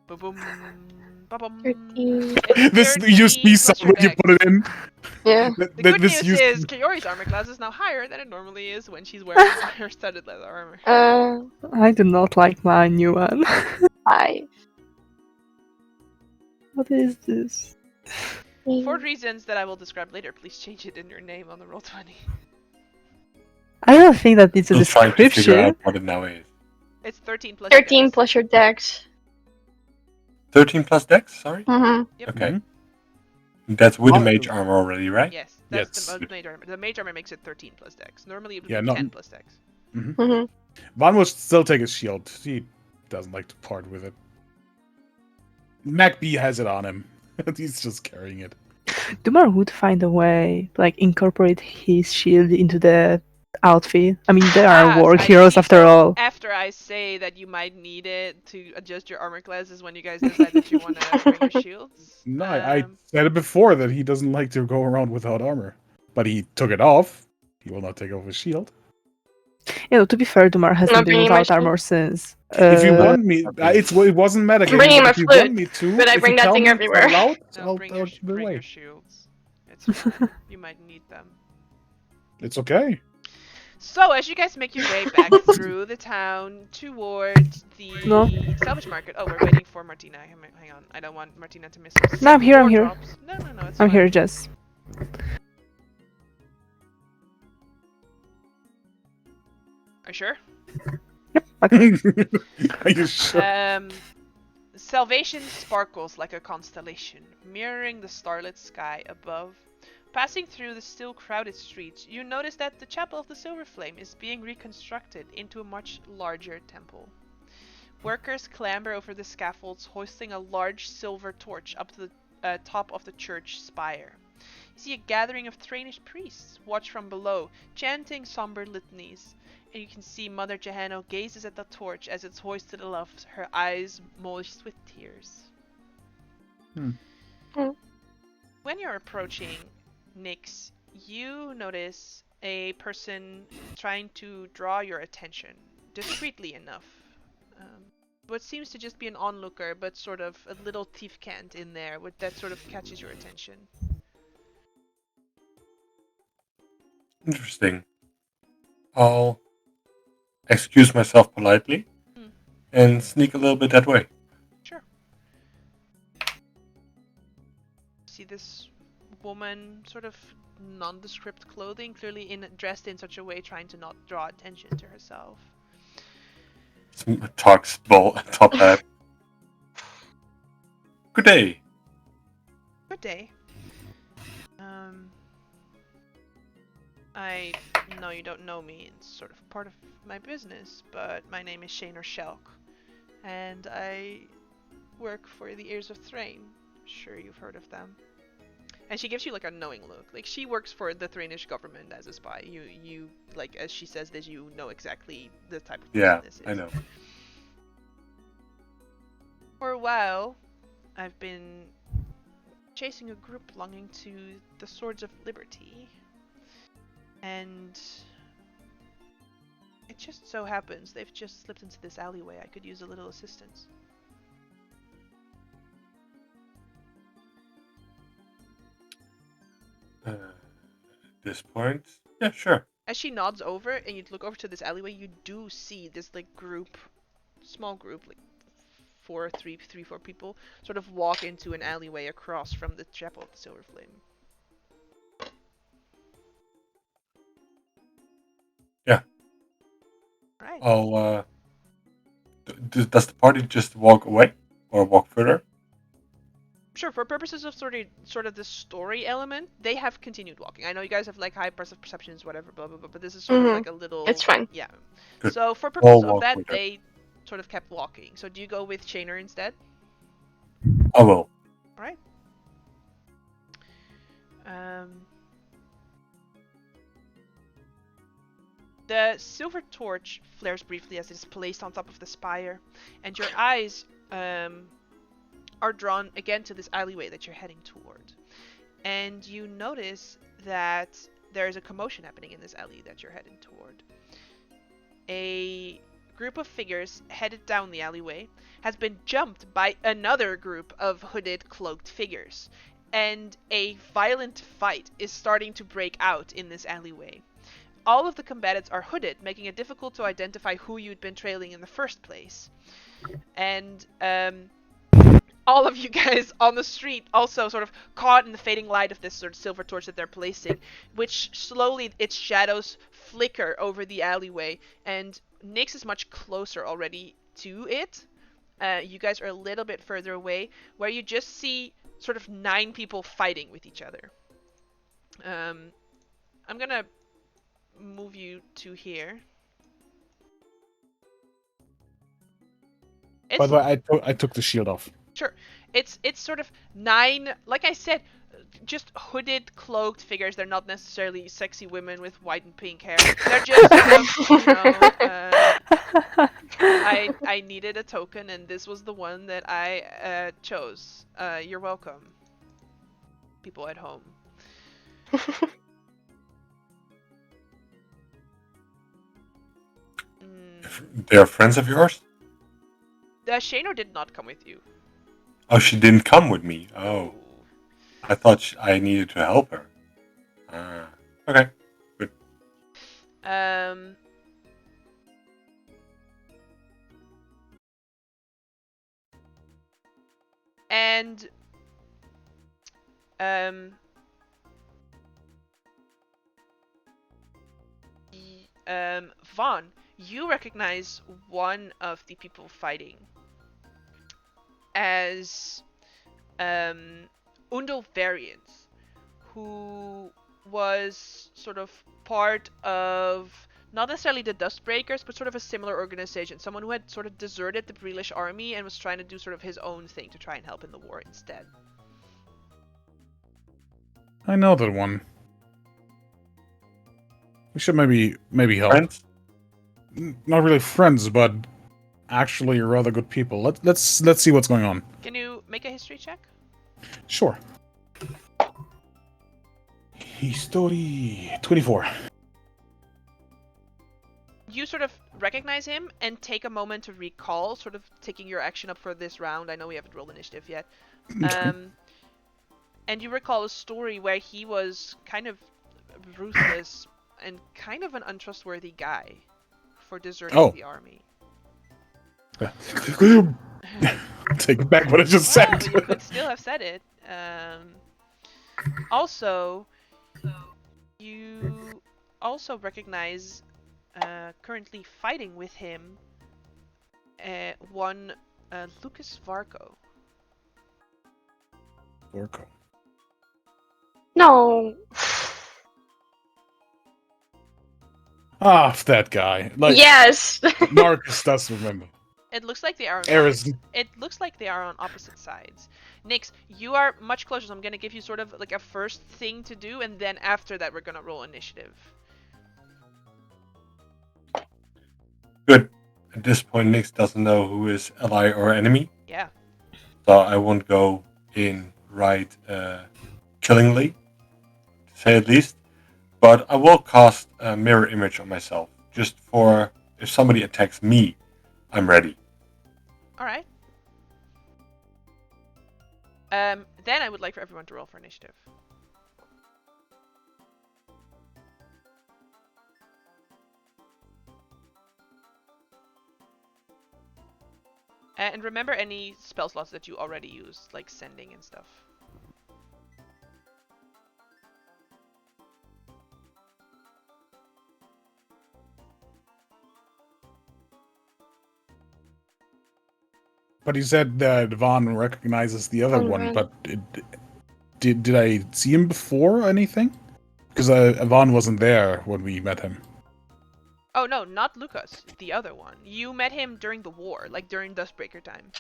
Boom, boom, ba bum. 13. This 13 used to be plus sound your when you put it dex. in. Yeah. The good This news used is to... Kaori's armor class is now higher than it normally is when she's wearing her studded leather armor. I do not like my new one. 5. What is this? For reasons that I will describe later, please change it in your name on the Roll20. I don't think that it's a Still trying to figure description. out what it now is. It's 13 plus your 13 dex. plus your dex. 13 plus dex, sorry? Mm-hmm. Yep. Okay. That's with the Oh, mage armor already, right? Yes, that's Yes. the mage armor. The mage armor makes it 13 plus dex. Normally it would Yeah, be not- 10 plus dex. Mm-hmm. Van will still take his shield. He doesn't like to part with it. MacB has it on him. He's just carrying it. Dumar would find a way, like incorporate his shield into the outfit. I mean, they are war I heroes see. after So all. after I say that you might need it to adjust your armor class is when you guys decide that you want to bring your shields. No, I said it before that he doesn't like to go around without armor. But he took it off. He will not take off his shield. You know, to be fair, Dumar hasn't Not been bringing my without shield. armor since. If you want me, it wasn't metagame. bringing my If you flute, want me to, but I if bring you that tell thing me everywhere. Loud, No, I'll bring give it your away. shields. It's fine. You might need them. It's okay. So as you guys make your way back through the town towards the No. salvage market. Oh, we're waiting for Martina. Hang on. I don't want Martina to miss some No, I'm here, I'm more here. drops. No, it's I'm fine. here, Jess. Are you sure? Are you sure? Salvation sparkles like a constellation, mirroring the starlit sky above. Passing through the still crowded streets, you notice that the Chapel of the Silver Flame is being reconstructed into a much larger temple. Workers clamber over the scaffolds, hoisting a large silver torch up to the top of the church spire. You see a gathering of Thrainish priests watch from below, chanting somber litanies. And you can see Mother Jehano gazes at the torch as it's hoisted aloft, her eyes moist with tears. When you're approaching Nyx, you notice a person trying to draw your attention, discreetly enough. What seems to just be an onlooker, but sort of a little thief cant in there that sort of catches your attention. Interesting. I'll excuse myself politely and sneak a little bit that way. Sure. See this woman, sort of nondescript clothing, clearly dressed in such a way trying to not draw attention to herself. Some talks top hat. Good day. Good day. I know you don't know me, it's sort of part of my business, but my name is Shaner Shelk, and I work for the Ears of Thrain. Sure you've heard of them. And she gives you like a knowing look. Like she works for the Thrainish government as a spy. You like as she says this, you know exactly the type of person this is. I know. For a while, I've been chasing a group belonging to the Swords of Liberty. And it just so happens they've just slipped into this alleyway. I could use a little assistance. At this point, yeah, sure. As she nods over and you look over to this alleyway, you do see this like small group, like four people, sort of walk into an alleyway across from the Chapel of the Silver Flame. Yeah. Right. I'll. Does the party just walk away or walk further? Sure, for purposes of sort of the story element, they have continued walking. I know you guys have like high perceptions, whatever, blah blah blah, but this is sort of like a little. It's fine. Yeah. Good. So for purposes of walk that, with her. they sort of kept walking. So do you go with Shaner instead? I will. Alright. The silver torch flares briefly as it is placed on top of the spire, and your eyes are drawn again to this alleyway that you're heading toward. And you notice that there is a commotion happening in this alley that you're heading toward. a group of figures headed down the alleyway has been jumped by another group of hooded, cloaked figures, and a violent fight is starting to break out in this alleyway. All of the combatants are hooded, making it difficult to identify who you'd been trailing in the first place. And all of you guys on the street also sort of caught in the fading light of this sort of silver torch that they're placing, which slowly its shadows flicker over the alleyway, and Nyx is much closer already to it. You guys are a little bit further away, where you just see sort of 9 people fighting with each other. I'm gonna move you to here. By the way, I took the shield off. Sure. It's sort of 9, like I said, just hooded, cloaked figures. They're not necessarily sexy women with white and pink hair. They're just sort of, I needed a token, and this was the one that I chose. You're welcome, people at home. They are friends of yours? Shano did not come with you. Oh, she didn't come with me. Oh, I thought I needed to help her. Okay, good. And Vaughn, you recognize one of the people fighting as Undel Variants, who was sort of part of not necessarily the Dustbreakers, but sort of a similar organization. Someone who had sort of deserted the Brelish army and was trying to do sort of his own thing to try and help in the war instead. I know that one. We should maybe help. Friends? Not really friends, but actually rather good people. Let's see what's going on. Can you make a history check? Sure. History 24. You sort of recognize him and take a moment to recall, sort of taking your action up for this round. I know we haven't rolled initiative yet. And you recall a story where he was kind of ruthless and kind of an untrustworthy guy for deserting the army. Take back what I just Well, said. you could still have said it. Also, you also recognize currently fighting with him one Lucas Varco. Orko. No. Ah, that guy. Like, Yes. Marcus does remember. It looks like they are. Eris. It looks like they are on opposite sides. Nyx, you are much closer, so I'm gonna give you sort of like a first thing to do, and then after that we're gonna roll initiative. Good. At this point, Nyx doesn't know who is ally or enemy, Yeah. so I won't go in right killingly, to say at least. But I will cast a mirror image on myself, just for if somebody attacks me, I'm ready. Alright. Then I would like for everyone to roll for initiative. And remember any spell slots that you already used, like sending and stuff. But he said that Vaughn recognizes the other one, but did I see him before or anything? Because Vaughn wasn't there when we met him. Oh no, not Lucas, the other one. You met him during the war, like during Dustbreaker time.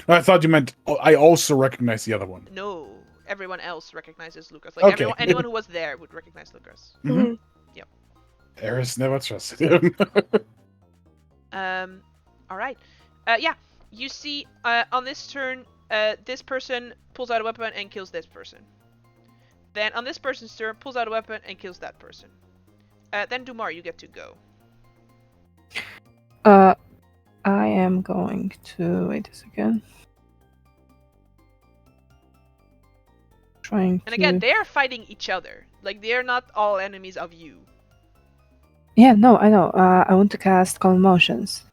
No, I thought you meant I also recognize the other one. No, everyone else recognizes Lucas. Like Okay. anyone who was there would recognize Lucas. Mm-hmm. Yep. Eris never trusted him. Alright. Yeah, you see, on this turn, this person pulls out a weapon and kills this person. Then on this person's turn, pulls out a weapon and kills that person. Then Dumar, you get to go. I am going to wait a second. Trying And again, to. they are fighting each other. Like, they are not all enemies of you. Yeah, no, I know. I want to cast Calm Motions.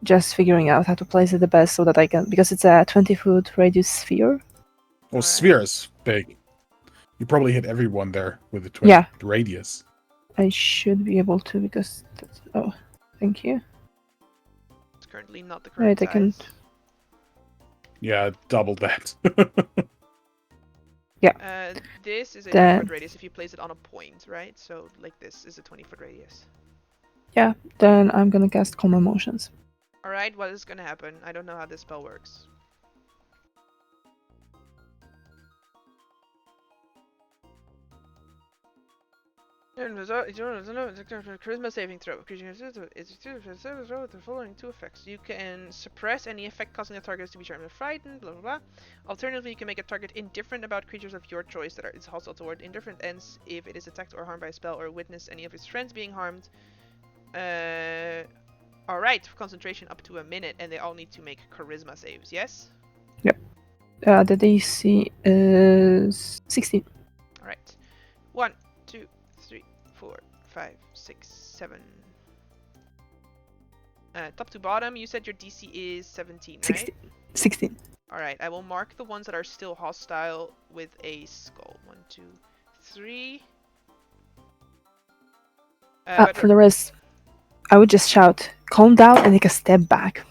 Just figuring out how to place it the best so that I can, because it's a 20-foot radius sphere. Well, Alright. sphere is big. You probably hit everyone there with the 20 Yeah. radius. I should be able to because that's, oh, thank you. It's currently not the Right, correct I can- size. Yeah, double that. This is a Then- 20-foot radius if you place it on a point, right? So, like, this is a 20-foot radius. Yeah, then I'm gonna cast Calm Emotions. Alright, what is gonna happen? I don't know how this spell works. Charisma saving throw. The following two effects. You can suppress any effect causing the target to be charmed or frightened, blah blah blah. Alternatively, you can make a target indifferent about creatures of your choice that is hostile toward indifferent ends if it is attacked or harmed by a spell or witness any of its friends being harmed. Alright, concentration up to a minute, and they all need to make charisma saves, yes? The DC is 16. Alright. 1, 2, 3, 4, 5, 6, 7. Top to bottom, you said your DC is 17, right? 16. 16. Alright, I will mark the ones that are still hostile with a skull. 1, 2, 3. For the rest, I would just shout, calm down and take a step back.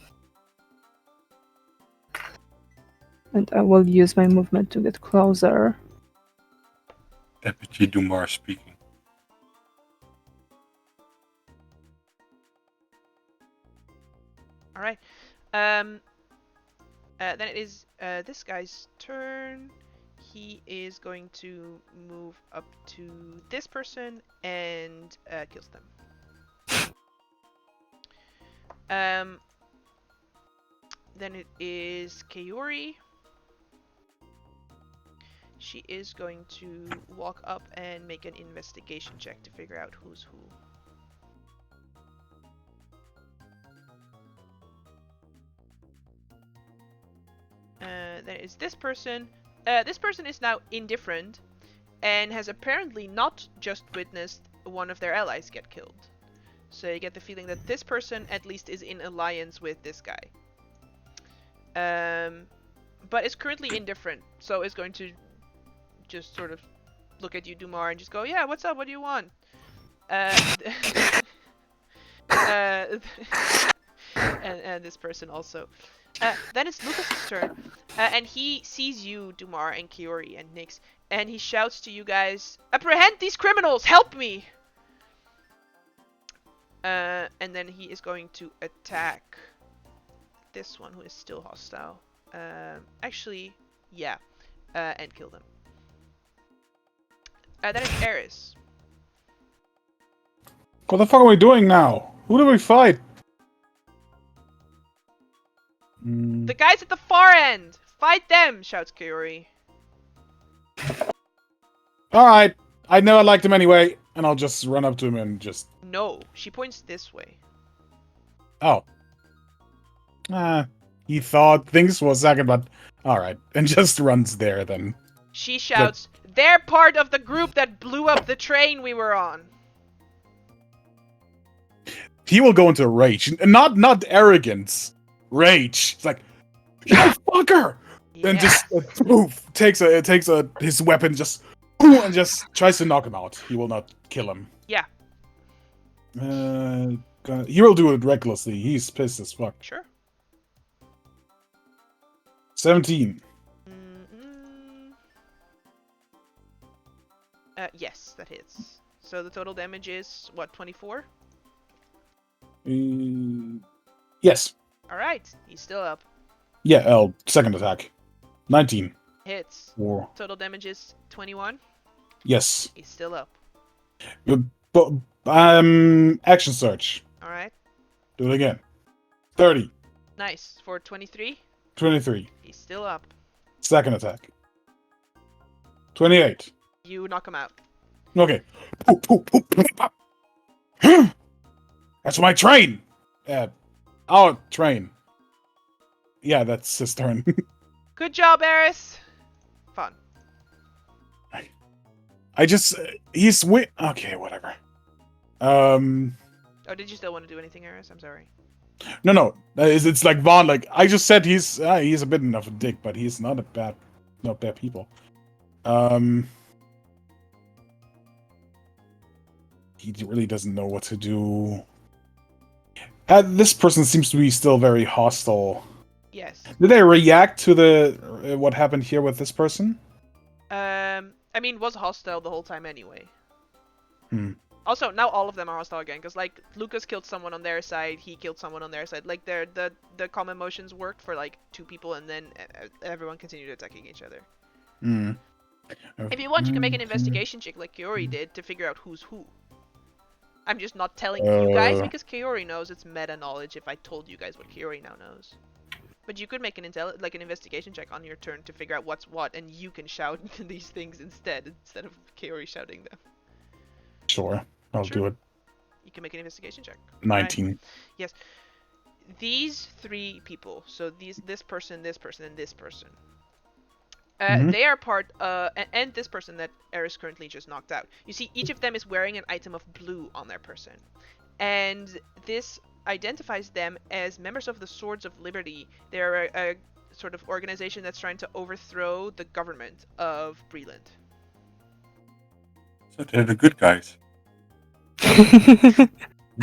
And I will use my movement to get closer. Deputy Dumar speaking. Alright. Then it is this guy's turn. He is going to move up to this person and kills them. Then it is Kaori. She is going to walk up and make an investigation check to figure out who's who. There is this person. This person is now indifferent and has apparently not just witnessed one of their allies get killed. So you get the feeling that this person at least is in alliance with this guy. But is currently indifferent, so is going to just sort of look at you, Dumar, and just go, yeah, what's up? What do you want? And this person also. Then it's Lucas's turn, and he sees you, Dumar, and Kiori, and Nyx, and he shouts to you guys, apprehend these criminals! Help me! And then he is going to attack this one who is still hostile. Actually, yeah, and kill them. That is Eris. What the fuck are we doing now? Who do we fight? The guys at the far end! Fight them! Shouts Kaori. Alright, I know I liked him anyway, and I'll just run up to him and just... No, she points this way. Oh. He thought things for a second, but... Alright, and just runs there then. She shouts, they're part of the group that blew up the train we were on. He will go into rage. Not arrogance. Rage. It's like, you fucker! Yeah. And just takes his weapon, just and just tries to knock him out. He will not kill him. Yeah. He will do it recklessly. He's pissed as fuck. Sure. 17. Yes, that hits. So the total damage is, what, 24? Yes. Alright, he's still up. Yeah, second attack. 19. Hits. Or Total damage is 21. yes. He's still up. But action search. Alright. Do it again. 30. Nice. For 23, 23. he's still up. Second attack. 28. You knock him out. Okay. That's my train! Our train. Yeah, that's his turn. Good job, Eris. Fun. I just... he's... Okay, whatever. Oh, did you still want to do anything, Eris? I'm sorry. No. It's like Vaughn, like, I just said he's a bit enough a dick, but he's not bad people. He really doesn't know what to do. This person seems to be still very hostile. Yes. Did they react to the what happened here with this person? I mean, was hostile the whole time anyway. Hmm. Also, now all of them are hostile again, because, like, Lucas killed someone on their side, he killed someone on their side. Like, the common motions worked for, like, 2 people, and then everyone continued attacking each other. Hmm. If you want, you can make an investigation check like Kiori did to figure out who's who. I'm just not telling you guys because Kiori knows. It's meta knowledge if I told you guys what Kiori now knows. But you could make an investigation check on your turn to figure out what's what, and you can shout these things instead of Kiori shouting them. Sure, I'll do it. You can make an investigation check. 19. Right. Yes. These 3 people, so this person, and this person. They are part, and this person that Eris currently just knocked out. You see, each of them is wearing an item of blue on their person. And this identifies them as members of the Swords of Liberty. They're a sort of organization that's trying to overthrow the government of Breland. So they're the good guys.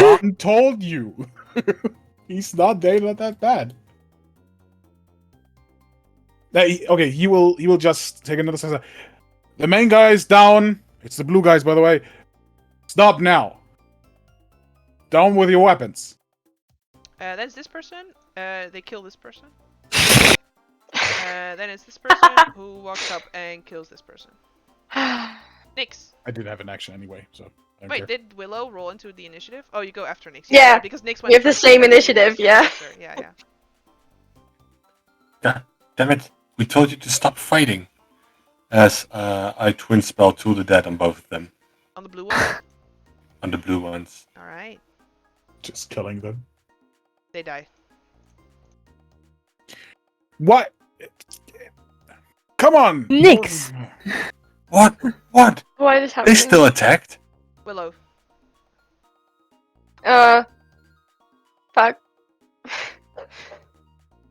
Martin told you. He's not that bad. Okay, he will just take another step. The main guy's down. It's the blue guys, by the way. Stop now. Down with your weapons. That's this person. They kill this person. Then it's this person who walks up and kills this person. Nix. I did have an action anyway, so. Wait, did Willow roll into the initiative? Oh, you go after Nix. Yeah, because Nix went we have the first. same initiative, yeah. Yeah. Damn it. We told you to stop fighting. As I twin spell Tool the Dead on both of them. On the blue one? On the blue ones. Alright. Just killing them. They die. What? Come on! Nix! What? What? Why is this They happening? still attacked? Willow. Fuck.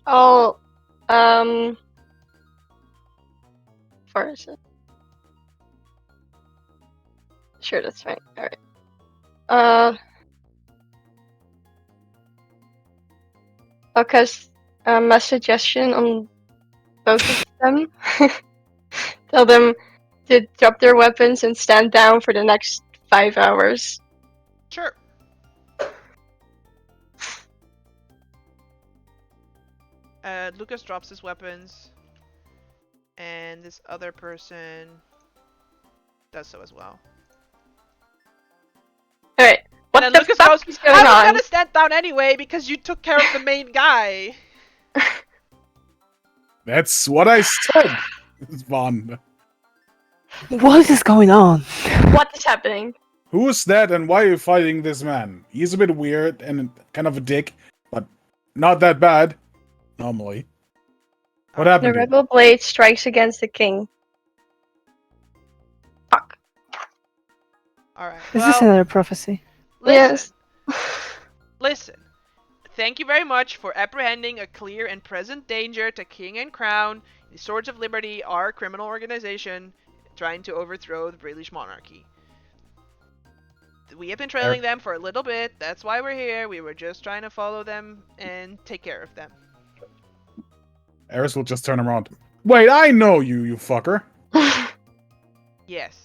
Oh, first. Sure, that's fine. Alright. Okay, a suggestion on both of them. Tell them to drop their weapons and stand down for the next 5 hours. Sure. Lucas drops his weapons. And this other person does so as well. Alright, what And the then Lucas fuck goes, is going I was on? gonna stand down anyway because you took care of the main guy. That's what I said! It's Vaughn. What is going on? What is happening? Who is that and why are you fighting this man? He's a bit weird and kind of a dick, but not that bad. Normally. What The happened? rebel blade strikes against the king. Fuck. Alright. Is this another prophecy? Listen. Yes. Listen. Thank you very much for apprehending a clear and present danger to King and Crown. The Swords of Liberty are a criminal organization trying to overthrow the British monarchy. We have been trailing them for a little bit. That's why we're here. We were just trying to follow them and take care of them. Eris will just turn around. Wait, I know you, you fucker. Yes.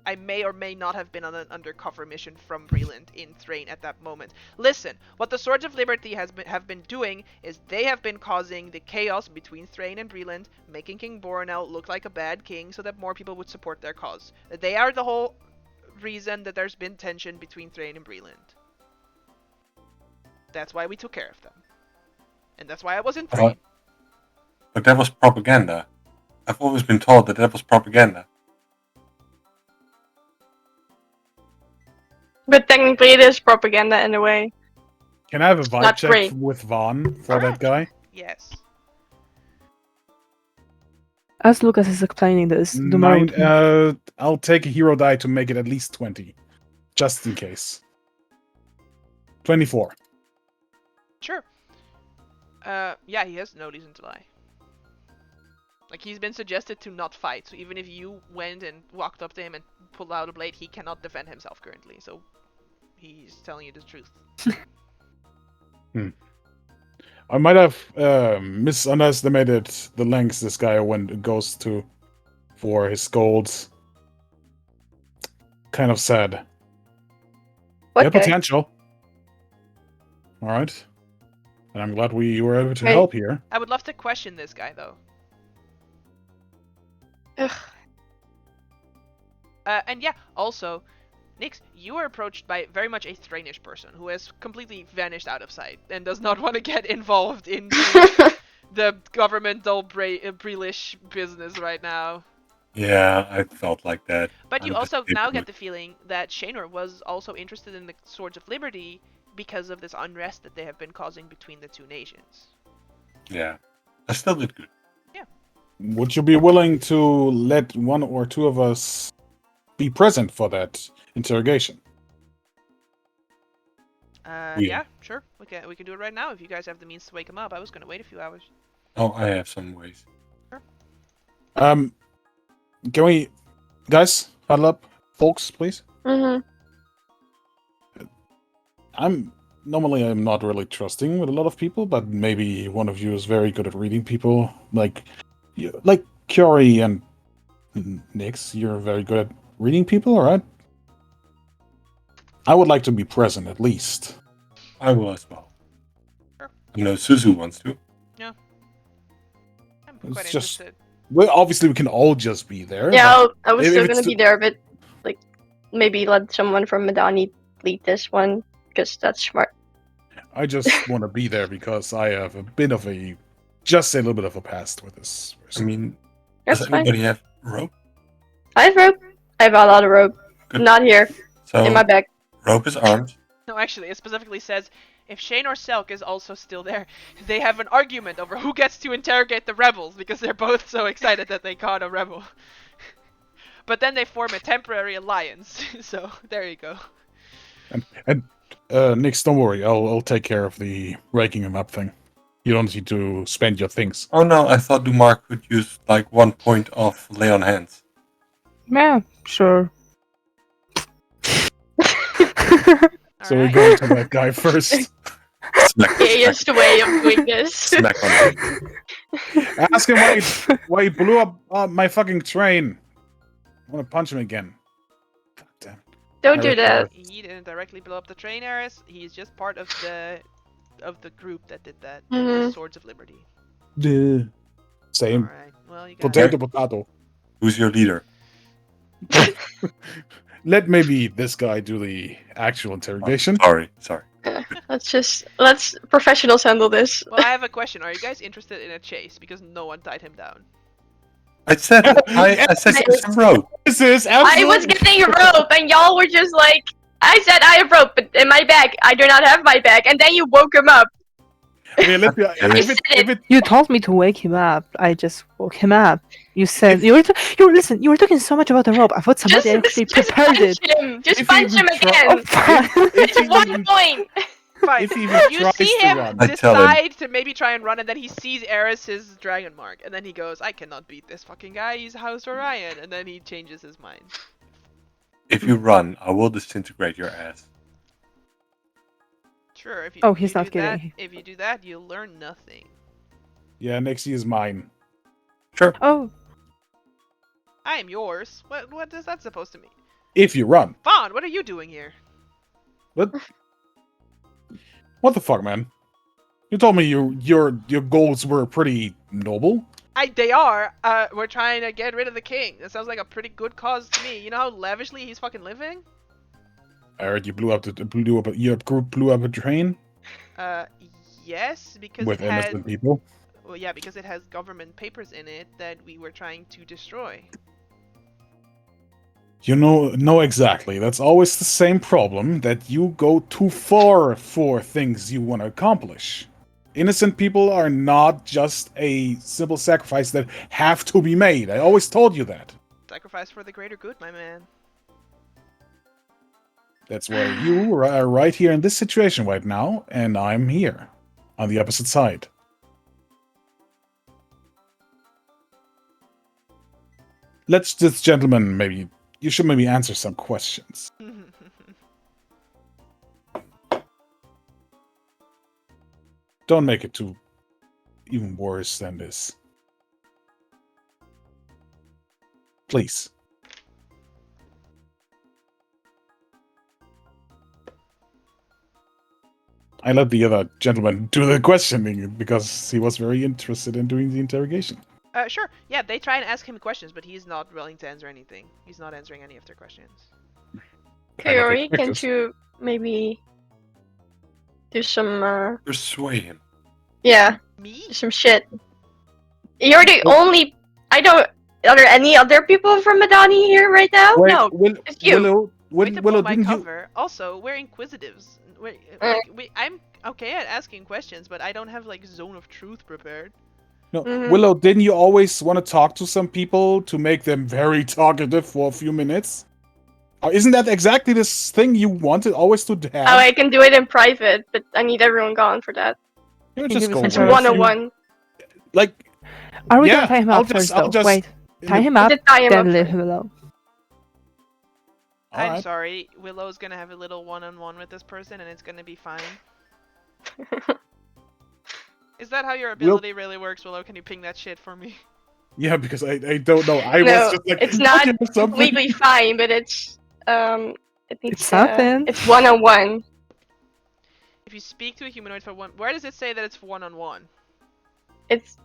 I may or may not have been on an undercover mission from Breland in Thrain at that moment. Listen, what the Swords of Liberty have been doing is they have been causing the chaos between Thrain and Breland, making King Boronel look like a bad king so that more people would support their cause. They are the whole reason that there's been tension between Thrain and Breland. That's why we took care of them. And that's why I was in Thrain. But that was propaganda. I've always been told that was propaganda. But technically, it is propaganda in a way. Can I have a vibe not check great. with Vaughn for that guy? Yes. As Lucas is explaining this, Dumar 9. would- I'll take a hero die to make it at least 20, just in case. 24. Sure. Yeah, he has no reason to lie. Like, he's been suggested to not fight, so even if you went and walked up to him and pulled out a blade, he cannot defend himself currently, so he's telling you the truth. I might have misunderestimated the lengths this guy goes to for his gold. Kind of sad. Yeah, Okay. potential. All right. And I'm glad we were able to Wait. help here. I would love to question this guy, though. Ugh. And yeah, also, Nix, you were approached by very much a Thrainish person who has completely vanished out of sight and does not want to get involved in the governmental Brelish business right now. Yeah, I felt like that. But you I'm just also now thinking get the feeling that Shaynor was also interested in the Swords of Liberty because of this unrest that they have been causing between the two nations. Yeah, I still did good. Would you be willing to let one or two of us be present for that interrogation? Yeah. Yeah, sure. We can do it right now if you guys have the means to wake him up. I was gonna wait a few hours. Oh, I have some ways. Can we, guys, huddle up, folks, please? Mm-hmm. I'm not really trusting with a lot of people, but maybe one of you is very good at reading people, like Curie and Nix. You're very good at reading people, all right? I would like to be present at least. I will as well. Sure. You know, Suzu wants to. I'm It's quite just- interested. Well, obviously we can all just be there. Yeah, I was if still it's gonna be there, but like maybe let someone from Madani lead this one because that's smart. I just want to be there because I have a bit of a, just a little bit of a past with this I person. mean, That's does fine. anybody have rope? I have rope. I have a lot of rope. Good. Not here So in my bag. rope is armed. No, actually, it specifically says if Shane or Selk is also still there, they have an argument over who gets to interrogate the rebels because they're both so excited that they caught a rebel. But then they form a temporary alliance. So there you go. And Nix, don't worry, I'll take care of the raking him up thing. You don't need to spend your things. Oh no, I thought Dumar could use like 1 point of lay on hands. Yeah, sure. So we're Alright. going to that guy first. Smack, Gayest way of doing this. smack on him. Ask him why he blew up my fucking train. I want to punch him again. God damn. Don't do that. He didn't directly blow up the train, Eris. He's just part of the group that did that. Mhm. The Swords of Liberty. Duh. Same. Alright. Well, you got Potato. Who's your leader? Let maybe this guy do the actual interrogation. Sorry. Let's professionals handle this. Well, I have a question. Are you guys interested in a chase? Because no one tied him down. I said I said get some rope. This is I was absolutely. getting a rope, and y'all were just like, I said I have rope, but in my bag, I do not have my bag. And then you woke him up. Okay, if it, You told me to wake him up. I just woke him up. You said you were listen. You were talking so much about the rope. I thought somebody actually prepared punch it. him. Just If punch he him would try- again. Oh, fine. if he One even- point. Fine. If he even You tries see to him run. I tell him. decide to maybe try and run, and then he sees Eris's dragon mark, and then he goes, "I cannot beat this fucking guy. He's House Orion," and then he changes his mind. If you run, I will disintegrate your ass. Sure. If you, Oh, if he's you not do that, kidding. if you do that, you'll learn nothing. Yeah, Nixie is mine. Sure. Oh, I am yours. What is that supposed to mean? If you run. Vaughn, what are you doing here? What the fuck, man? You told me your goals were pretty noble. They are. We're trying to get rid of the king. That sounds like a pretty good cause to me. You know how lavishly he's fucking living? I heard you your group blew up a train Yes, because with it has. innocent people. Well, yeah, because it has government papers in it that we were trying to destroy. You know exactly. That's always the same problem, that you go too far for things you want to accomplish. Innocent people are not just a simple sacrifice that have to be made. I always told you that. Sacrifice for the greater good, my man. That's why you are right here in this situation right now, and I'm here, on the opposite side. Let's just, gentlemen, maybe you should maybe answer some questions. Don't make it too even worse than this. Please. I let the other gentleman do the questioning because he was very interested in doing the interrogation. Sure. Yeah, they try and ask him questions, but he's not willing to answer anything. He's not answering any of their questions. Kaori, can't you maybe do some, Persuade him. yeah, Me? do some shit? You're the only... Are there any other people from Madani here right now? Wait, No, it's you. Willow, Way to blow my didn't you? cover. Also, we're inquisitives. I'm okay at asking questions, but I don't have like zone of truth prepared. No, Mhm. Willow, didn't you always want to talk to some people to make them very talkative for a few minutes? Isn't that exactly this thing you wanted always to have? Oh, I can do it in private, but I need everyone gone for that. You Can just give go us It's some away. Sorry. 101. Like, Are we yeah, gonna tie him I'll up first, I'll though? Wait, tie him I up, did tie him then up leave first. him alone. I'm Alright. sorry, Willow's gonna have a little one-on-one with this person, and it's gonna be fine. Is that how your ability really works, Willow? Can you ping that shit for me? Yeah, because I don't know. I No, was just like, it's "Don't not you have something?" completely fine, but it's it needs It's something. it's 101. If you speak to a humanoid for one, where does it say that it's one-on-one? It's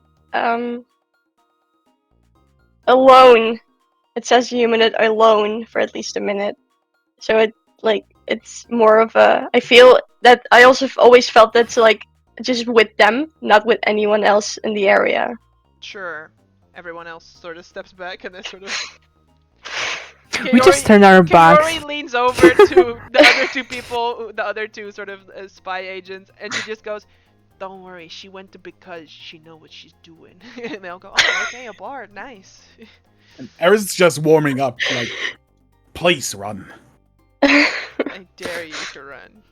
alone. It says humanoid alone for at least a minute. So it's more of a... I feel that I also always felt that's like just with them, not with anyone else in the area. Sure. Everyone else sort of steps back and then sort of. We just turn our backs. Kaori leans over to the other two people, the other two sort of spy agents, and she just goes, "Don't worry, she went to because she know what she's doing." And they'll go, "Oh, okay, a bard, nice." And Eris's just warming up, like, please run. I dare you to run.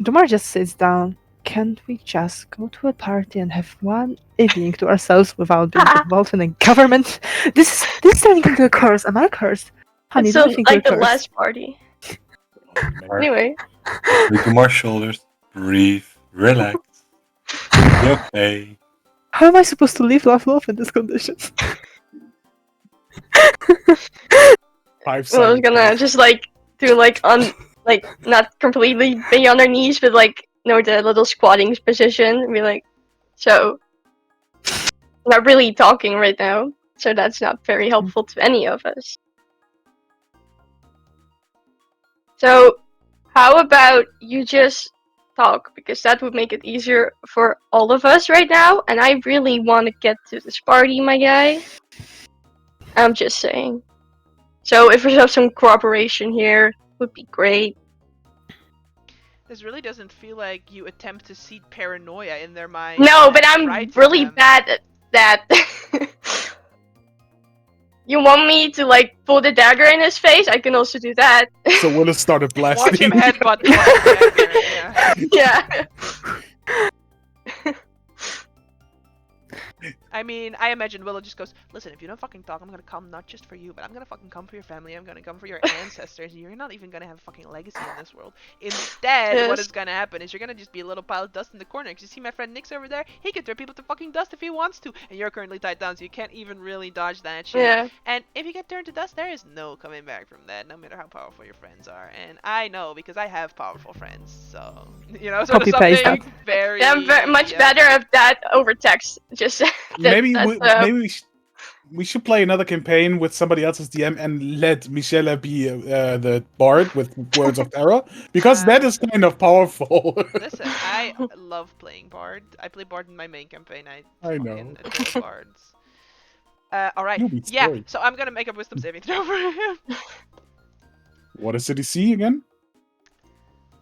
Domar just sits down. Can't we just go to a party and have one evening to ourselves without being involved in a government? This is turning into a curse. Am I a curse? Honey, It's do so you think like we're the cursed? last party. Alright. Anyway, Look at my shoulders. Breathe. Relax. Be okay. How am I supposed to live, love in this condition? 5 well, I was seconds. gonna just like do like not completely be on her knees, but like the little squatting position and be like, so not really talking right now, so that's not very helpful to any of us. So how about you just talk, because that would make it easier for all of us right now, and I really want to get to this party, my guy. I'm just saying. So if we have some cooperation here, would be great. This really doesn't feel like you attempt to seed paranoia in their mind. No, and but I'm frighten really them. bad at that. You want me to like pull the dagger in his face? I can also do that. So Willis started Watch blasting. him headbutt the fucking dagger, yeah. Yeah. I mean, I imagine Willow just goes, "Listen, if you don't fucking talk, I'm gonna come not just for you, but I'm gonna fucking come for your family. I'm gonna come for your ancestors. You're not even gonna have a fucking legacy in this world. Instead, what Yes. is gonna happen is you're gonna just be a little pile of dust in the corner. Cause you see my friend Nix over there? He can throw people to fucking dust if he wants to, and you're currently tied down, so you can't even really dodge that shit. Yeah. And if you get turned to dust, there is no coming back from that, no matter how powerful your friends are. And I know because I have powerful friends, so sort of Copy paste something that. very. I'm very much better at that over text. Just Maybe that's, we should play another campaign with somebody else's DM and let Michelle be the bard with Words of Terror, because that is kind of powerful. Listen, I love playing Bard. I play Bard in my main campaign. I I fucking know. adore Bards. Alright. You'll be Yeah, scary. so I'm gonna make a wisdom saving throw for him. What is the DC again?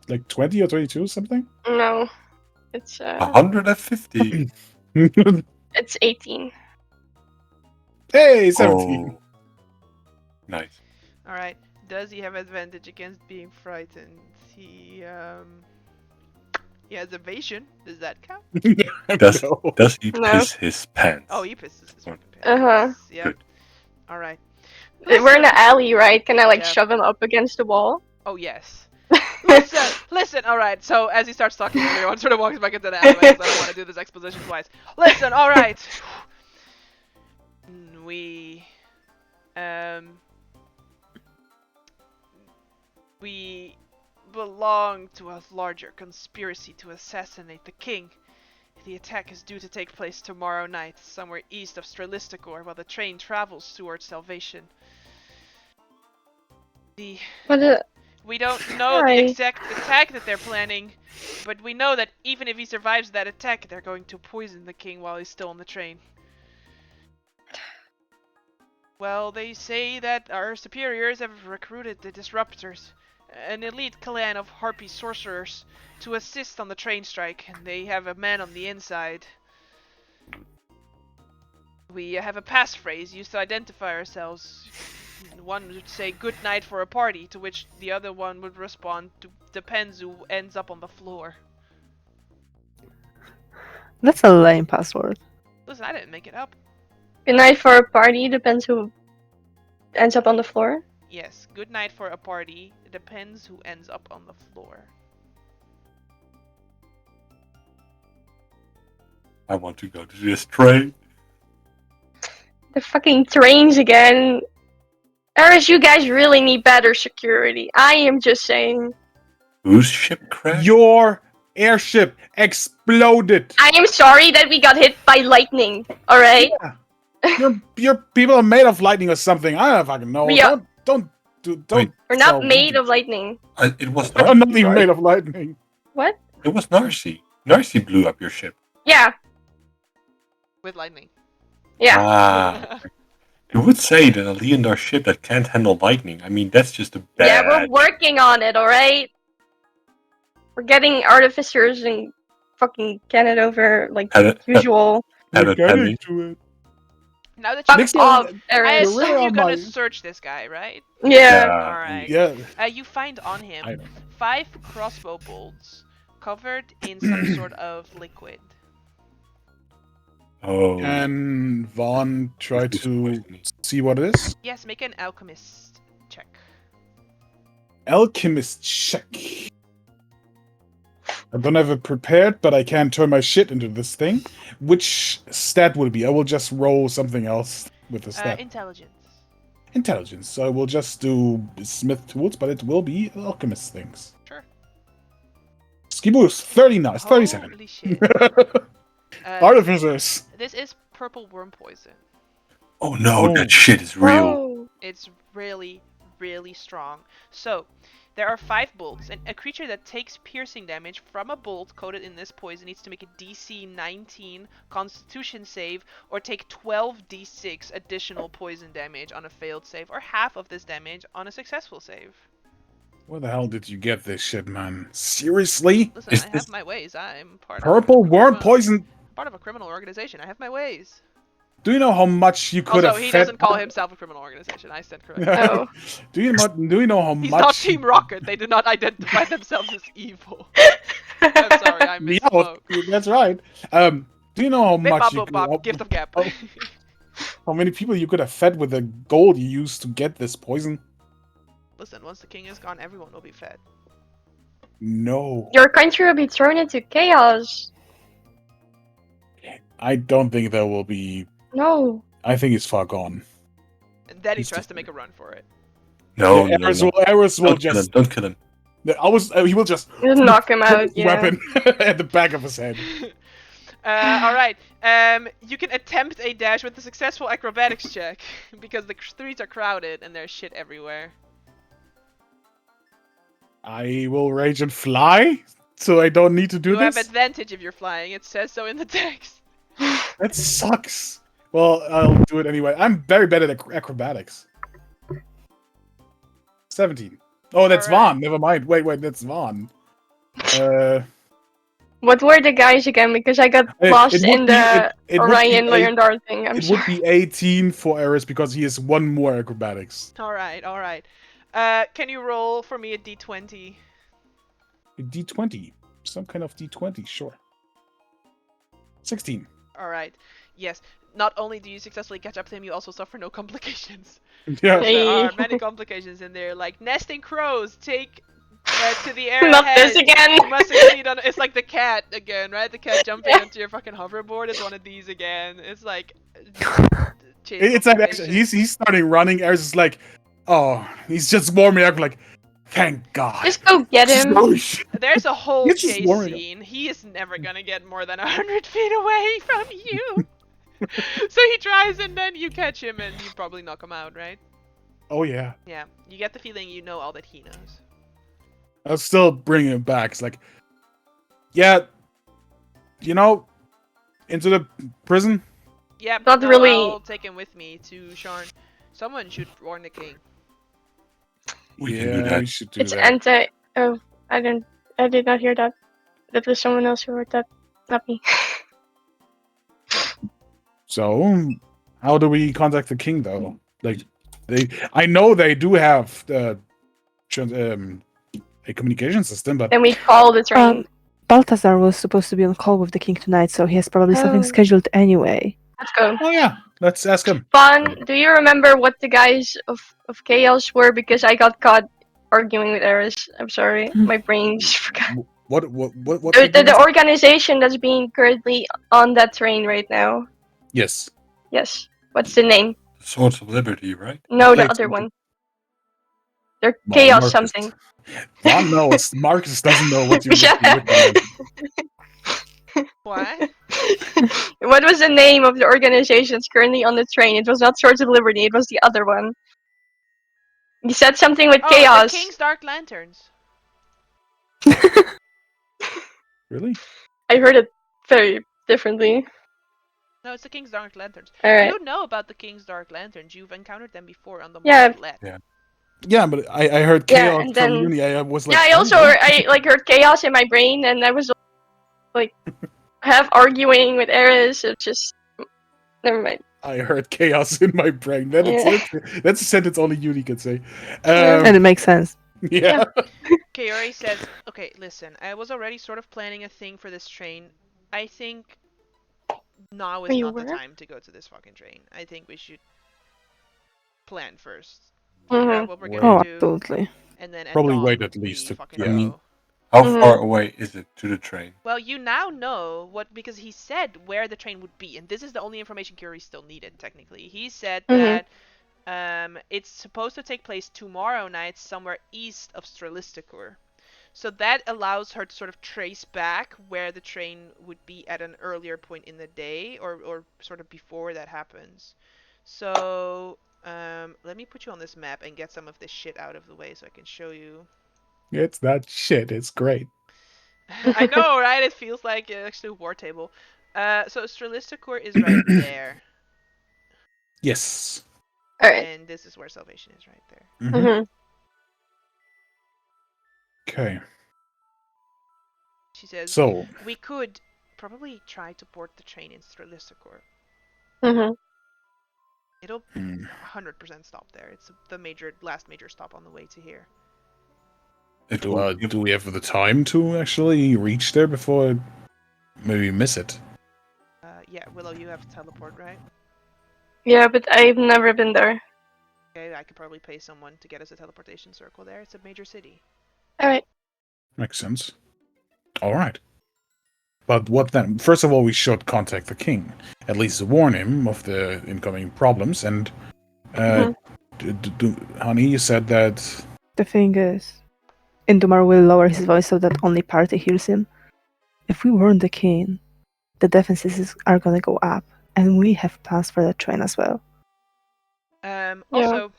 Like 20 or 22 something? No, it's 150. it's 18. Hey, 17. Oh. Nice. All right. Does he have advantage against being frightened? He has evasion. Does that count? Does No. does he No. piss his pants? Oh, he pisses his fucking pants. Uh-huh. Yep. Good. All right. We're in an alley, right? Can I like Yeah. shove him up against the wall? Oh yes. Listen. All right. So as he starts talking, everyone sort of walks back into the alleyway. 'Cause I don't want to do this exposition twice. Listen. All right. We belong to a larger conspiracy to assassinate the king. The attack is due to take place tomorrow night, somewhere east of Strelisticore, while the train travels towards Salvation. But We don't know Why? the exact attack that they're planning, but we know that even if he survives that attack, they're going to poison the king while he's still on the train. Well, they say that our superiors have recruited the Disruptors, an elite clan of harpy sorcerers, to assist on the train strike, and they have a man on the inside. We have a passphrase used to identify ourselves. One would say "good night for a party," to which the other one would respond to "depends who ends up on the floor." That's a lame password. Listen, I didn't make it up. good night for a party, depends who ends up on the floor. Yes, good night for a party. It depends who ends up on the floor. I want to go to this train. The fucking trains again. Eris, you guys really need better security. I am just saying. Whose ship crashed? Your airship exploded. I am sorry that we got hit by lightning. Alright? Your people are made of lightning or something. I don't fucking know. Yeah. Don't. Wait. We're not tell made me. of lightning. It was I'm Narcy, not even right? made of lightning. What? It was Narcy. Narcy blew up your ship. Yeah. With lightning. Yeah. Ah. You would say that a Leondar ship that can't handle lightning. I mean, that's just a Yeah, bad. we're working on it, alright? We're getting artificers and fucking cannon over like usual. Had We're it getting heavy. to it. Now that Fuck you, Next time- off, I Eris. assume really you're on gonna my- search this guy, right? Yeah. Alright. Yeah. You find on I him know. 5 crossbow bolts covered in some sort of liquid. Oh. Can Vaughn try This is to poisoning. see what it is? Yes, make an alchemist check. Alchemist check. I don't have it prepared, but I can turn my shit into this thing. Which stat would it be? I will just roll something else with the stat. Intelligence. Intelligence. So I will just do Smith tools, but it will be alchemist things. Sure. Skiboost, 39, it's 37. Holy shit. Artificers. This is purple worm poison. Oh no, Oh. that shit is real. Whoa. It's really, really strong. So, there are 5 bolts, and a creature that takes piercing damage from a bolt coated in this poison needs to make a DC 19 Constitution save, or take 12 D6 additional poison damage on a failed save, or half of this damage on a successful save. Where the hell did you get this shit, man? Seriously? Listen, Is I have this- my ways. I'm part Purple of a worm criminal- poison? Part of a criminal organization. I have my ways. Do you know how much you could Also, have he fed? doesn't call himself a criminal organization. I said correct. Oh. do you know how He's much? not Team Rocket. They do not identify themselves as evil. I'm sorry, I Yeah, misspoke. that's right. Do you know how Bip much? bop You boop bop, gift of gap. Oh. How many people you could have fed with the gold you used to get this poison? Listen, once the king is gone, everyone will be fed. No, Your country will be thrown into chaos. I don't think there will be. No. I think it's far gone. And then he He's tries just- to make a run for it. No, Yeah, no, Eris no. will Don't kill him. just. Don't kill him. He will just Just knock him put out, his yeah. weapon at the back of his head. Alright, you can attempt a dash with a successful acrobatics check, because the streets are crowded and there's shit everywhere. I will rage and fly, so I don't need to do You have this. advantage if you're flying, it says so in the text. That sucks. Well, I'll do it anyway. I'm very bad at acrobatics. 17. Oh, that's Alright. Vaughn. Never mind. Wait, that's Vaughn. What were the guys again? Because I got lost in the it would be Orion Leonard thing. I'm it sorry. would be 18 for Eris because he has one more acrobatics. Alright. Can you roll for me a d20? A D20. Some kind of D20, sure. 16. Alright. Yes. Not only do you successfully catch up to him, you also suffer no complications. Yeah. There are Hey. many complications in there, like nesting crows take to the Not arrowhead. this again. You must succeed on. It's like the cat again, right? The cat jumping onto your fucking hoverboard is one of these again. It's like. It's like actually, he's starting running. Eris is like, oh, he's just warming up. Like, thank God. Just go get him. There's a whole It's just chase warming up. scene. He is never gonna get more than 100 feet away from you. So he tries, and then you catch him, and you probably knock him out, right? Oh yeah. Yeah. You get the feeling you know all that he knows. I'll still bring him back. It's like, yeah, into the prison. Yeah, Not no, really. I'll take him with me to Sharn. Someone should warn the king. We can do that. We should do It's that. anti. Oh, I did not hear that. That was someone else who heard that, not me. So, how do we contact the king, though? Like, I know they do have a communication system, but Then we call the train. Balthazar was supposed to be on call with the king tonight, so he has probably something Oh. scheduled anyway. Let's go. oh yeah, let's ask him. Fun. Do you remember what the guys of Chaos were? Because I got caught arguing with Eris. I'm sorry, my brain just forgot. What? The organization that's being currently on that train right now. Yes. Yes. What's the name? Swords of Liberty, right? No, the Like other something. one. They're Well, Chaos Marcus. something. Vaughn knows. Marcus doesn't know what you're Shut looking at. What? What was the name of the organization that's currently on the train? It was not Swords of Liberty. It was the other one. You said something with Oh, Chaos. the King's Dark Lanterns. Really? I heard it very differently. No, it's the King's Dark Lanterns. Alright. You know about the King's Dark Lanterns. You've encountered them before on the Yeah. Marlet. Yeah. Yeah, but I heard Yeah, chaos and from then- uni. I was like, Yeah, I also heard Chaos in my brain, and I was like half arguing with Eris. It's just never mind. I heard chaos in my brain. That's a sentence only uni can say. And it makes sense. Yeah. Kaori says, okay, listen, I was already sort of planning a thing for this train. I think now is You not the were? time to go to this fucking train. I think we should plan first. Figure out what we're Wait. gonna Oh, do, absolutely. and then at Probably dawn, wait at we least fucking yeah. go. How Mhm. far away is it to the train? Well, you now know what, because he said where the train would be, and this is the only information Curie still needed, technically. He said Mhm. that it's supposed to take place tomorrow night somewhere east of Strelistikur. So that allows her to sort of trace back where the train would be at an earlier point in the day, or sort of before that happens. So, let me put you on this map and get some of this shit out of the way so I can show you. It's that shit. It's great. I know, right? It feels like actually a war table. So Strelistikur is right there, Yes. Alright. and this is where Salvation is right there. Mm-hmm. Okay. She says, So, we could probably try to board the train in Strelistikur. Mm-hmm. It'll hmm, 100% stop there. It's the last major stop on the way to here. It do, will do we have the time to actually reach there before maybe miss it? Yeah, Willow, you have teleport, right? Yeah, but I've never been there. Okay, I could probably pay someone to get us a teleportation circle there. It's a major city. Alright. Makes sense. All right. But what then? First of all, we should contact the king. At least warn him of the incoming problems. And, honey, you said that. The thing is, Indumar will lower his voice so that only party hears him. If we warn the king, the defenses are gonna go up, and we have plans for the train as well. Also,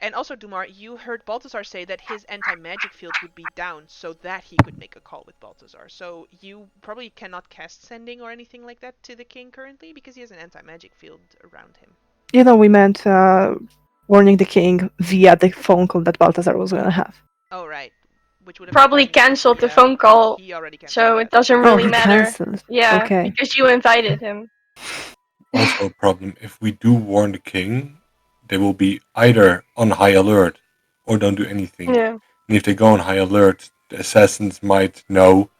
and also, Dumar, you heard Balthazar say that his anti-magic field would be down so that he could make a call with Balthazar. So you probably cannot cast sending or anything like that to the king currently because he has an anti-magic field around him. You know, we meant warning the king via the phone call that Balthazar was gonna have. Oh right, which would have Probably been, canceled the yeah, phone call, He already canceled so that. it doesn't Oh, really he matter. cancelled. Yeah, Okay. because you invited him. Also a problem. If we do warn the king, they will be either on high alert or don't do anything. Yeah. And if they go on high alert, the assassins might know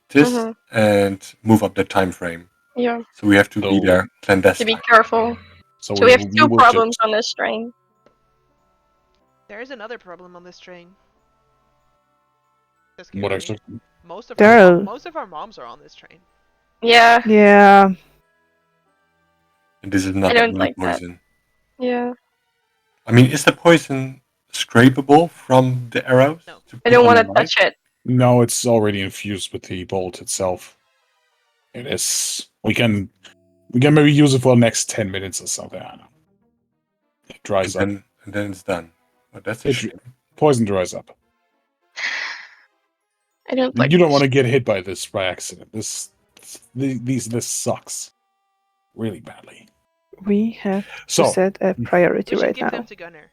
this Mhm. and move up the time frame. Yeah. So we have to be So- there To clandestine. be careful. So So we have we two will problems just on this train. There is another problem on this train. That's what scary. actually Most of Daryl. most of our moms are on this train. Yeah. Yeah. And this is not I don't really like that. poison. Yeah. I mean, is the poison scrapable from the arrows? No. To I put don't on want to the knife? touch it. No, it's already infused with the bolt itself. It is. We can maybe use it for the next 10 minutes or something. I don't know. It dries up. And then it's done. But that's a It, shame. poison dries up. I don't like You don't this. want to get hit by this by accident. This sucks really badly. We have to So set a We priority should right give now. them to Gunner.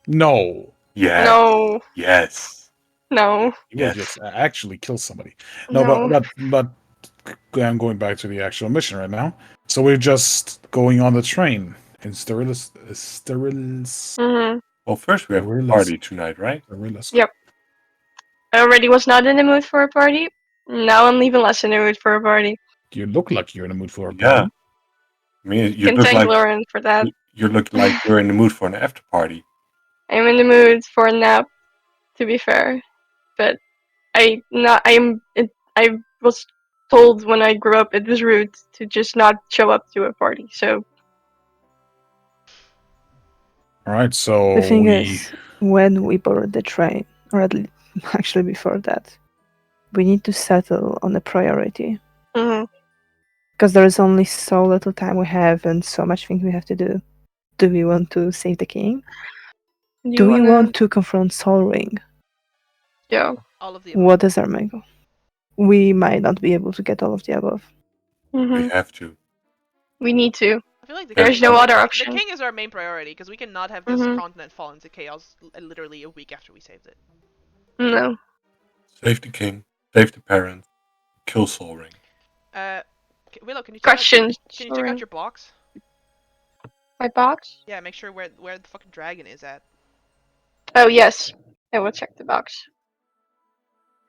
no, Yes. No. Yes. No. you will Yes. just actually kill somebody. No, No. but I'm going back to the actual mission right now. So we're just going on the train in Sterilis. Mhm. Well, first we have a Gorillas. party tonight, right? Yep. I already was not in the mood for a party. Now I'm even less in the mood for a party. You look like you're in the mood for a Yeah. party. I mean, you Can look thank like Lauren for that. you look like you're in the mood for an after party. I'm in the mood for a nap, to be fair. But I was told when I grew up it was rude to just not show up to a party. So All right, so The thing is, when we board the train, or at least actually before that, we need to settle on a priority. mhm. Because there is only so little time we have and so much things we have to do. Do we want to save the king? Do we want to confront Sol Ring? Yeah. All of the above. What is our main goal? We might not be able to get all of the above. Mhm. We have to. We need to. I feel like the There's king, no other the option. king is our main priority because we cannot have this Mhm. continent fall into chaos literally a week after we saved it. No. Save the king, save the parents, kill Sol Ring. Willow, can you Question. can you check out your box? My box? Yeah, make sure where the fucking dragon is at. Oh yes. I will check the box.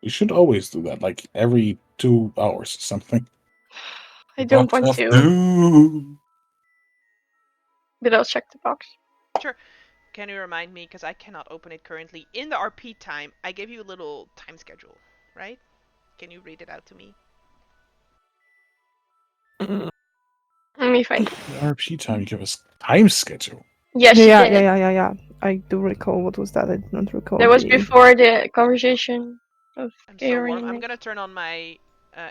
you should always do that, like every 2 hours or something. I don't Box want of to, doom. but I'll check the box. Sure. Can you remind me, because I cannot open it currently, in the RP time, I gave you a little time schedule, right? Can you read it out to me? Let me find it. The RP time, you give us time schedule. Yes, yeah, you did. yeah. I do recall what was that. I did not recall. That was the... before the conversation of I'm so Eberron warm. and I'm me. gonna turn on my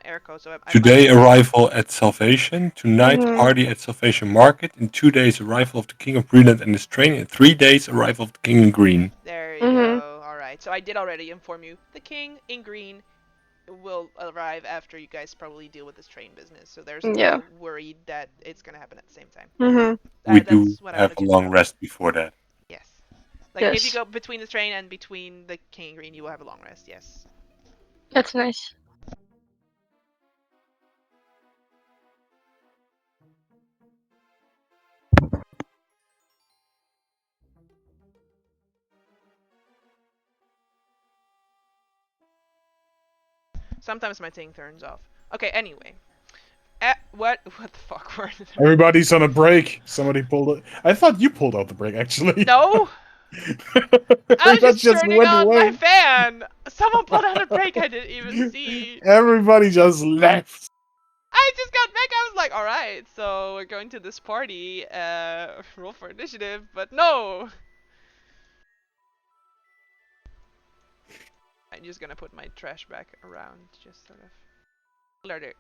airco, so I Today might... arrival at Salvation. Tonight Mhm. party at Salvation Market. In 2 days arrival of the King of Greenland and his train. In 3 days arrival of the King in Green. There you Mhm. go. Alright, so I did already inform you. The king in green will arrive after you guys probably deal with this train business. So there's Yeah. no worry that it's gonna happen at the same time. Mhm. We do That's what I have wanted a you to long know. rest before that. Yes. Like if you Yes. go between the train and between the king in green, you will have a long rest. Yes. That's nice. Sometimes my thing turns off. Okay. Anyway. What the fuck? Where did I... Everybody's on a break. Somebody pulled it. I thought you pulled out the break, actually. No. I was That just turning went on away. my fan. Someone pulled out a break. I didn't even see. Everybody just left. I just got back. I was like, all right, so we're going to this party. Roll for initiative, but no. I'm just gonna put my trash back around, just sort of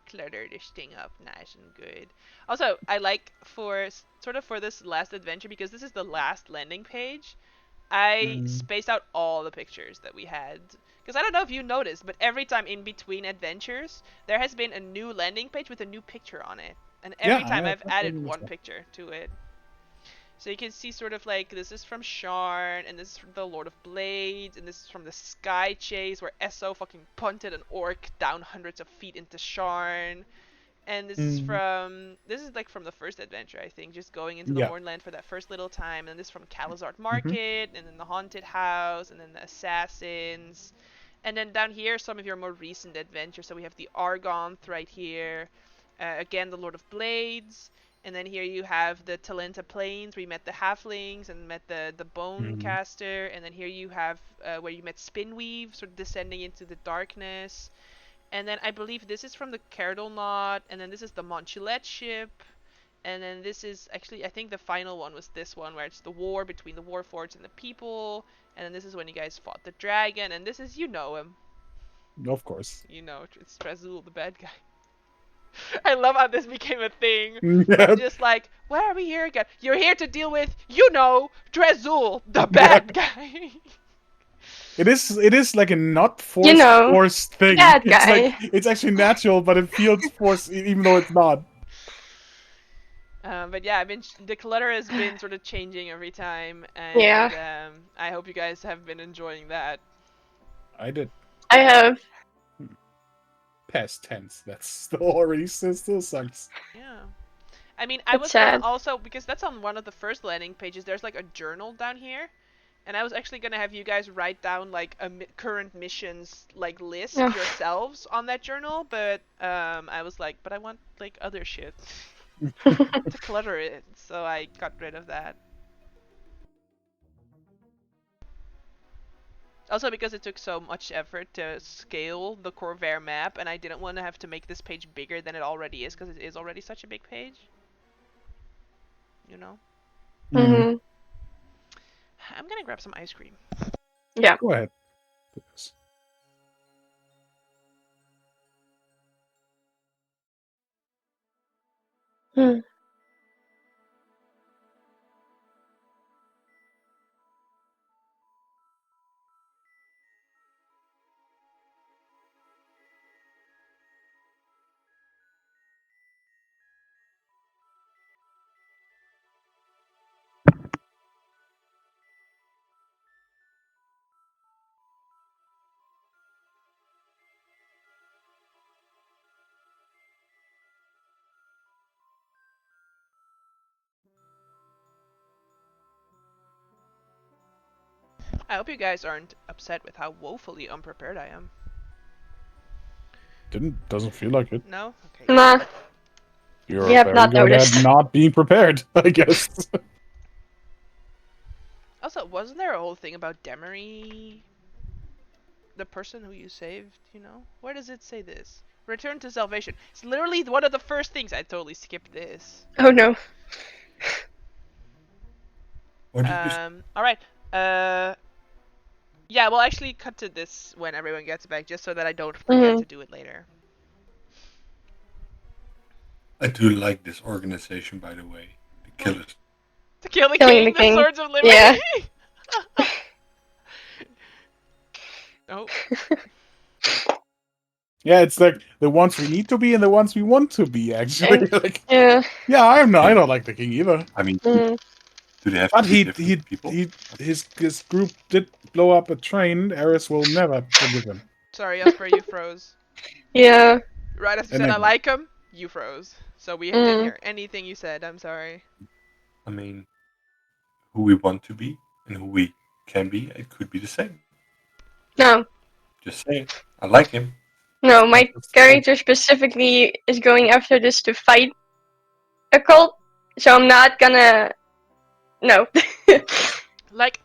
clutter this thing up nice and good. Also, I like for this last adventure, because this is the last landing page, I spaced out all the pictures that we had. Because I don't know if you noticed, but every time in between adventures, there has been a new landing page with a new picture on it. And every time I've added one picture to it. So you can see sort of like this is from Sharn, and this is from the Lord of Blades, and this is from the Sky Chase where Esso fucking punted an orc down hundreds of feet into Sharn. And this is like from the first adventure, I think, just going into the Yeah. Hornland for that first little time. And this is from Calazard Market, and then the Haunted House, and then the Assassins. And then down here, some of your more recent adventures. So we have the Argonth right here. Again, the Lord of Blades. And then here you have the Talenta Plains, where you met the Halflings and met the Bone Caster. And then here you have where you met Spinweave, sort of descending into the darkness. And then I believe this is from the Cerdal Knot. And then this is the Montchulette ship. And then this is actually, I think the final one was this one, where it's the war between the Warforged and the people. And then this is when you guys fought the dragon. And this is, you know him. Of course. You know, it's Trezul, the bad guy. I love how this became a thing. Yeah. I'm just like, why are we here again? You're here to deal with, you know, Trezul, the bad guy. It is like a not forced thing. bad It's guy. like it's actually natural, but it feels forced even though it's not. But yeah, the clutter has been sort of changing every time, and I hope you guys have been enjoying that. I did. I have. Past tense. That's still already still sucks. Yeah. I mean, I was sad. also, because that's on one of the first landing pages, there's like a journal down here. And I was actually gonna have you guys write down like a current missions like list yourselves on that journal, but I was like, but I want like other shit to clutter it, so I got rid of that. Also because it took so much effort to scale the Corvair map, and I didn't want to have to make this page bigger than it already is, because it is already such a big page. You know? Mm-hmm. I'm gonna grab some ice cream. Yeah. Go ahead. Hmm. I hope you guys aren't upset with how woefully unprepared I am. Doesn't feel like it. No? Okay. Nah. You're We have very not good noticed. at not being prepared, I guess. Also, wasn't there a whole thing about Demery? The person who you saved, you know? Where does it say this? Return to salvation. It's literally one of the first things. I totally skipped this. Oh no. What did you Alright. Yeah, we'll actually cut to this when everyone gets back, just so that I don't forget to do it later. I do like this organization, by the way. The Killers. To kill the Killing king, the king. Swords of Liberty! Yeah. Oh. Yeah, it's like the ones we need to be and the ones we want to be, actually. Like, Yeah. yeah, I don't like the king either. I mean, Mm. do they have But to be different people? his group did blow up a train. Eris will never forgive him. Sorry, Jasper, you froze. Yeah. Right as I And said I then- like him, you froze. So we didn't hear anything you said, I'm sorry. I mean, who we want to be and who we can be, it could be the same. No. Just saying. I like him. No, my character specifically is going after this to fight a cult, so I'm not gonna. No. Like,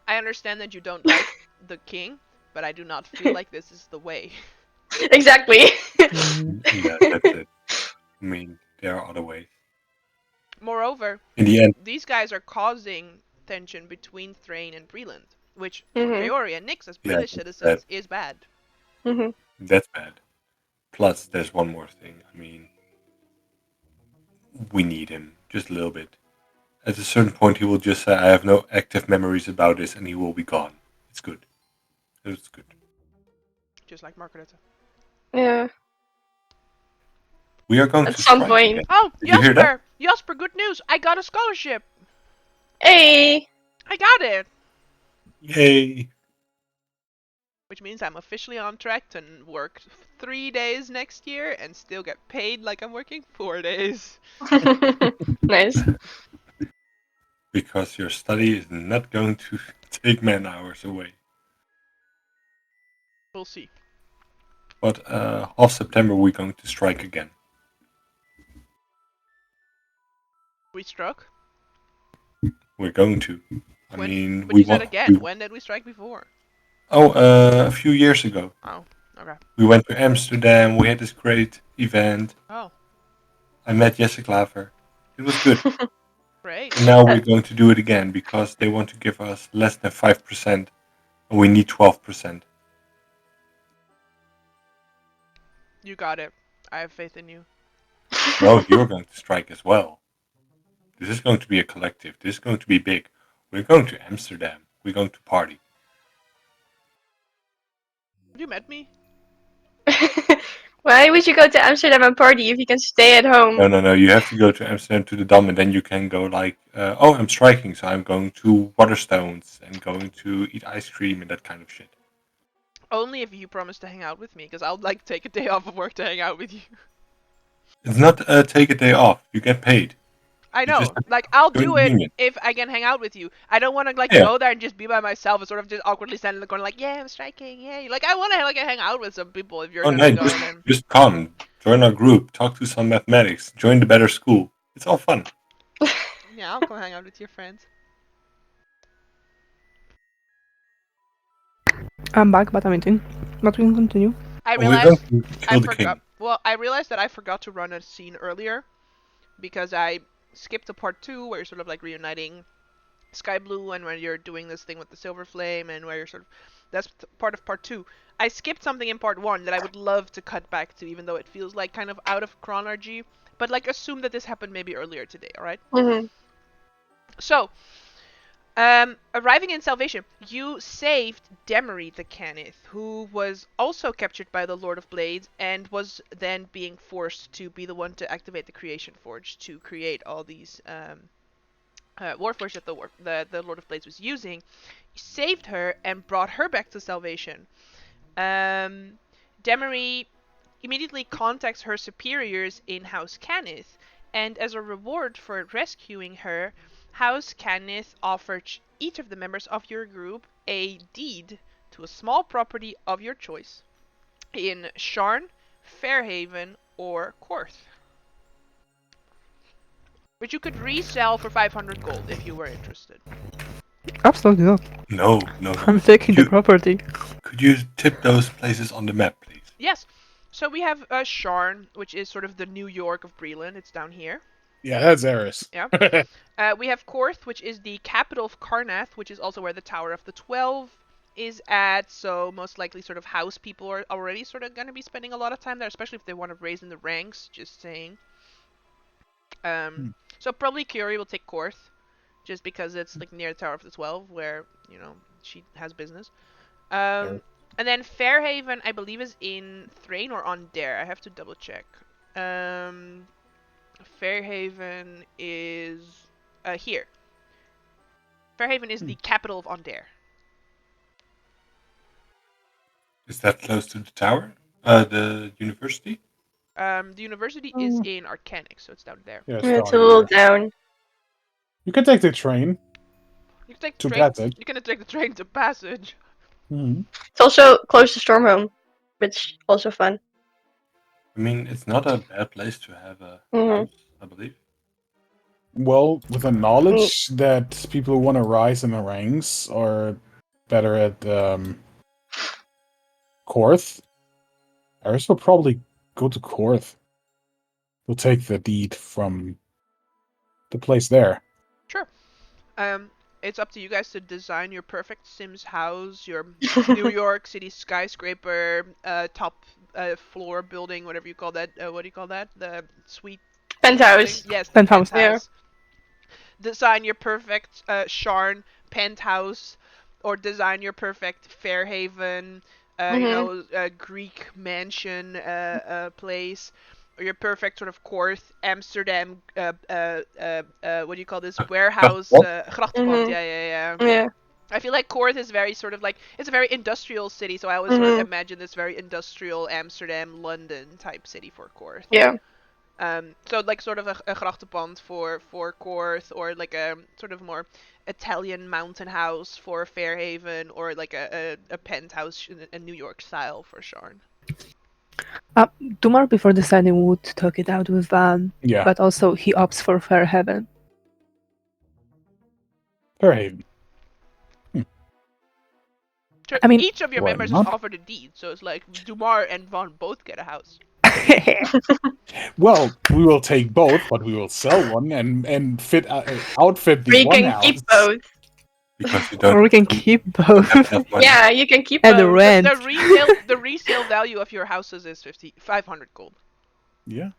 I understand that you don't like the king, but I do not feel like this is the way. Exactly. Yeah, that's it. I mean, there are other ways. Moreover, In the end, these guys are causing tension between Thrain and Breland, which for Mhm. Geori and Nyx as Yeah, British citizens is bad. Mhm. that's bad. Plus, there's one more thing. I mean, we need him just a little bit. At a certain point, he will just say, I have no active memories about this, and he will be gone. It's good. It's good. Just like Margaret. Yeah. We are going At to some strike point. again. Oh, Did you hear that? Jasper! Jasper, good news! I got a scholarship! Hey! I got it! Yay! Which means I'm officially on track to work 3 days next year and still get paid like I'm working 4 days. Nice. Because your study is not going to take man hours away. We'll see. But half September we're going to strike again. We struck? We're going to. I When? mean, But we you said want again. to. When did we strike before? Oh, a few years ago. Oh, okay. We went to Amsterdam. We had this great event. Oh, I met Jesse Klaver. It was good. great. And now we're going to do it again because they want to give us less than 5%, and we need 12%. You got it. I have faith in you. No, you're going to strike as well. This is going to be a collective. This is going to be big. We're going to Amsterdam. We're going to party. Have you met me? Why would you go to Amsterdam and party if you can stay at home? No. You have to go to Amsterdam to the Dam, and then you can go like, oh, I'm striking, so I'm going to Waterstones and going to eat ice cream and that kind of shit. Only if you promise to hang out with me, because I'll like take a day off of work to hang out with you. It's not take a day off. You get paid. I You know. just Like, I'll join do the it union. if I can hang out with you. I don't want to like Yeah. go there and just be by myself and sort of just awkwardly stand in the corner like, yeah, I'm striking, yay. Like, I want to like hang out with some people if you're Oh, gonna no, go. Then just come. Join our group. Talk to some mathematics. Join the better school. It's all fun. yeah, I'll come hang out with your friends. I'm back, but I'm eating. But we can continue. I And we're going realized to I kill the forgot. king. Well, I realized that I forgot to run a scene earlier because I skipped to part 2 where you're sort of like reuniting Sky Blue and when you're doing this thing with the Silver Flame and where you're sort of that's part of part 2. I skipped something in part 1 that I would love to cut back to, even though it feels like kind of out of chronology. But like assume that this happened maybe earlier today, all right? Mhm. So, arriving in Salvation, you saved Demery the Canith, who was also captured by the Lord of Blades and was then being forced to be the one to activate the Creation Forge to create all these Warforged that the Lord of Blades was using. You saved her and brought her back to Salvation. Demery immediately contacts her superiors in House Canith, and as a reward for rescuing her, House Canith offered each of the members of your group a deed to a small property of your choice in Sharn, Fairhaven, or Korth, which you could resell for 500 gold if you were interested. Absolutely not. No. I'm taking the You- property. Could you tip those places on the map, please? Yes. So we have Sharn, which is sort of the New York of Breland. It's down here. Yeah, that's Eris. Yeah. We have Korth, which is the capital of Karnath, which is also where the Tower of the 12 is at. So most likely sort of house people are already sort of going to be spending a lot of time there, especially if they want to raise in the ranks, just saying. So probably Curie will take Korth, just because it's like near the Tower of the 12, where, you know, she has business. And then Fairhaven, I believe, is in Thrain or on Dare. I have to double check. Fairhaven is here. Fairhaven is the capital of Ondare. Is that close to the tower? The university? The university is in Arcanic, so it's down there. Yeah, Yeah, it's a little there. down. You can take the train You can take the to train. Passage. You can take the train to Passage. Mhm. It's also close to Stormhome, which also fun. I mean, it's not a bad place to have a Mhm. house, I believe. Well, with the knowledge that people who want to rise in the ranks are better at Korth, Eris will probably go to Korth. We'll take the deed from the place there. Sure. It's up to you guys to design your perfect Sims house, your New York City skyscraper, top floor building, whatever you call that. What do you call that? The suite Penthouse. building? Yes, the Penthouse. penthouse. Design your perfect Sharn penthouse, or design your perfect Fairhaven, Mhm. Greek mansion place. or your perfect sort of Korth, Amsterdam, what do you call this, warehouse, grachtenpand. Mhm. Yeah. Yeah. I feel like Korth is very sort of like, it's a very industrial city, so I always sort of Mhm. imagine this very industrial Amsterdam, London type city for Korth. Yeah. So like sort of a grachtenpand for Korth, or like a sort of more Italian mountain house for Fairhaven, or like a penthouse in a New York style for Sharn. Dumar before deciding would talk it out with Van, Yeah, but also he opts for Fairhaven. Fairhaven. So I mean- each of your Why members not? is offered a deed, so it's like Dumar and Van both get a house. Well, we will take both, but we will sell one and outfit the We one can house. keep both. Because you don't. Or we can keep don't both. have enough money. Yeah, you can keep And the both. rent. The resale value of your houses is 500 gold. Yeah,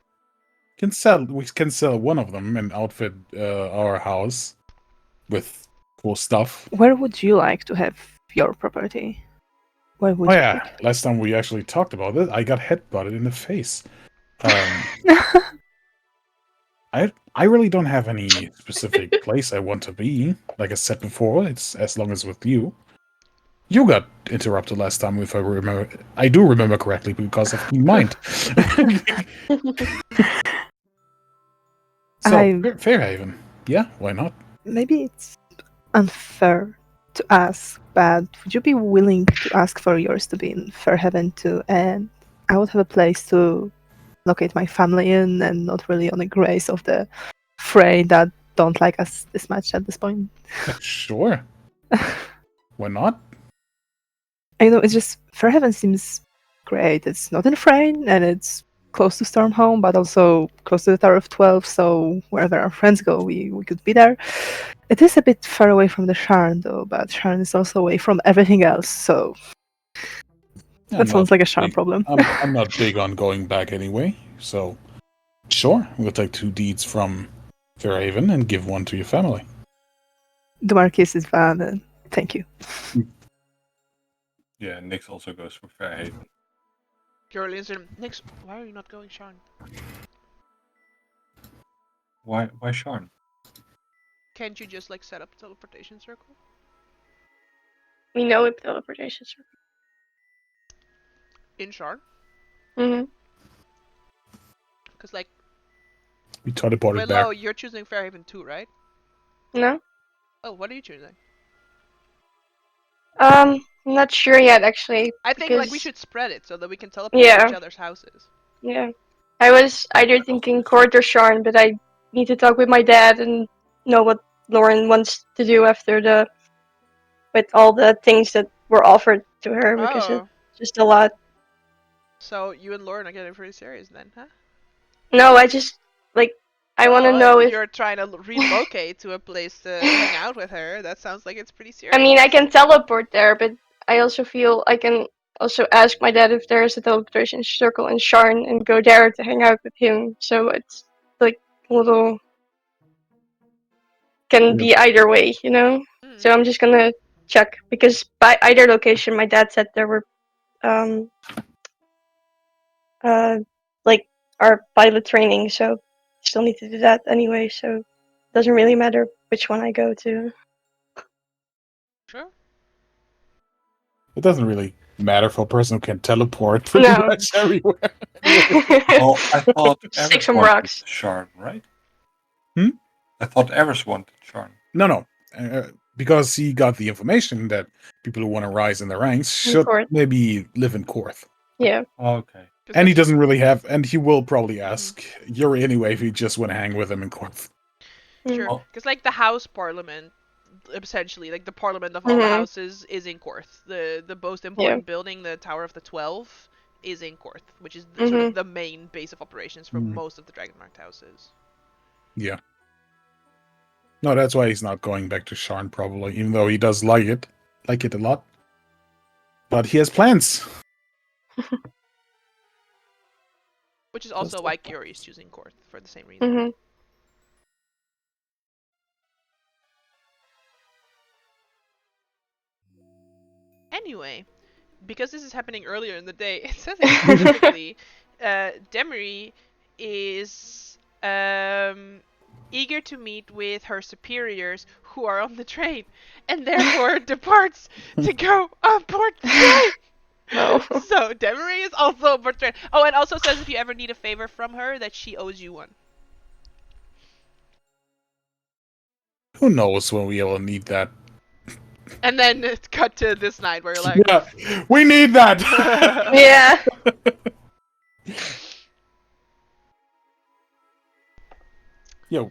we can sell one of them and outfit our house with cool stuff. Where would you like to have your property? Where would Oh you yeah, pick? last time we actually talked about it, I got headbutted in the face. I really don't have any specific place I want to be. Like I said before, it's as long as with you. You got interrupted last time, if I remember. I do remember correctly because of Keen Mind. So, Fairhaven. Yeah, why not? Maybe it's unfair to ask, but would you be willing to ask for yours to be in Fairhaven too? And I would have a place to locate my family in, and not really on the grace of the Frey that don't like us this much at this point. Sure. Why not? I know, it's just Fairhaven seems great. It's not in Frey, and it's close to Stormhome, but also close to the Tower of 12, so wherever our friends go, we could be there. It is a bit far away from the Sharn, though, but Sharn is also away from everything else, so that sounds like a Sharn problem. I'm not big on going back anyway, so sure, we'll take 2 deeds from Fairhaven and give one to your family. Dumarkis is Van, and thank you. Yeah, Nix also goes for Fairhaven. Purely Nix, why are you not going, Sean? Why Sharn? Can't you just like set up a teleportation circle? We know it teleportation circle. In Sharn? Mhm. Because like, We teleported Willow, back. you're choosing Fairhaven too, right? No. Oh, what are you choosing? I'm not sure yet, actually. I think like we because- should spread it so that we can teleport Yeah. to each other's houses. Yeah. I was either thinking Court or Sharn, but I need to talk with my dad and know what Lauren wants to do after with all the things that were offered to her, because it's Oh, just a lot. so you and Lauren are getting pretty serious then, huh? No, I just, I want to Oh, know if... you're trying to relocate to a place to hang out with her. That sounds like it's pretty serious. I mean, I can teleport there, but I also feel I can also ask my dad if there is a teleportation circle in Sharn and go there to hang out with him. So it's like a little... can be either way, you know? Mm. So I'm just gonna check, because by either location, my dad said there were, like, our pilot training, so still need to do that anyway, so it doesn't really matter which one I go to. Sure. It doesn't really matter for a person who can teleport pretty No. much everywhere. Well, I thought Stick Eris some wanted rocks. Sharn, right? Hmm? I thought Eris wanted Sharn. No. Because he got the information that people who want to rise in the ranks should Court. maybe live in Korth. Yeah. Oh, okay. And he doesn't really have, and he will probably ask Yuri anyway if you just want to hang with him in Korth. Sure. Oh. Because like the House Parliament, essentially, like the Parliament of all the houses is in Korth. The most important building, the Tower of the 12, is in Korth, which is sort of the main base of operations for most of the Dragonmarked houses. Yeah. No, that's why he's not going back to Sharn, probably, even though he does like it a lot. But he has plans. Which is also why Kyori is choosing Korth, for the same reason. Anyway, because this is happening earlier in the day, it says it specifically, Demery, is eager to meet with her superiors who are on the train, and therefore departs to go aboard the train. No. So Demaray is also aboard the train. Oh, and also says if you ever need a favor from her, that she owes you one. Who knows when we will need that? And then it cut to this night where you're like, Yeah, we need that. Yeah. Yeah,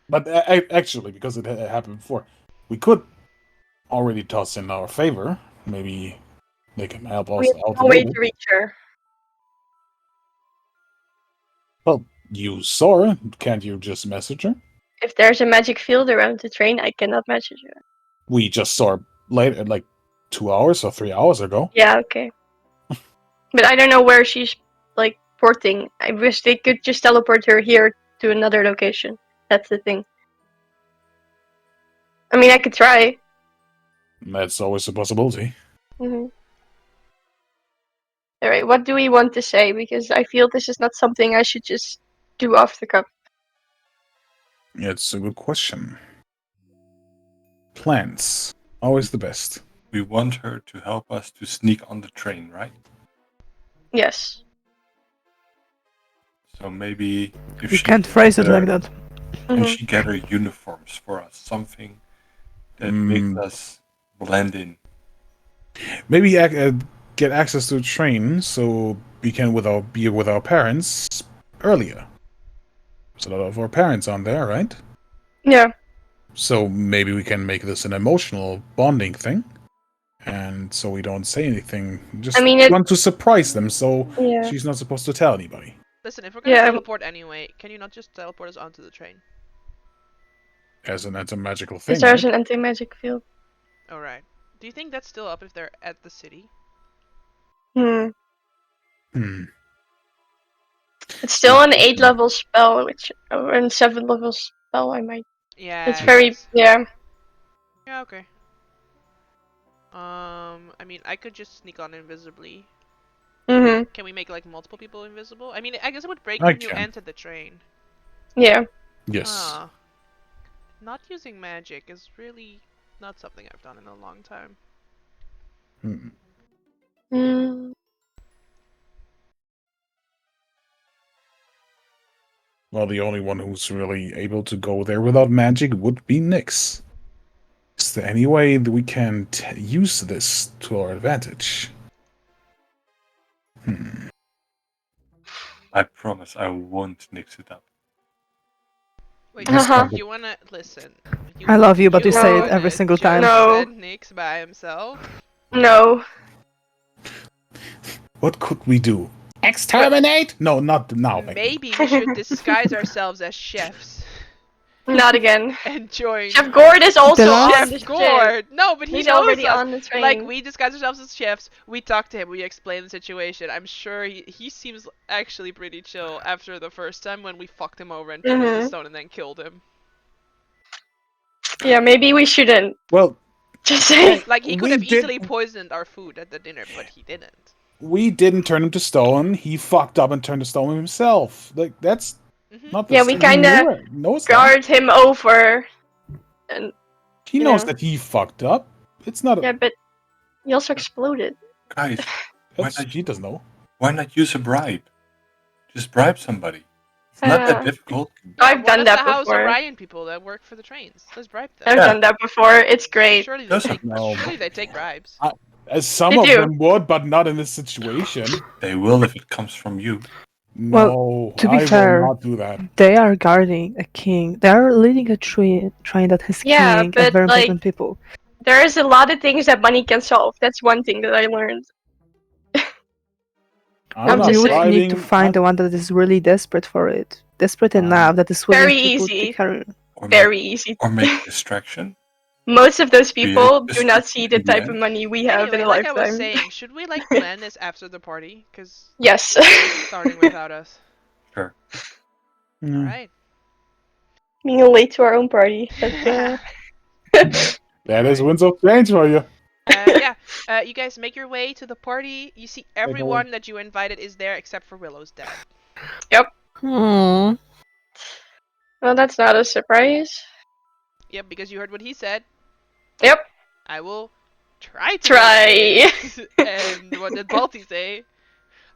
but actually, because it happened before, we could already toss in our favor. Maybe they can help us We have out a no way little. to reach her. Well, you saw her. Can't you just message her? If there's a magic field around the train, I cannot message her. We just saw her later, like 2 hours or 3 hours ago. Yeah, okay. But I don't know where she's, like, porting. I wish they could just teleport her here to another location. That's the thing. I mean, I could try. That's always a possibility. Alright, what do we want to say? Because I feel this is not something I should just do off the cuff. It's a good question. Plans. Always the best. We want her to help us to sneak on the train, right? Yes. So maybe if You she can't phrase it like that. can Mhm. she gather uniforms for us, something that makes us blend in. Maybe get access to a train so we can be with our parents earlier. There's a lot of our parents on there, right? Yeah. So maybe we can make this an emotional bonding thing. And so we don't say anything. Just I mean, want to surprise them, so Yeah. she's not supposed to tell anybody. listen, if we're gonna Yeah. teleport anyway, can you not just teleport us onto the train? As a magical thing. Because there's right? an anti-magic field. Alright. Do you think that's still up if they're at the city? Hmm. Hmm. It's still an 8-level spell, which or a 7-level spell. I might. Yeah. It's very is. yeah. Yeah, okay. I mean, I could just sneak on invisibly. Mhm. Can we make like multiple people invisible? I mean, I guess it would break I when you can. enter the train. Yeah. Yes. Huh. Not using magic is really not something I've done in a long time. Hmm. Mm. Well, the only one who's really able to go there without magic would be Nyx. Is there any way that we can use this to our advantage? Hmm. I promise I won't nix it up. Wait, Uh-huh. you wanna listen? I love you, but you say it wanna every single time. just No. send Nyx by himself? No. What could we do? Exterminate? No, not now. Becky. Maybe we should disguise ourselves as chefs Not again. and join. Chef Gord is also The on last- the Chef ship. Gord! No, but he He's knows already us. on the train. Like, we disguise ourselves as chefs, we talk to him, we explain the situation. I'm sure he seems actually pretty chill after the first time when we fucked him over and turned him to Mhm. stone and then killed him. Yeah, maybe we shouldn't. Well, Just say. Like, he could We have did- easily poisoned our food at the dinner, but he didn't. we didn't turn him to stone. He fucked up and turned to stone himself. Like that's Mhm. not the Yeah, we same. kinda He knows that. Guard him over. And He you knows know. that he fucked up. It's not. yeah, but he also exploded. Guys, why not, He doesn't know. why not use a bribe? Just bribe somebody. It's not that Uh, difficult. I've One done of that the House before. Orion people that work for the trains. Let's bribe them. I've Yeah. done that before. It's great. Surely they Those are- take. No. Surely they take bribes. Some They of do. them would, but not in this situation. They will if it comes from you. No, to be I fair- will not do that. They are guarding a king. They are leading a train that has Yeah, king but, and very like- important people. There is a lot of things that money can solve. That's one thing that I learned. I'm not You would saying. need to driving. find the one that is really desperate for it. Desperate enough that is willing Very to put easy. the carry. Or Very easy. Or make a distraction. Most of those people Yeah, do not just see the in the type of end. money we have Anyway, in a like I was lifetime. saying, should we like plan this after the party? Because Yes. starting without us. Sure. Mm. Alright. Being late to our own party. But, That is winds of change for you. Yeah, you guys make your way to the party. You see everyone that you invited is there except for Willow's dad. Hmm. Well, that's not a surprise. Yep, because you heard what he said. Yep. I will try to Try. make it. And what did Balti say?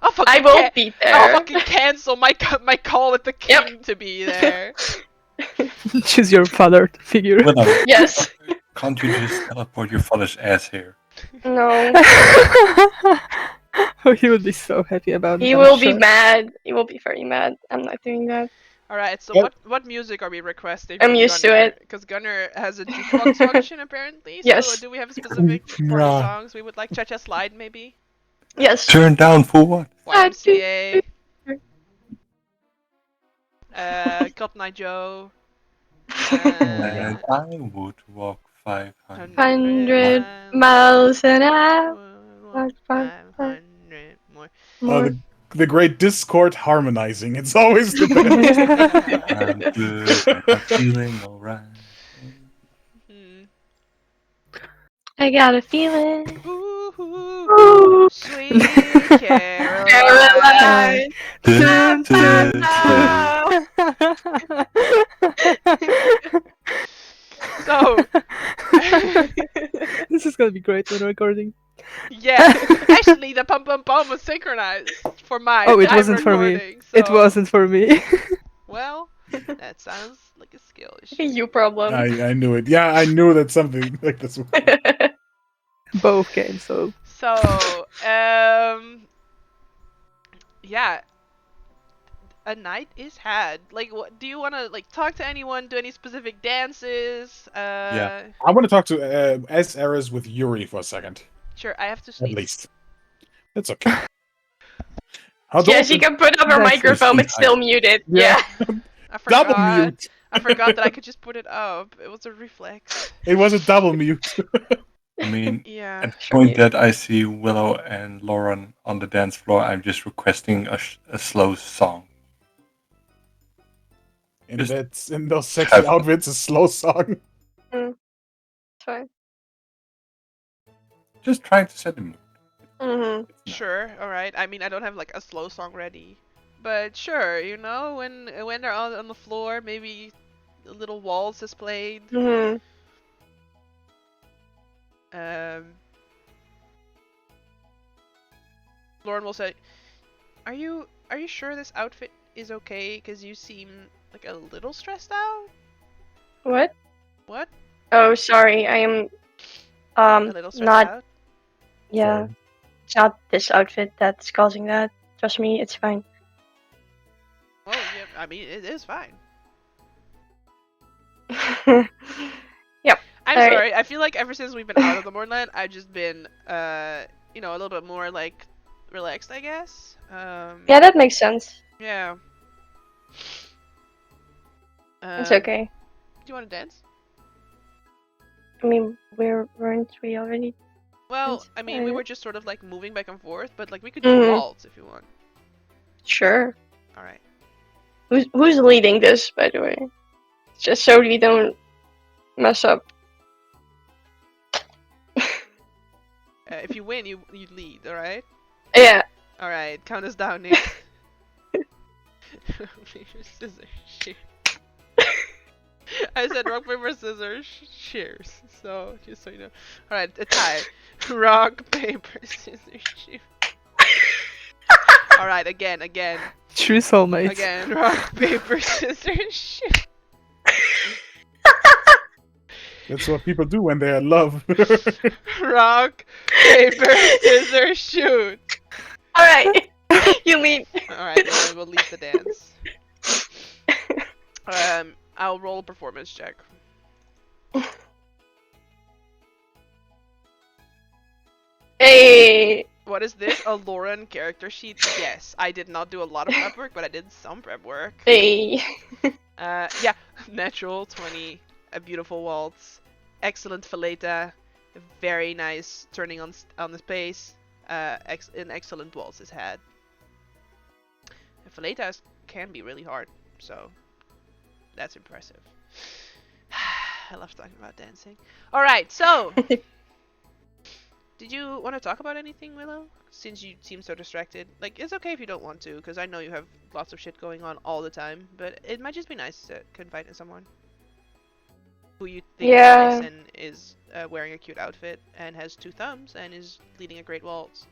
I'll I fucking will be there. I'll fucking cancel my call with the king to be there. Choose your father figure. Willow, Yes. can't you just teleport your father's ass here? No. Oh, he would be so happy about it. He I'm will be sure. mad. He will be very mad. I'm not doing that. Alright, so What? what music are we requesting I'm from used to Gunnar? it. Because Gunnar has a jukebox function apparently. Yes. So do we have a specific for the Yeah. songs we would like? Cha-Cha Slide maybe? Yes. Turn down for what? YMCA. Cotton Eye Joe. And I would walk 500. 100 miles an hour. 500 more. Oh, More. the great Discord harmonizing. It's always the best. I'm good and I'm feeling alright. Hmm. I got a feeling. Ooh, Ooh. sweet Caroline. Caroline. Dun, dun, dun. So, This is gonna be great when recording. yeah, actually, the pum pum pum was synchronized for mine. Oh, it I'm wasn't for me. recording, It so- wasn't for me. Well, that sounds like a skill issue. You problem. I knew it. Yeah, I knew that something like this would come. Both games, so So, yeah, a night is had. Like, what do you want to like talk to anyone? Do any specific dances? Yeah. I want to talk to S. Eris with Yuri for a second. Sure. I have to At sneeze. least. It's okay. How Yeah, she can put up her That's microphone, but interesting. still muted. Yeah. Yeah. I forgot. Double mute. I forgot that I could just put it up. It was a reflex. It was a double mute. I mean, Yeah. at the point that I see Willow and Lauren on the dance floor, I'm just requesting a slow song. In those sexy Have- outfits, a slow song. It's fine. Just trying to set the mood. Mm-hmm. Sure. All right. I mean, I don't have like a slow song ready, but sure. You know, when they're on the floor, maybe a little waltz is played. Mm-hmm. Lauren will say, "Are you sure this outfit is okay? Because you seem like a little stressed out." What? What? Oh, sorry. I am A little stressed not. out? Yeah. Sorry. It's not this outfit that's causing that. Trust me, it's fine. Well, yeah. I mean, it is fine. I'm Alright. sorry. I feel like ever since we've been out of the Mornland, I've just been, a little bit more like relaxed, I guess. Yeah, that makes sense. Yeah. It's okay. Do you want to dance? I mean, weren't we already? Well, That's I mean, we fine. were just sort of like moving back and forth, but like we could do a Mhm. waltz if you want. Sure. All right. Who's leading this, by the way? Just so we don't mess up. If you win, you lead. All right. Yeah. All right. Count us down, Nick. Rock, paper, scissors, shoot. I said rock, paper, scissors, cheers. So, just so you know. Alright, a tie. Rock, paper, scissors, shoot. Alright, again. true soulmates. Again. Rock, paper, scissors, shoot. That's what people do when they're in love. Rock, paper, scissors, shoot. Alright. You mean. Alright, Lauren will lead the dance. I'll roll a performance check. Hey. What is this? A Lauren character sheet? Yes, I did not do a lot of prep work, but I did some prep work. Hey. Yeah, natural 20, a beautiful waltz, excellent fileta, very nice turning on the space, an excellent waltz is had. And filetas can be really hard, so that's impressive. I love talking about dancing. All right, so Did you want to talk about anything, Willow? Since you seem so distracted. Like, it's okay if you don't want to, because I know you have lots of shit going on all the time, but it might just be nice to confide in someone who you think is nice Yeah, and is wearing a cute outfit and has 2 thumbs and is leading a great waltz.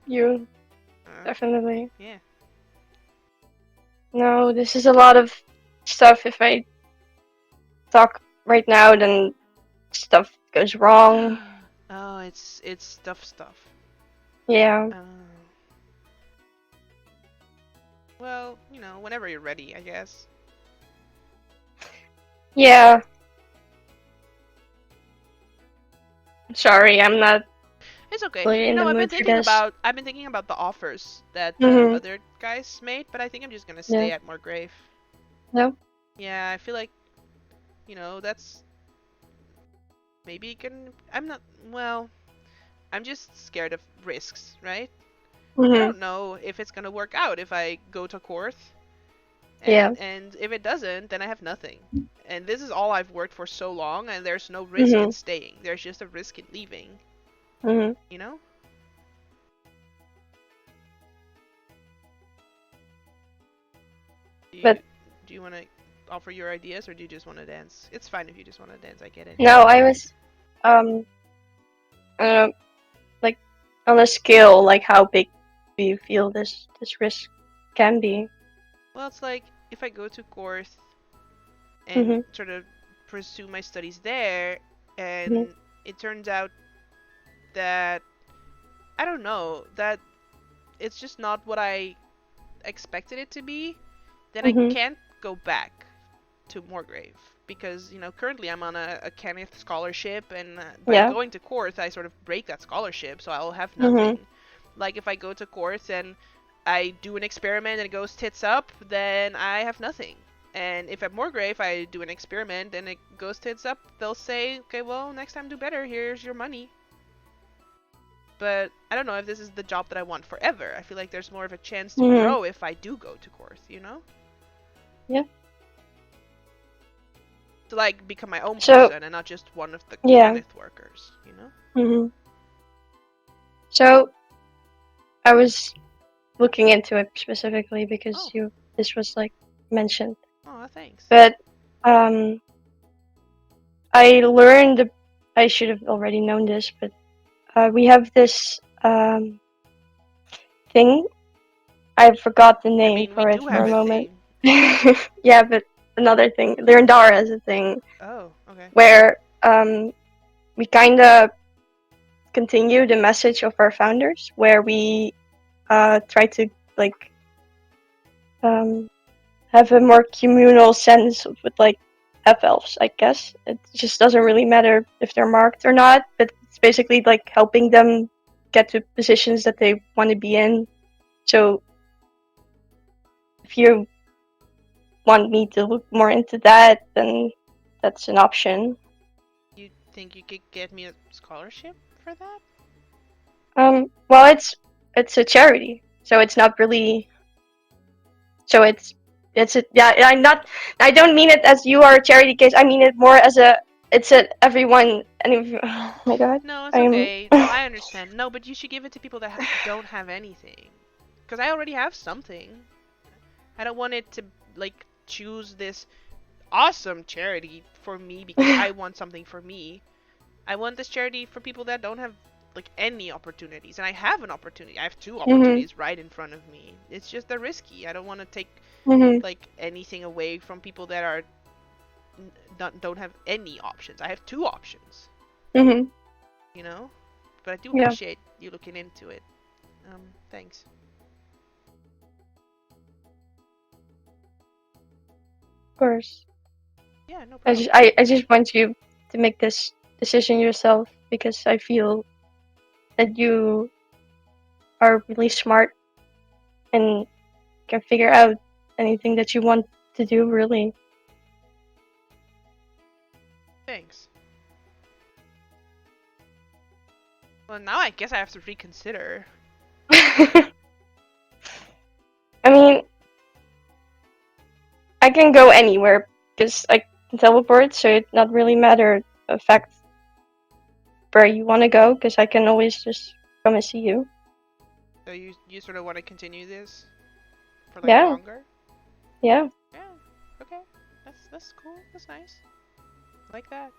you Uh, definitely. yeah. No, this is a lot of stuff. If I talk right now, then stuff goes wrong. Oh, it's stuff. Yeah. Oh. Well, whenever you're ready, I guess. Yeah. Sorry, I'm not It's okay. really in the I've been mood for thinking this. about the offers that the Mhm. other guys made, but I think I'm just gonna Yeah. stay at Moorgrave. No. Yeah, I feel like, that's maybe you can. I'm not. Well, I'm just scared of risks, right? I Mhm. don't know if it's gonna work out if I go to Korth, Yeah. and if it doesn't, then I have nothing. And this is all I've worked for so long, and there's no risk in Mhm. staying. There's just a risk in leaving. Mhm. You know? Do you, But do you want to offer your ideas, or do you just want to dance? It's fine if you just want to dance. I get it. no, I was um uh, like on a scale, like how big do you feel this risk can be? Well, it's like if I go to Korth and Mhm. sort of pursue my studies there, Mhm. and it turns out that I don't know that it's just not what I expected it to be, then I Mhm. can't go back to Moorgrave because currently I'm on a Kenneth scholarship, and by Yeah. going to Korth I sort of break that scholarship, so I'll have Mhm. nothing. Like if I go to Korth and I do an experiment and it goes tits up, then I have nothing. And if at Moorgrave I do an experiment and it goes tits up, they'll say, okay, well, next time do better. Here's your money. But I don't know if this is the job that I want forever. I feel like there's more of a chance to Mhm. grow if I do go to Korth. Yeah. To like become my own So person and not just one of the yeah. Kenneth workers. Mhm. So I was looking into it specifically because Oh, this was like mentioned. oh, thanks. But um I learned I should have already known this, but we have this thing. I forgot the I name mean, we for it do for have a a moment. thing. Yeah, but another thing. Lirandara is a thing Oh, okay. where we kind of continue the message of our founders, where we try to like have a more communal sense with like half elves. I guess it just doesn't really matter if they're marked or not, but it's basically like helping them get to positions that they want to be in. So if you want me to look more into that, then that's an option. You think you could get me a scholarship for that? Well, it's a charity, so it's not really. So it's a yeah. I'm not. I don't mean it as you are a charity case. I mean it more as a. It's a everyone. And if, oh my god, No, it's I'm. okay. No, I understand. No, but you should give it to people that don't have anything. Because I already have something. I don't want it to, like, choose this awesome charity for me because I want something for me. I want this charity for people that don't have, like, any opportunities. And I have an opportunity. I have 2 Mhm. opportunities right in front of me. It's just they're risky. I don't want to take, Mhm. like, anything away from people that are don't have any options. I have 2 options, Mhm. you know? But I do Yeah. appreciate you looking into it. Thanks. Of course. Yeah, no I problem. just I just want you to make this decision yourself because I feel that you are really smart and can figure out anything that you want to do really. Thanks. Well, now I guess I have to reconsider. I mean, I can go anywhere because I can teleport, so it not really matter affect where you want to go, because I can always just come and see you. So you sort of want to continue this for like Yeah. longer? Yeah. Yeah. Okay. That's cool. That's nice. I like that.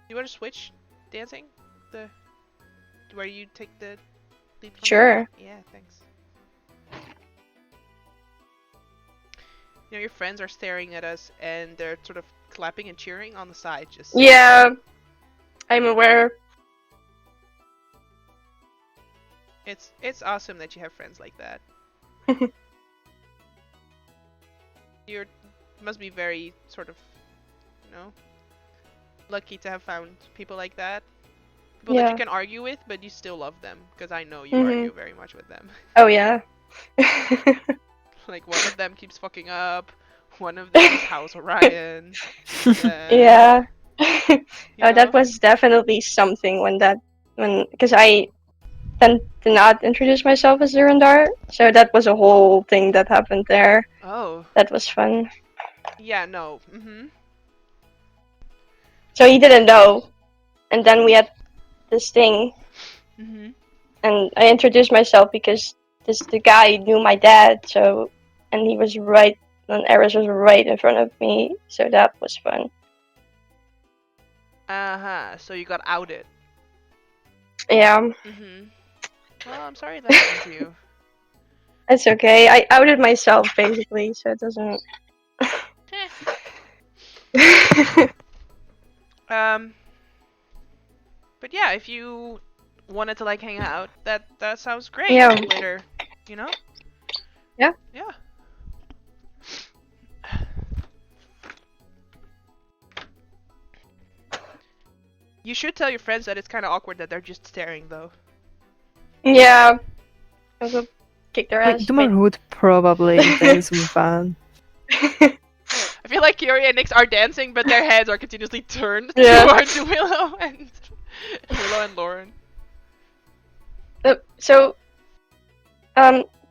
You want to switch dancing? The where you take the lead from? Sure. Yeah, thanks. You know, your friends are staring at us and they're sort of clapping and cheering on the side. Just Yeah. I'm aware. It's awesome that you have friends like that. You must be very sort of, you know, lucky to have found people like that. People that you Yeah. can argue with, but you still love them. Because I know you Mhm. argue very much with them. Oh yeah. Like, one of them keeps fucking up. One of them is House Orion. Yeah. You Oh, that know? was definitely something because I tend to not introduce myself as Zerundar, so that was a whole thing that happened there. Oh. That was fun. Yeah, no. Mm-hmm. So he didn't know, and then we had this thing, Mm-hmm. and I introduced myself because the guy knew my dad, and he was right, and Eris was right in front of me, so that was fun. Uh-huh. So you got outed. Yeah, Mm-hmm. Well, I'm sorry that happened to you. it's okay. I outed myself basically, so it doesn't. Um, but yeah, if you wanted to like hang out, that sounds great. Yeah. Later, you know? Yeah. Yeah. You should tell your friends that it's kind of awkward that they're just staring, though. Yeah. I will kick their ass. Like, Dumar would probably dance with Van. I feel like Kiri and Nyx are dancing, but their heads are continuously turned Yeah. towards Willow and Lauren. So,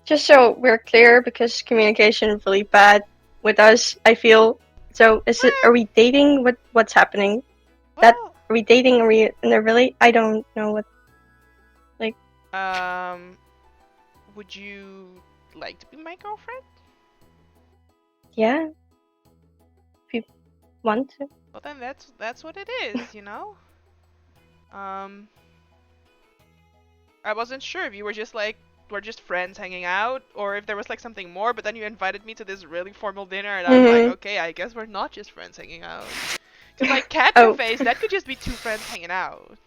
just so we're clear, because communication is really bad with us, I feel. So, are we dating? What's happening? Well, Are we dating? Are we in a really? I don't know what. would you like to be my girlfriend? Yeah. If you want to. Well, then that's what it is, you know? I wasn't sure if you were just like, we're just friends hanging out, or if there was like something more, but then you invited me to this really formal dinner, and I was like, okay, I guess we're not just friends hanging out. Because like cat Oh. cafes, that could just be two friends hanging out.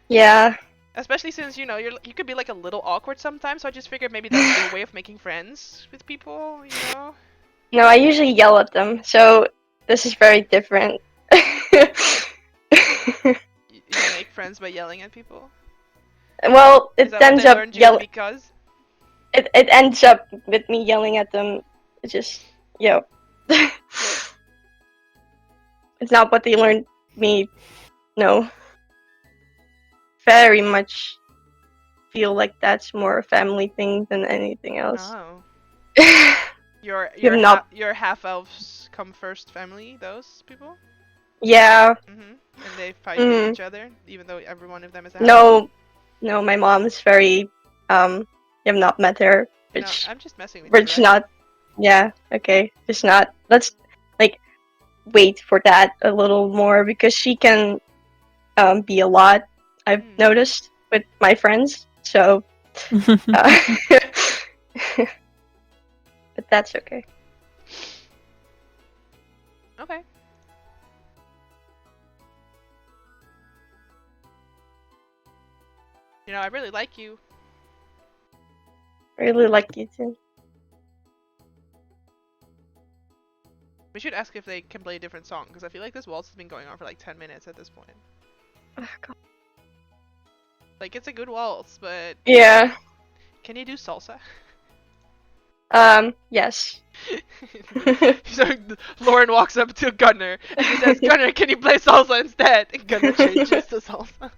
Yeah. Especially since, you know, you could be like a little awkward sometimes, so I just figured maybe that's your way of making friends with people, you know? No, I usually yell at them, so this is very different. You make friends by yelling at people? Well, Is it that what ends they up learned you because? It ends up with me yelling at them. It's just, yo. It's not what they learned me. No. Very much feel like that's more a family thing than anything else. Oh. Your not- your half elves come first family, those people? Yeah. And they fight with each other, even though every one of them is a half No, my mom's very, you have not met her. No, I'm just messing with We're you, just right? not, yeah, okay, just not, let's, like, wait for that a little more, because she can, be a lot, I've noticed, with my friends, so, but that's okay. Okay. You know, I really like you. I really like you too. We should ask if they can play a different song, because I feel like this waltz has been going on for like 10 minutes at this point. Oh, God. Like, it's a good waltz, but... Yeah. Can you do salsa? Yes. So Lauren walks up to Gunnar and he says, Gunnar, can you play salsa instead? And Gunnar changes to salsa.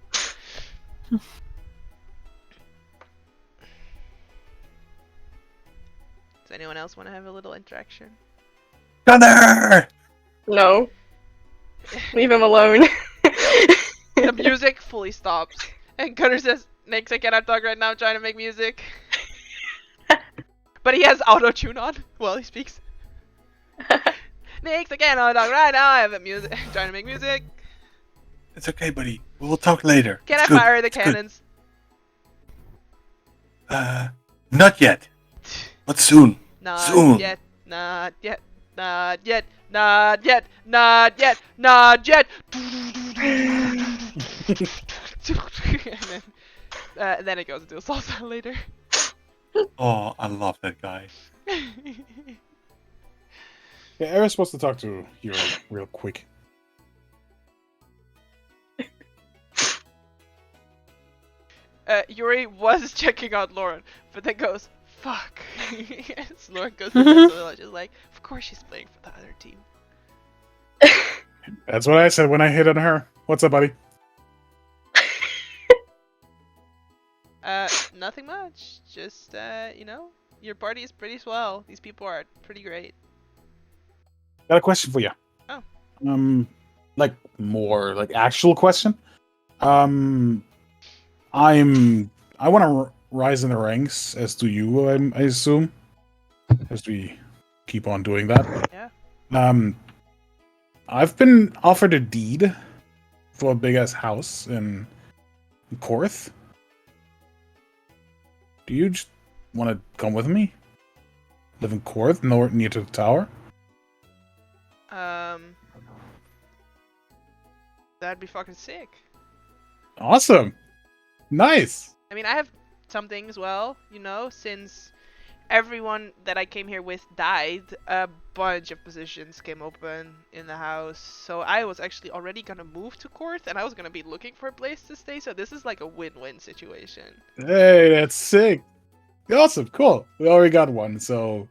Does anyone else want to have a little interaction? Gunner! No. Leave him alone. The music fully stops. And Gunnar says, Nix, I cannot talk right now, I'm trying to make music. But he has auto-tune on while he speaks. Nix, I cannot talk right now, I have music. I'm trying to make music. It's okay, buddy. We'll talk later. Can It's I good. fire the It's good. cannons? Not yet. But soon. Not Soon. yet, not yet, not yet, not yet, not yet, not yet. And then it goes into a salsa later. Oh, I love that guy. Yeah, Era's supposed to talk to Yuri real quick. Yuri was checking out Lauren, but then goes, fuck. As Lauren goes to the village, is like, of course she's playing for the other team. That's what I said when I hit on her. What's up, buddy? Nothing much. Just, you know, your party is pretty swell. These people are pretty great. Got a question for you. Oh. Like more like actual question. I want to rise in the ranks, as do you. I assume, as we keep on doing that. Yeah. I've been offered a deed for a big ass house in Korth. Do you just want to come with me? Live in Korth, near to the tower? That'd be fucking sick. Awesome. Nice. I mean, I have something as well, you know, since everyone that I came here with died, a bunch of positions came open in the house. So I was actually already gonna move to Korth, and I was gonna be looking for a place to stay, so this is like a win-win situation. Hey, that's sick. Awesome, cool. We already got one, so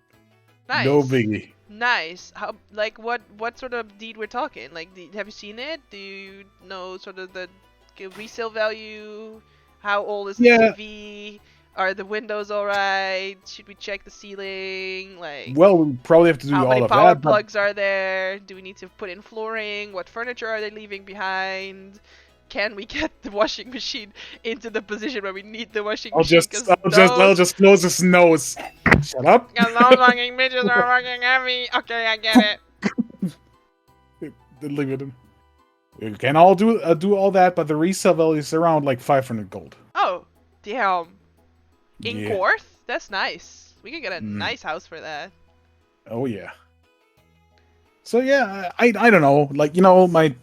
Nice. no biggie. Nice. How, like, what sort of deed we're talking? Like, have you seen it? Do you know sort of the resale value? How old is the Yeah. TV? Are the windows alright? Should we check the ceiling? Like, Well, we probably have to do how all many of power that. But plugs are there? Do we need to put in flooring? What furniture are they leaving behind? Can we get the washing machine into the position where we need the washing I'll machine? I'll just close his nose. Shut up. Because those fucking bitches are fucking heavy. Okay, I get it. Leave it in. We can all do all that, but the resale value is around like 500 gold. Oh, damn. In Yeah. Korth? That's nice. We could get a Mm. nice house for that. Oh yeah. So yeah, I don't know. Like, you know, my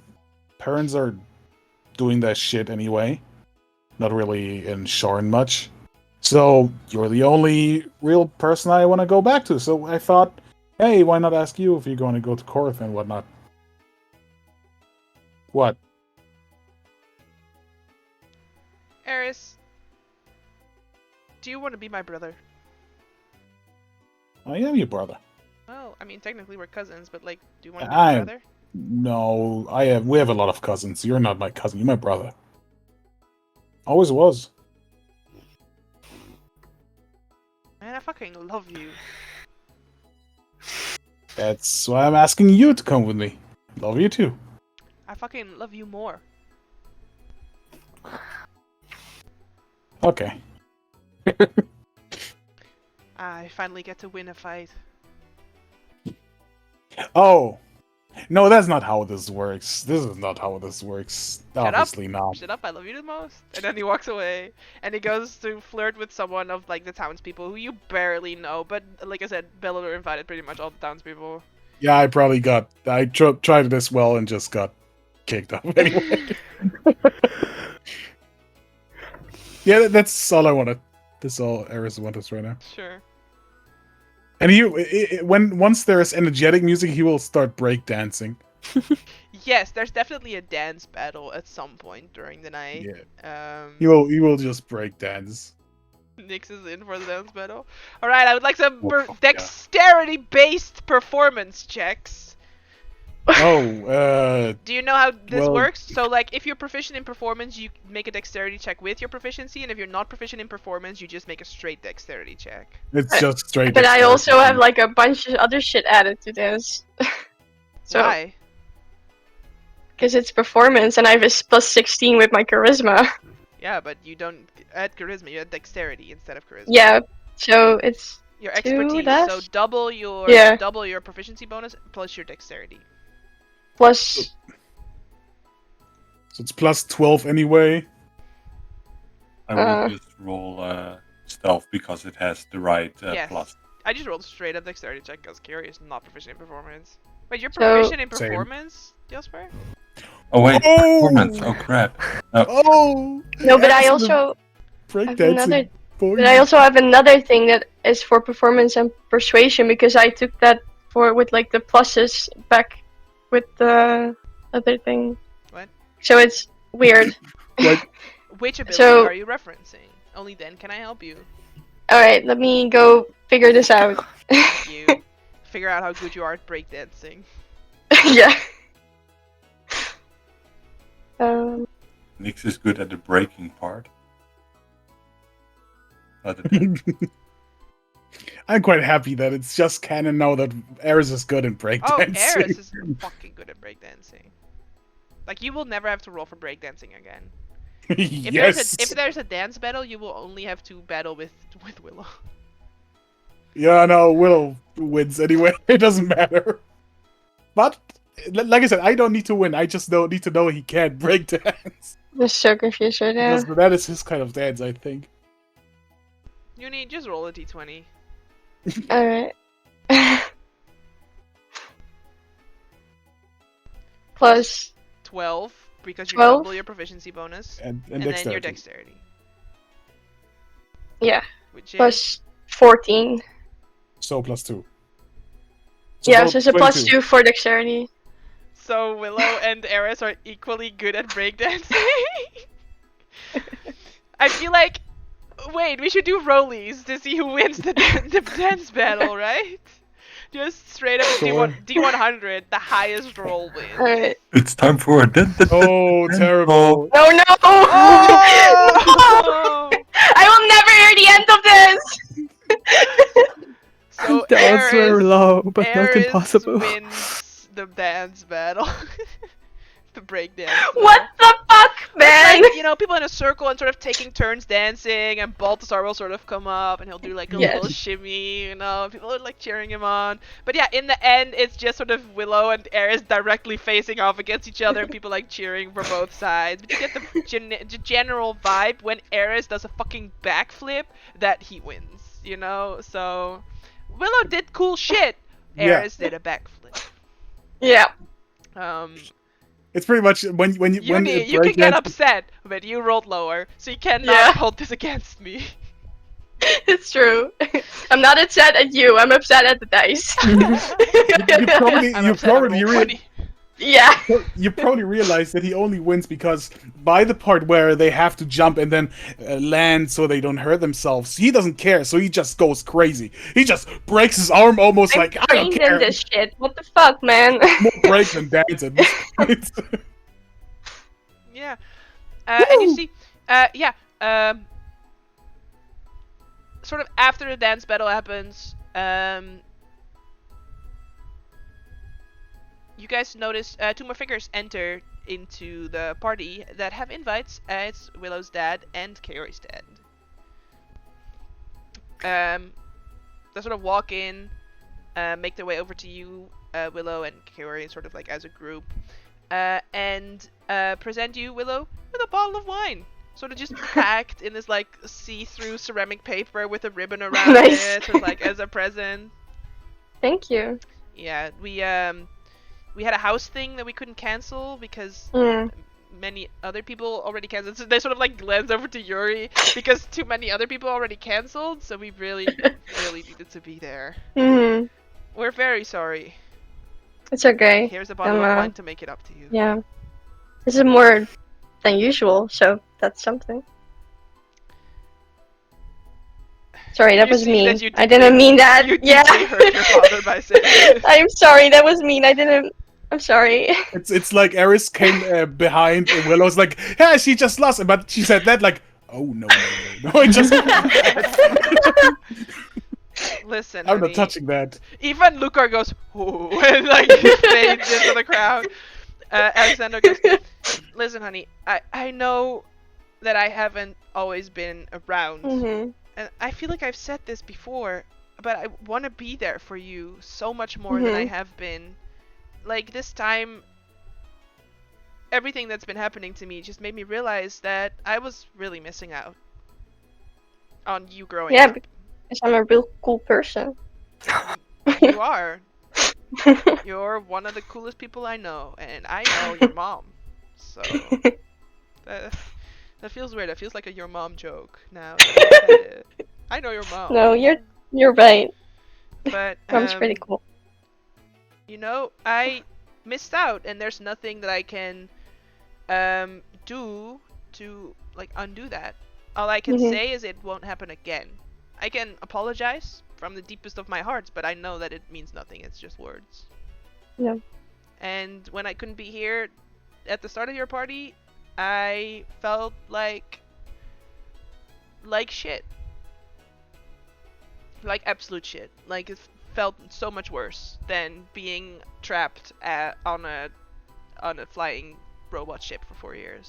parents are doing that shit anyway. Not really in Shorin much. So you're the only real person I want to go back to. So I thought, hey, why not ask you if you're going to go to Korth and whatnot? What? Eris, do you want to be my brother? I am your brother. Well, I mean, technically we're cousins, but like, do you want to be I- my brother? No, we have a lot of cousins. You're not my cousin. You're my brother. Always was. Man, I fucking love you. That's why I'm asking you to come with me. Love you too. I fucking love you more. Okay. I finally get to win a fight. Oh. No, that's not how this works. This is not how this works. Shut up. Obviously not. Shut up, I love you the most. And then he walks away, and he goes to flirt with someone of like the townspeople who you barely know. But like I said, Bellador invited pretty much all the townspeople. Yeah, I probably tried it as well and just got kicked off anyway. Yeah, that's all I wanted. That's all Eris wants right now. Sure. And once there's energetic music, he will start breakdancing. Yes, there's definitely a dance battle at some point during the night. Yeah. Um, He will just breakdance. Nyx is in for the dance battle. Alright, I would like some Oh, fuck yeah. dexterity-based performance checks. Oh, Do you know how this well- works? So, like, if you're proficient in performance, you make a dexterity check with your proficiency, and if you're not proficient in performance, you just make a straight dexterity check. it's just straight. But I also dexterity. have like a bunch of other shit added to this. So, Why? because it's performance, and I have a plus 16 with my charisma. Yeah, but you don't add charisma, you add dexterity instead of charisma. Yeah, so it's Your 2 expertise. less? So double your Yeah. proficiency bonus plus your dexterity. plus. So it's plus 12 anyway. I will just roll stealth because it has the right Yes. plus. I just rolled straight up dexterity check because Carrie is not proficient in performance. Wait, you're So- proficient in Same. performance, Jasper? Oh wait, Oh! performance. Oh crap. Oh! No, but I Yes, the also have breakdancing another. boy. But I also have another thing that is for performance and persuasion because I took that for with like the pluses back with the other thing. What? So it's weird. What? Which ability So- are you referencing? Only then can I help you. Alright, let me go figure this out. Thank you. Figure out how good you are at breakdancing. Yeah. Um, Nix is good at the breaking part. Other than I'm quite happy that it's just canon now that Eris is good in Oh, breakdancing. Eris is fucking good at breakdancing. Like, you will never have to roll for breakdancing again. If Yes. there's a dance battle, you will only have to battle with Willow. Yeah, no, Willow wins anyway. It doesn't matter. But like I said, I don't need to win. I just need to know he can breakdance. I'm so confused right now. Because that is his kind of dance, I think. You need just roll a d20. Alright. Plus 12 because you 12? double your proficiency bonus, And and then your dexterity. dexterity, yeah, which is plus 14. So plus 2. So Yeah, total so it's a plus 22. 2 for dexterity. so Willow and Eris are equally good at breakdancing. I feel like, wait, we should do rollies to see who wins the dance battle, right? Just straight up Sure. D100, the highest roll wins. Alright. it's time for a Oh, terrible. No, no! Oh! I will never hear the end of this! So The odds were Eris, low, but not Eris impossible. wins the dance battle. The breakdance. What the fuck, man? Like, you know, people in a circle and sort of taking turns dancing, and Balthazar will sort of come up and he'll do like a Yes. little shimmy, you know, people are like cheering him on. But yeah, in the end, it's just sort of Willow and Eris directly facing off against each other, and people like cheering for both sides. But you get the general vibe when Eris does a fucking backflip that he wins, you know? So, Willow did cool shit. Yeah. Eris did a backflip. Yeah. It's pretty much when You can get upset, but you rolled lower, so you cannot Yeah. hold this against me. It's true. I'm not upset at you, I'm upset at the dice. I'm you upset I rolled probably 20. Yeah. you probably realize that he only wins because by the part where they have to jump and then land so they don't hurt themselves, he doesn't care, so he just goes crazy. He just breaks his arm almost I'm like, I don't trained care. in this shit. What the fuck, man? More break than dance at this point. Yeah. And you see, sort of after the dance battle happens, you guys notice two more figures enter into the party that have invites. It's Willow's dad and Carrie's dad. They sort of walk in, make their way over to you, Willow and Carrie, sort of like as a group, and present you, Willow, with a bottle of wine. Sort of just packed in this like see-through ceramic paper with a ribbon around Nice. it, sort of like as a present. Thank you. Yeah, we had a house thing that we couldn't cancel because Mm. many other people already canceled. So they sort of like glance over to Yuri because too many other people already canceled. So we really needed to be there. Hmm. We're very sorry. It's okay. Here's a bottle of I'm, wine to make it up to you. Yeah. This is more than usual, so that's something. Sorry, that You was see mean. that you I didn't mean that. You Yeah. deeply hurt your father by saying this. I'm sorry, that was mean. I didn't I'm sorry. It's like Eris came behind Willow's like, yeah, she just lost, but she said that like, oh no, it just. Listen, I'm honey. not touching that. Even Lucar goes, ooh, and like fades into the crowd. Alexander goes, listen, honey, I know that I haven't always been around. Mhm. And I feel like I've said this before, but I want to be there for you so much more than I have been. Like, this time, everything that's been happening to me just made me realize that I was really missing out on you growing Yeah, up. because I'm a real cool person. You are. You're one of the coolest people I know, and I know your mom. So, that feels weird. That feels like a your mom joke now. I know your mom. No, you're right. But, Mom's pretty cool. you know, I missed out, and there's nothing that I can do to like undo that. All I can say is it won't happen again. I can apologize from the deepest of my hearts, but I know that it means nothing. It's just words. Yeah. And when I couldn't be here at the start of your party, I felt like shit. Like absolute shit. Like it felt so much worse than being trapped on a flying robot ship for 4 years.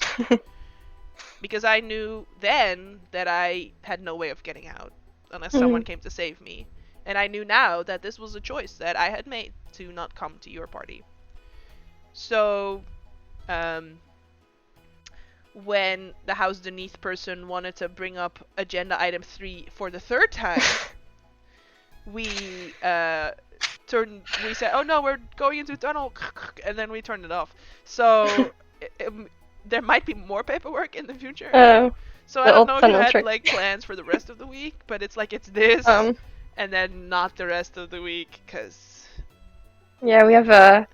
Because I knew then that I had no way of getting out unless someone came to save me. And I knew now that this was a choice that I had made to not come to your party. So, when the House Beneath person wanted to bring up agenda item 3 for the third time, we said, oh no, we're going into tunnel, and then we turned it off. So, there might be more paperwork in the future. So I don't know if you had like plans for the rest of the week, but it's like it's this, and then not the rest of the week, cause. Yeah, we have a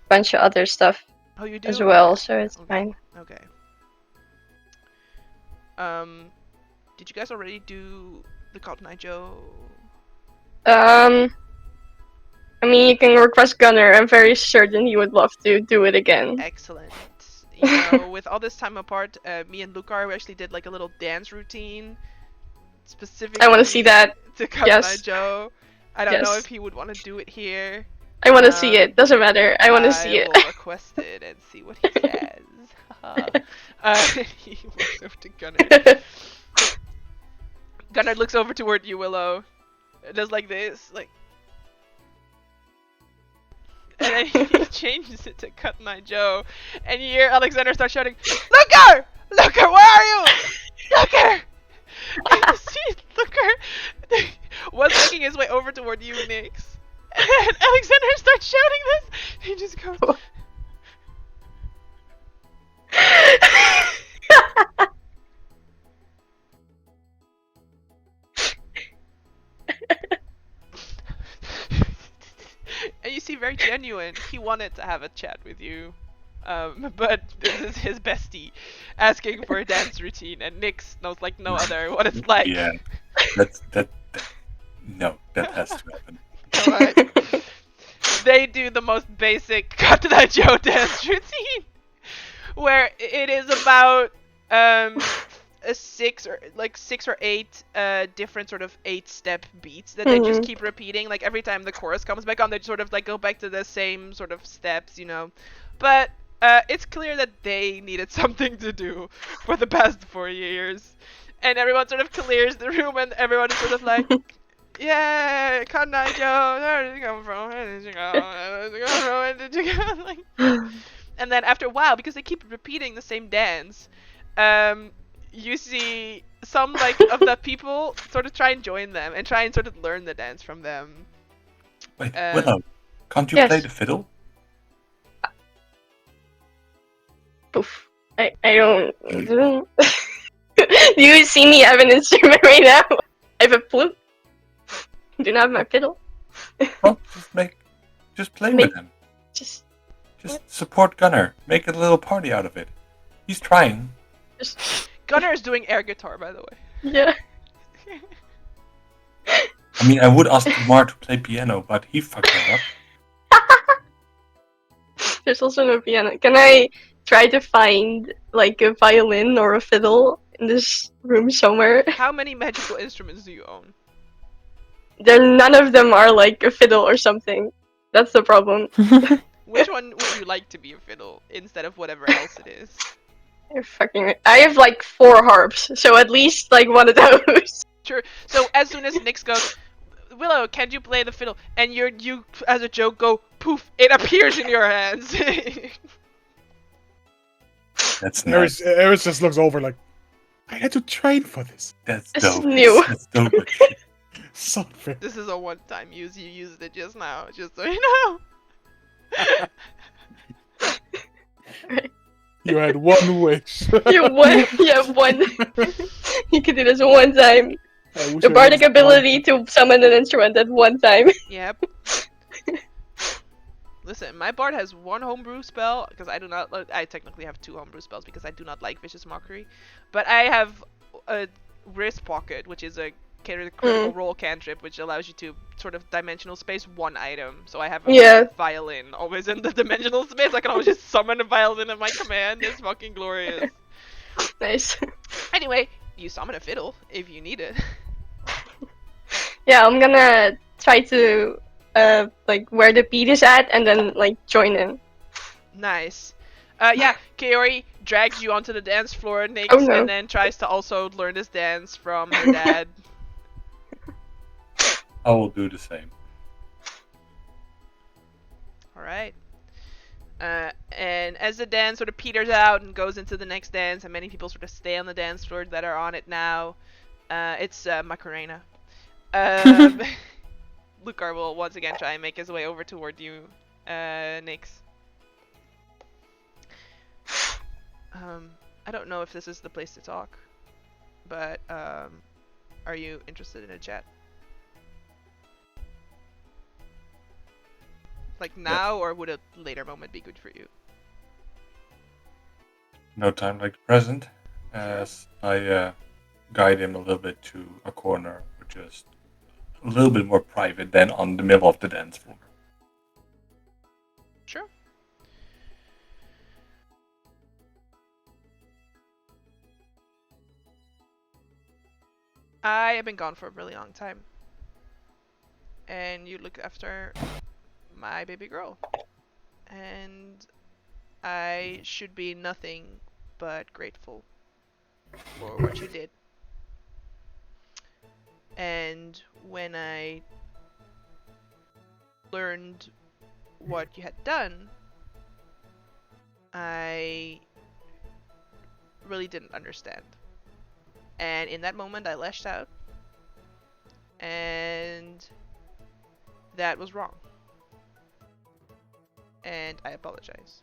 bunch of other stuff. Oh, you do? As well, so it's fine. Okay. Did you guys already do the Cotton Eye Joe? I mean, you can request Gunner. I'm very certain he would love to do it again. Excellent. You know, with all this time apart, me and Lucar, we actually did like a little dance routine. Specifically I want to see that. To Cotton Eye Joe. I don't know if he would want to do it here. I want to see it. Doesn't matter. I want to see it. I will request it and see what he says. He looks over to Gunnar. Gunnar looks over toward you, Willow. It does like this, like. And then he changes it to Cotton Eye Joe. And you hear Alexander start shouting, Looker! Looker, where are you? Looker! And you see Looker was making his way over toward you, Nyx. And Alexander starts shouting this. He just goes. And you see, very genuine. He wanted to have a chat with you. But this is his bestie asking for a dance routine, and Nyx knows like no other what it's like. Yeah, no, that has to happen. Alright. They do the most basic Cotton Eye Joe dance routine, where it is about six or eight different sort of 8-step beats that they just keep repeating. Like every time the chorus comes back on, they sort of like go back to the same sort of steps, you know. But it's clear that they needed something to do for the past 4 years, and everyone sort of clears the room, and everyone is sort of like. Yeah, Cotton Eye Joe, where did you come from? Where did you go? Where did you go? Where did you go? Like, and then after a while, because they keep repeating the same dance, you see some like of the people sort of try and join them and try and sort of learn the dance from them. Wait, Willow, can't you play the fiddle? Poof. I don't. Do you see me have an instrument right now? I have a flute. Do not have my fiddle. Well, just play with him. Just support Gunnar. Make a little party out of it. He's trying. Gunnar is doing air guitar, by the way. Yeah. I mean, I would ask Kumar to play piano, but he fucked that up. There's also no piano. Can I try to find like a violin or a fiddle in this room somewhere? How many magical instruments do you own? None of them are like a fiddle or something. That's the problem. Which one would you like to be a fiddle instead of whatever else it is? You're fucking right. I have like 4 harps, so at least like one of those. Sure. So as soon as Nyx goes, Willow, can you play the fiddle? And you as a joke go poof, it appears in your hands. That's nice. Eris just looks over like, I had to train for this. That's This is dope. new. That's dope. So unfair. This is a one-time use. You used it just now, just so you know. You had one wish. You have one. You can do this one time. I wish The I bardic was ability to summon an instrument at one time. Yep. Listen, my bard has one homebrew spell because I do not. I technically have 2 homebrew spells because I do not like vicious mockery, but I have a wrist pocket, which is a critical role cantrip, which allows you to sort of dimensional space 1 item. So I have a violin always in the dimensional space. I can always just summon a violin at my command. It's fucking glorious. Nice. Anyway, you summon a fiddle if you need it. Yeah, I'm gonna try to like where the beat is at and then like join in. Nice. Yeah, Kaori drags you onto the dance floor, Nyx, Oh, no. and then tries to also learn this dance from her dad. I will do the same. Alright. And as the dance sort of peters out and goes into the next dance, and many people sort of stay on the dance floor that are on it now, it's Macarena. Lucar will once again try and make his way over toward you, Nyx. I don't know if this is the place to talk, but are you interested in a chat? Like now, or would a later moment be good for you? No time like the present, as I guide him a little bit to a corner, which is a little bit more private than on the middle of the dance floor. Sure. I have been gone for a really long time. And you look after my baby girl. And I should be nothing but grateful for what you did. And when I learned what you had done, I really didn't understand. And in that moment, I lashed out. And that was wrong. And I apologize.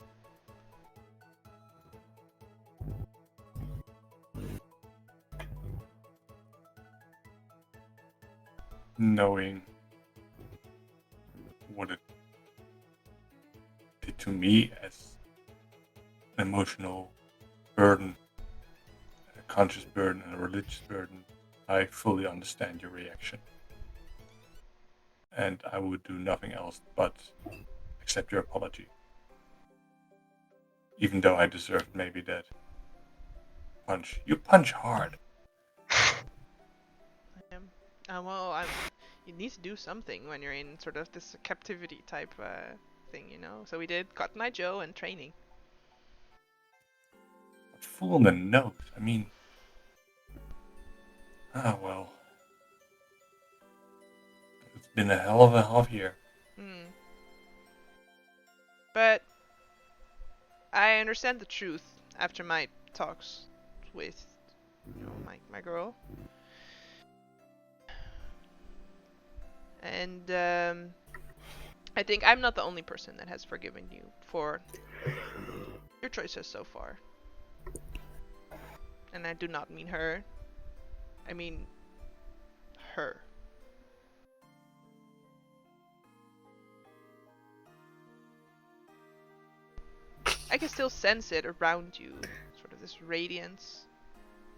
Knowing what it did to me as an emotional burden, a conscious burden, and a religious burden, I fully understand your reaction. And I would do nothing else but accept your apology. Even though I deserved maybe that punch. You punch hard. Well, you need to do something when you're in sort of this captivity type thing, you know? So we did Cotton Eye Joe and training. A fool in the nose. I mean... Ah, well. It's been a hell of a half year. But I understand the truth after my talks with, you know, my girl. And I think I'm not the only person that has forgiven you for your choices so far. And I do not mean her. I mean her. I can still sense it around you. Sort of this radiance.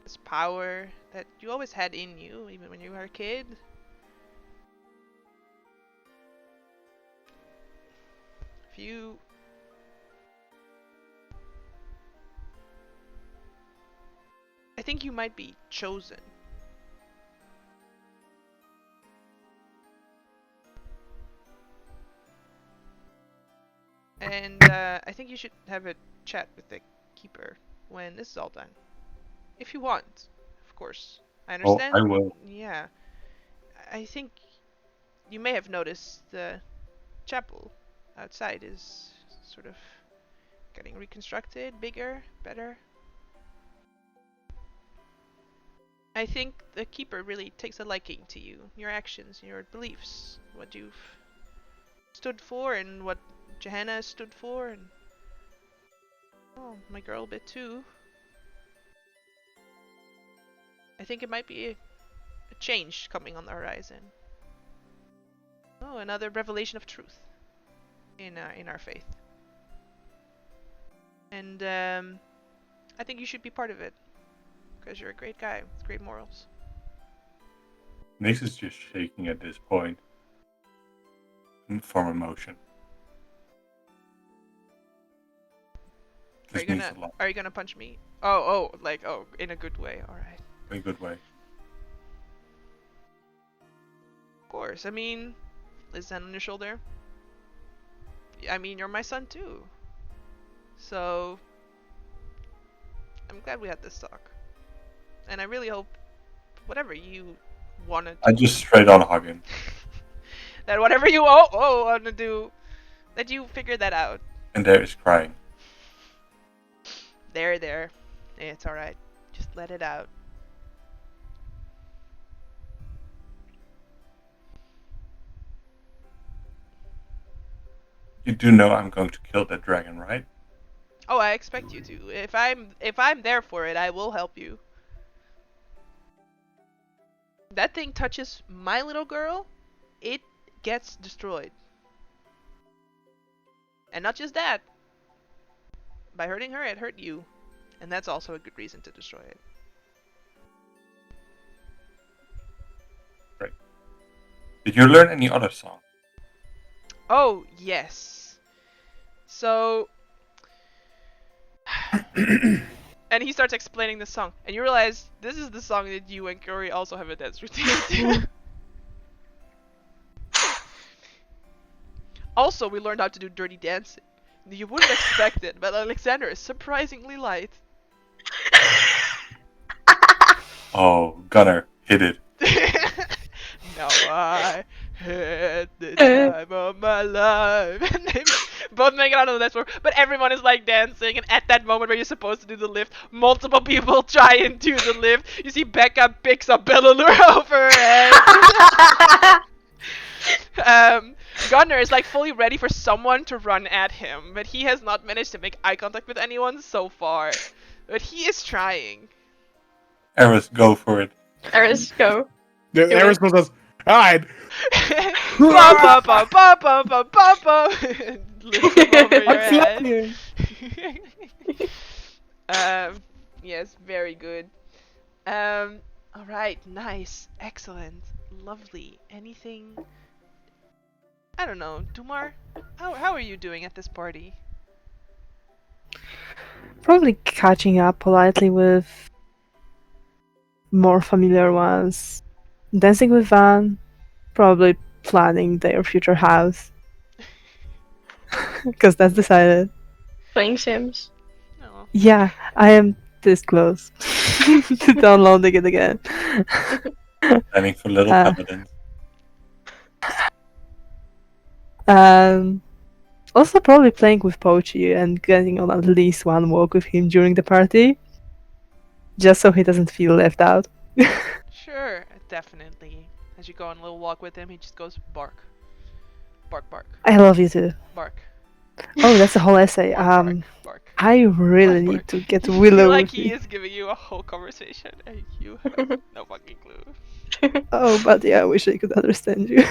This power that you always had in you, even when you were a kid. If you I think you might be chosen. And I think you should have a chat with the keeper when this is all done. If you want, of course. I Oh, understand. I will. Yeah. I think you may have noticed the chapel outside is sort of getting reconstructed, bigger, better. I think the keeper really takes a liking to you, your actions, your beliefs, what you've stood for and what Johanna stood for, and oh, my girl a bit too. I think it might be a change coming on the horizon. Oh, another revelation of truth in our faith. And I think you should be part of it because you're a great guy with great morals. Nix is just shaking at this point from emotion. This means a lot. Are you gonna punch me? Oh, in a good way. All right. In a good way. Of course. I mean, is hand on your shoulder? I mean, you're my son too. So I'm glad we had this talk. And I really hope whatever you wanna do. I just straight on hug him. That whatever you wanna do, that you figure that out. And there is crying. There. It's alright. Just let it out. You do know I'm going to kill that dragon, right? Oh, I expect you to. If I'm there for it, I will help you. That thing touches my little girl, it gets destroyed. And not just that. By hurting her, it hurt you. And that's also a good reason to destroy it. Great. Did you learn any other song? Oh, yes. So... and he starts explaining the song. And you realize this is the song that you and Curry also have a dance routine to. Also, we learned how to do dirty dancing. You wouldn't expect it, but Alexander is surprisingly light. Oh, Gunner, hit it. Now I had the time of my life. And they both make it out on the dance floor, but everyone is like dancing. And at that moment where you're supposed to do the lift, multiple people try and do the lift. You see Becca picks up Bellalure over her head. Gunnar is like fully ready for someone to run at him, but he has not managed to make eye contact with anyone so far. But he is trying. Eris, go for it. Eris, go. Eris goes, alright. Bum, bum, bum, bum, bum, bum, bum. Lift him over your head. Yes, very good. Alright, nice, excellent, lovely. Anything? I don't know, Dumar? How are you doing at this party? Probably catching up politely with more familiar ones. Dancing with Van. Probably planning their future house. Because that's decided. Playing Sims. No. Yeah, I am this close to downloading it again. Planning for little evidence. Also probably playing with Pochi and getting on at least one walk with him during the party. Just so he doesn't feel left out. Sure, definitely. As you go on a little walk with him, he just goes bark. Bark, bark. I love you too. Bark. Oh, that's a whole essay. Bark, bark. I really Bark, need bark. to get I Willow feel like with he me. is giving you a whole conversation and you have no fucking clue. Oh, but yeah, I wish I could understand you.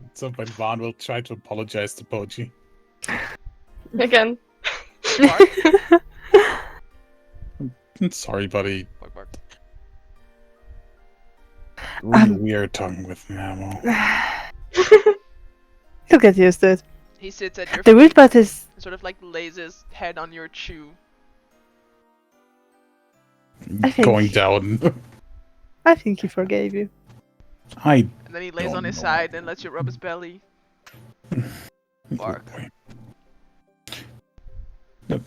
At some point, Vaughn will try to apologize to Pochi. Again. Bark, Sorry, buddy. bark, bark. Really weird tongue with Mamo. He'll get used to it. He sits at your The feet weird part is, and sort of like lays his head on your chew. I think- Going down. I think he forgave you. I. And then he lays Don't on his know. side and lets you rub his belly. Bark. Oh boy. Yep.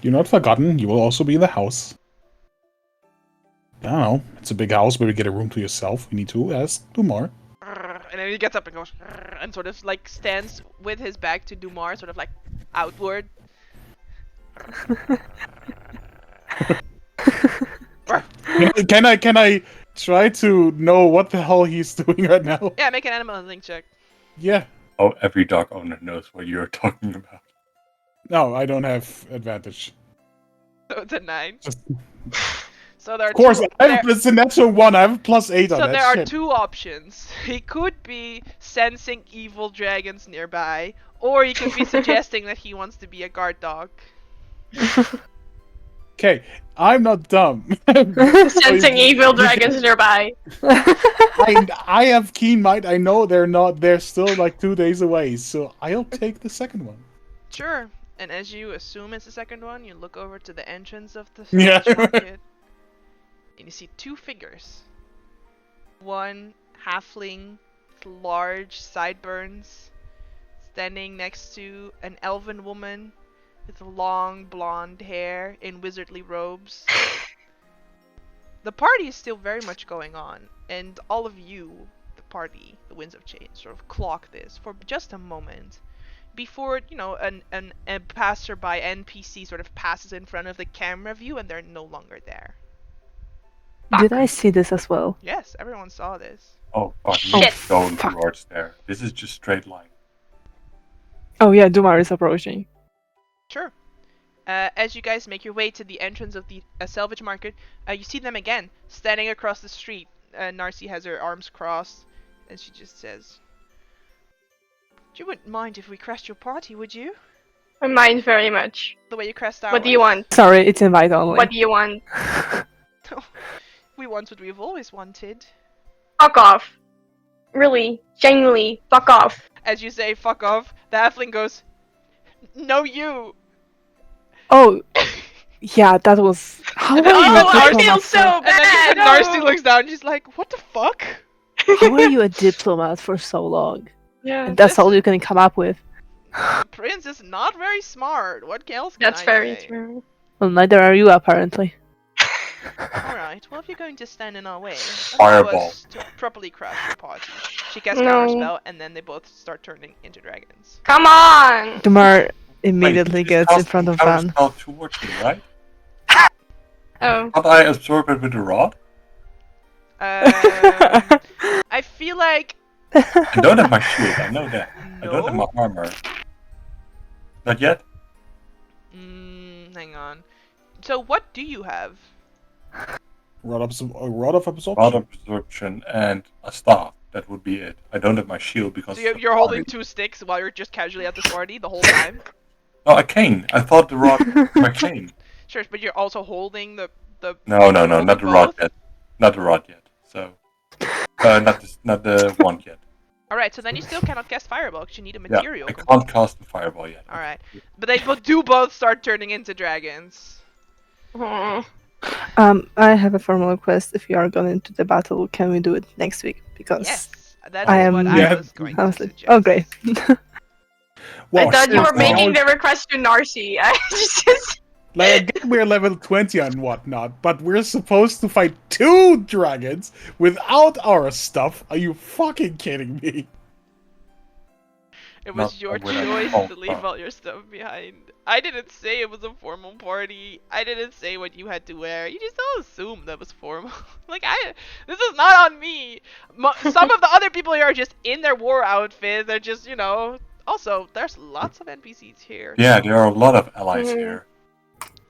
You're not forgotten. You will also be in the house. I don't know. It's a big house. Maybe get a room to yourself. We need to ask Dumar. And then he gets up and goes and sort of like stands with his back to Dumar, sort of like outward. Can I try to know what the hell he's doing right now? Yeah, make an animal handling check. Yeah. Oh, every dog owner knows what you're talking about. No, I don't have advantage. So it's a 9. Just, So there are of course, two, it's a natural 1. I have a +8 on so that there are shit. 2 options. He could be sensing evil dragons nearby, or he could be suggesting that he wants to be a guard dog. Okay, I'm not dumb. Sensing evil dragons nearby. I have keen mind. I know they're still like 2 days away, so I'll take the second one. Sure. And as you assume it's the second one, you look over to the entrance of the Yeah. market, and you see 2 figures. One halfling with large sideburns, standing next to an elven woman with long blonde hair in wizardly robes. The party is still very much going on, and all of you, the party, the Winds of Change, sort of clock this for just a moment before, you know, a passerby NPC sort of passes in front of the camera view and they're no longer there. Did I see this as well? Yes, everyone saw this. Oh, fuck. Shit. He's going Fuck. towards there. This is just straight line. Oh yeah, Dumar is approaching. Sure. As you guys make your way to the entrance of the salvage market, you see them again, standing across the street. Narcy has her arms crossed, and she just says, "You wouldn't mind if we crashed your party, would you? I mind very much. The way you crashed ours." What do you want? Sorry, it's invite only. What do you want? We want what we've always wanted. Fuck off. Really, genuinely, fuck off. As you say, fuck off, the halfling goes, "No, you!" Oh, yeah, that was. How are you? Oh, a I diplomat feel for- so bad. And then Narcy looks down and she's like, "What the fuck?" How are you a diplomat for so long? Yeah, And that's all you can come up with. The prince is not very smart. What else can that's I very say? true. Well, neither are you apparently. Alright, well if you're going to stand in our way, Fireball. allow us to properly crash your party. She casts No. counterspell and then they both start turning into dragons. Come on. Dumar immediately Wait, gets in front of Van. Van. Towards me, right? Oh, Can't I absorb it with the rod? I feel like I don't have my shield, I know that. I don't have my no. armor. Not yet? Hang on. So what do you have? Rod of absorption. Rod of absorption and a staff. That would be it. I don't have my shield because. So you're holding 2 sticks while you're just casually at this party the whole time? No, a cane. I thought the rod was my cane. Sure, but you're also holding the No, not holding the rod both? yet. Not the rod yet. So, not the wand yet. Alright, so then you still cannot cast fireball because you need a Yeah, material. I can't cast the fireball yet. Alright. But they do both start turning into dragons. Hmm. I have a formal request. If you are going into the battle, can we do it next week? Because Yes, that's I what am- I Yeah. was going I to was like, suggest. oh great. Well, I thought you were shit, making now- the request to Narcy. I just Like, I get we're level 20 and whatnot, but we're supposed to fight 2 dragons without our stuff. Are you fucking kidding me? It was Not your when I choice called to leave up. all your stuff behind. I didn't say it was a formal party. I didn't say what you had to wear. You just all assumed that was formal. Like, this is not on me. Some of the other people here are just in their war outfits. They're just, you know. Also, there's lots of NPCs here. Yeah, there are a lot of allies Mhm. here.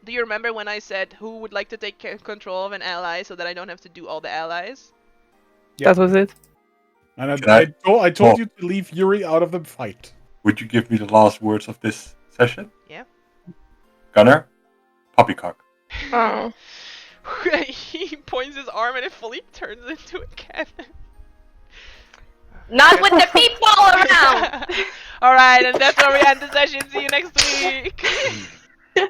Do you remember when I said who would like to take control of an ally so that I don't have to do all the allies? Yeah. That was it. Can And I- I told Oh. you to leave Yuri out of the fight. Would you give me the last words of this session? Yeah. Gunner? Poppycock. oh. He points his arm and it fully turns into a cannon. Not with the people around. Alright, and that's where we end the session. See you next week.